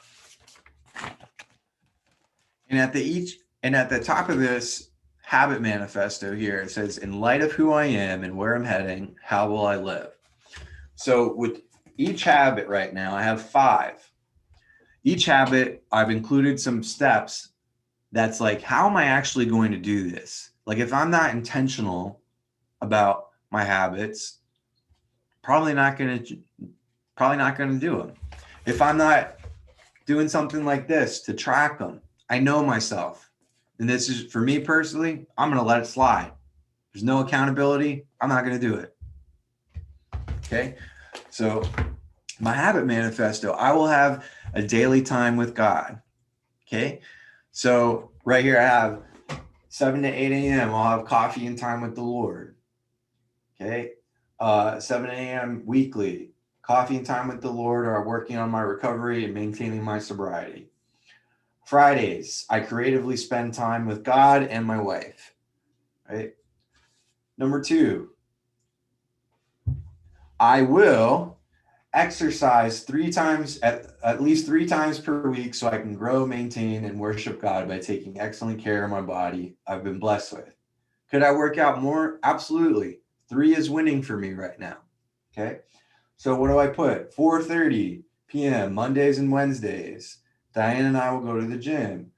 And at the top of this habit manifesto here, it says, in light of who I am and where I'm heading, how will I live? So with each habit right now, I have 5. Each habit, I've included some steps that's like, how am I actually going to do this? Like if I'm not intentional about my habits, probably not going to do them. If I'm not doing something like this to track them, I know myself. And this is for me personally, I'm going to let it slide. There's no accountability. I'm not going to do it. Okay. So my habit manifesto, I will have a daily time with God. Okay. So right here I have 7 to 8 a.m. I'll have coffee and time with the Lord. Okay. 7 a.m. weekly, coffee and time with the Lord, or working on my recovery and maintaining my sobriety. Fridays, I creatively spend time with God and my wife. Right. Number 2, I will exercise 3 times, at least 3 times per week, so I can grow, maintain, and worship God by taking excellent care of my body I've been blessed with. Could I work out more? Absolutely. 3 is winning for me right now. Okay. So what do I put? 4:30 p.m. Mondays and Wednesdays. Diane and I will go to the gym.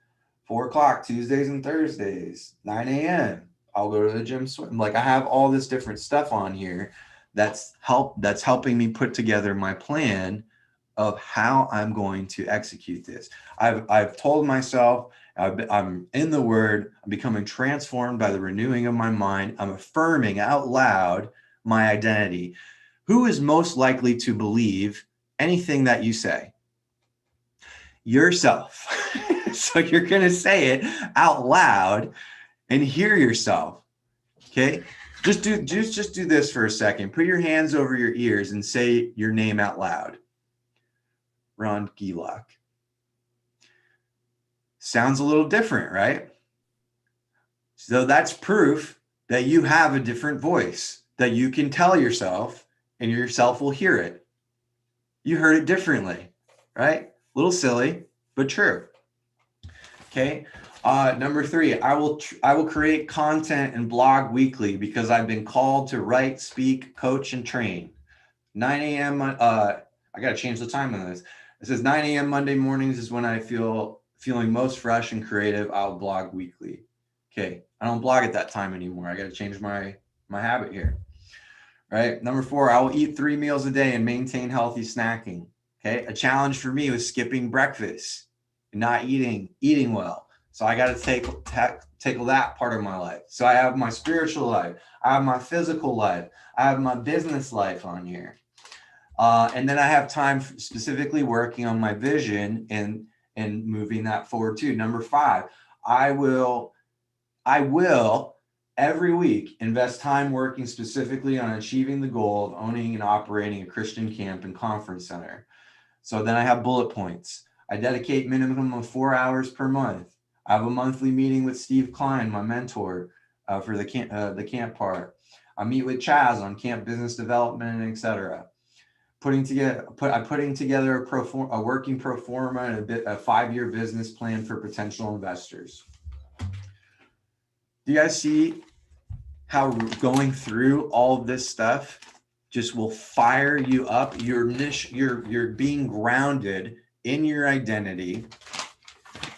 4 o'clock Tuesdays and Thursdays. 9 a.m. I'll go to the gym swim. Like I have all this different stuff on here that's helping me put together my plan of how I'm going to execute this. I've told myself, I'm in the Word, I'm becoming transformed by the renewing of my mind. I'm affirming out loud my identity. Who is most likely to believe anything that you say? Yourself. So you're going to say it out loud and hear yourself. Okay. Just do this for a second. Put your hands over your ears and say your name out loud. Ron Gielach. Sounds a little different, right? So that's proof that you have a different voice that you can tell yourself and yourself will hear it. You heard it differently, right? A little silly, but true. Okay. Number 3, I will create content and blog weekly because I've been called to write, speak, coach, and train. 9 a.m. I got to change the time on this. It says 9 a.m. Monday mornings is when I feeling most fresh and creative. I'll blog weekly. Okay. I don't blog at that time anymore. I got to change my habit here. Right. Number 4, I will eat 3 meals a day and maintain healthy snacking. Okay. A challenge for me was skipping breakfast and not eating well. So I got to tackle that part of my life. So I have my spiritual life. I have my physical life. I have my business life on here. And then I have time specifically working on my vision and moving that forward too. Number 5, I will every week invest time working specifically on achieving the goal of owning and operating a Christian camp and conference center. So then I have bullet points. I dedicate minimum of 4 hours per month. I have a monthly meeting with Steve Klein, my mentor, for the camp part. I meet with Chaz on camp business development, etc. I'm putting together a working pro forma and a 5-year business plan for potential investors. Do you guys see how going through all of this stuff just will fire you up? You're being grounded in your identity.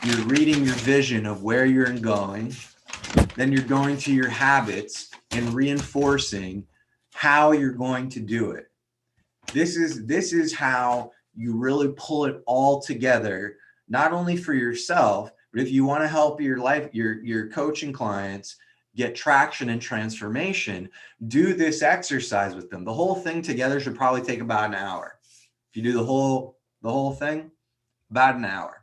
You're reading your vision of where you're going. Then you're going to your habits and reinforcing how you're going to do it. This is how you really pull it all together, not only for yourself, but if you want to help your coaching clients get traction and transformation, do this exercise with them. The whole thing together should probably take about an hour. If you do the whole thing, about an hour.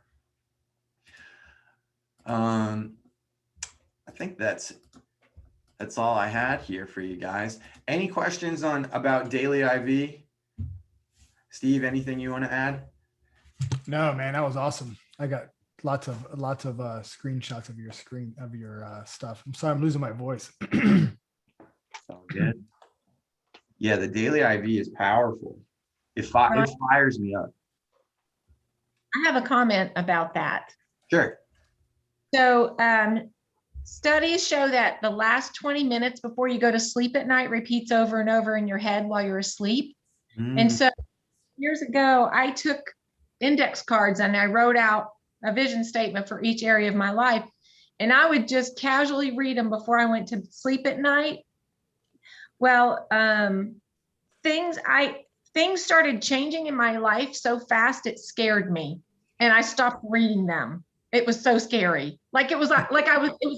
I think that's all I had here for you guys. Any questions about Daily IV? Steve, anything you want to add? No, man, that was awesome. I got lots of screenshots of your stuff. I'm sorry, I'm losing my voice. Sounds good. Yeah, the Daily IV is powerful. It fires me up. I have a comment about that. Sure. So studies show that the last 20 minutes before you go to sleep at night repeats over and over in your head while you're asleep. And so years ago, I took index cards and I wrote out a vision statement for each area of my life. And I would just casually read them before I went to sleep at night. Well, things started changing in my life so fast it scared me, and I stopped reading them. It was so scary. It was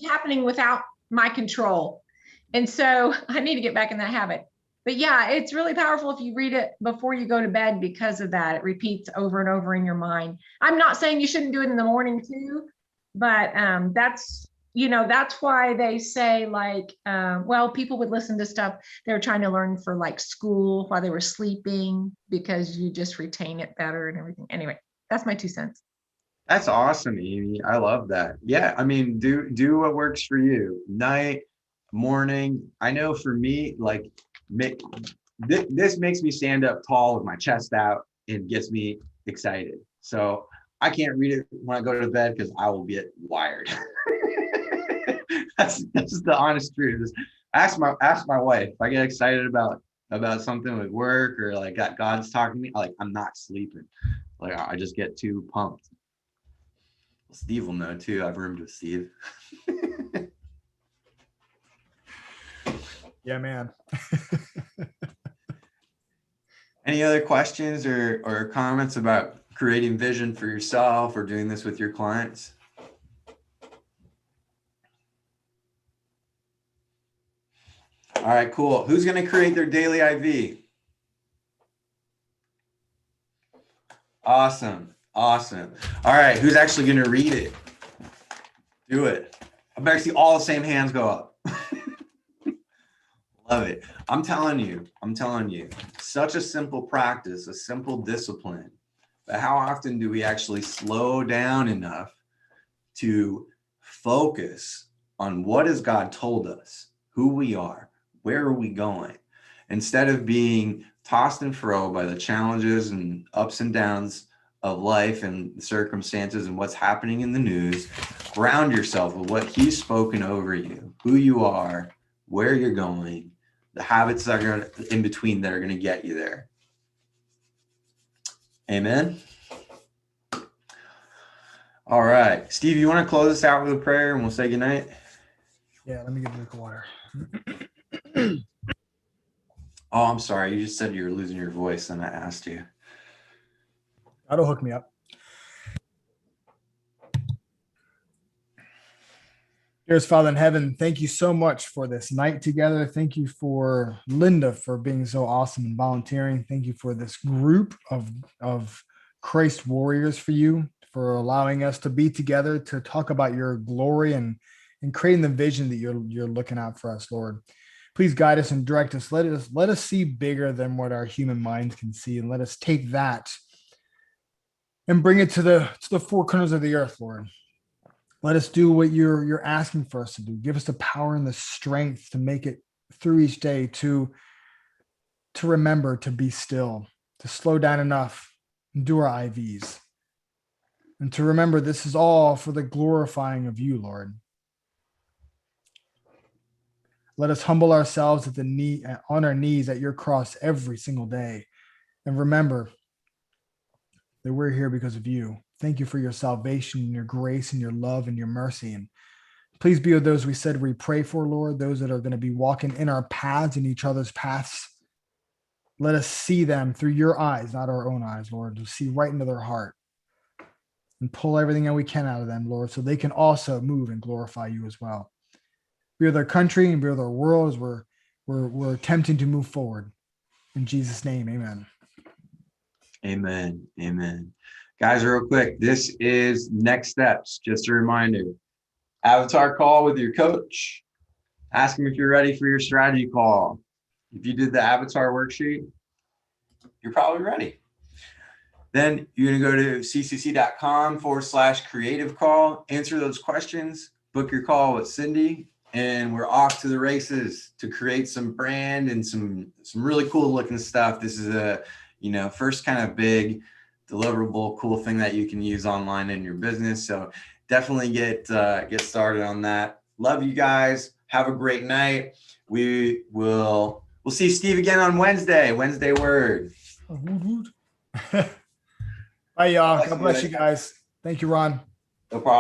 happening without my control. And so I need to get back in that habit. But yeah, it's really powerful if you read it before you go to bed because of that. It repeats over and over in your mind. I'm not saying you shouldn't do it in the morning too, but that's why they say people would listen to stuff they were trying to learn for school while they were sleeping because you just retain it better and everything. Anyway, that's my 2 cents. That's awesome, Amy. I love that. Yeah, I mean, do what works for you. Night, morning. I know for me, this makes me stand up tall with my chest out and gets me excited. So I can't read it when I go to bed because I will get wired. That's the honest truth. Just ask my wife if I get excited about something with work or God's talking to me. I'm not sleeping. I just get too pumped. Steve will know too. I've roomed with Steve. Yeah, man. Any other questions or comments about creating vision for yourself or doing this with your clients? All right, cool. Who's going to create their Daily IV? Awesome. All right, who's actually going to read it? Do it. I better see all the same hands go up. Love it. I'm telling you, such a simple practice, a simple discipline. But how often do we actually slow down enough to focus on what has God told us, who we are, where are we going, instead of being tossed and fro by the challenges and ups and downs of life and circumstances and what's happening in the news, ground yourself with what he's spoken over you, who you are, where you're going, the habits that are in between that are going to get you there. Amen. All right. Steve, you want to close us out with a prayer and we'll say goodnight? Yeah, let me get a drink of water. Oh, I'm sorry. You just said you were losing your voice and I asked you. That'll hook me up. Dearest Father in heaven, thank you so much for this night together. Thank you for Linda for being so awesome and volunteering. Thank you for this group of Christ warriors for you, for allowing us to be together to talk about your glory and creating the vision that you're looking out for us, Lord. Please guide us and direct us. Let us see bigger than what our human minds can see, and let us take that and bring it to the four corners of the earth, Lord. Let us do what you're asking for us to do. Give us the power and the strength to make it through each day, to remember to be still, to slow down enough and do our IVs. And to remember this is all for the glorifying of you, Lord. Let us humble ourselves on our knees at your cross every single day. And remember that we're here because of you. Thank you for your salvation and your grace and your love and your mercy. And please be with those we said we pray for, Lord, those that are going to be walking in our paths and each other's paths. Let us see them through your eyes, not our own eyes, Lord, to see right into their heart and pull everything that we can out of them, Lord, so they can also move and glorify you as well. Be with our country and be with our world as we're attempting to move forward. In Jesus' name, amen. Amen. Amen. Guys, real quick, this is next steps. Just a reminder, avatar call with your coach. Ask him if you're ready for your strategy call. If you did the avatar worksheet, you're probably ready. Then you're going to go to ccc.com/creative call, answer those questions, book your call with Cindy, and we're off to the races to create some brand and some really cool looking stuff. This is a, first kind of big deliverable, cool thing that you can use online in your business. So definitely get started on that. Love you guys. Have a great night. We'll see Steve again on Wednesday word. Bye, y'all. God bless you guys. Thank you, Ron. No problem.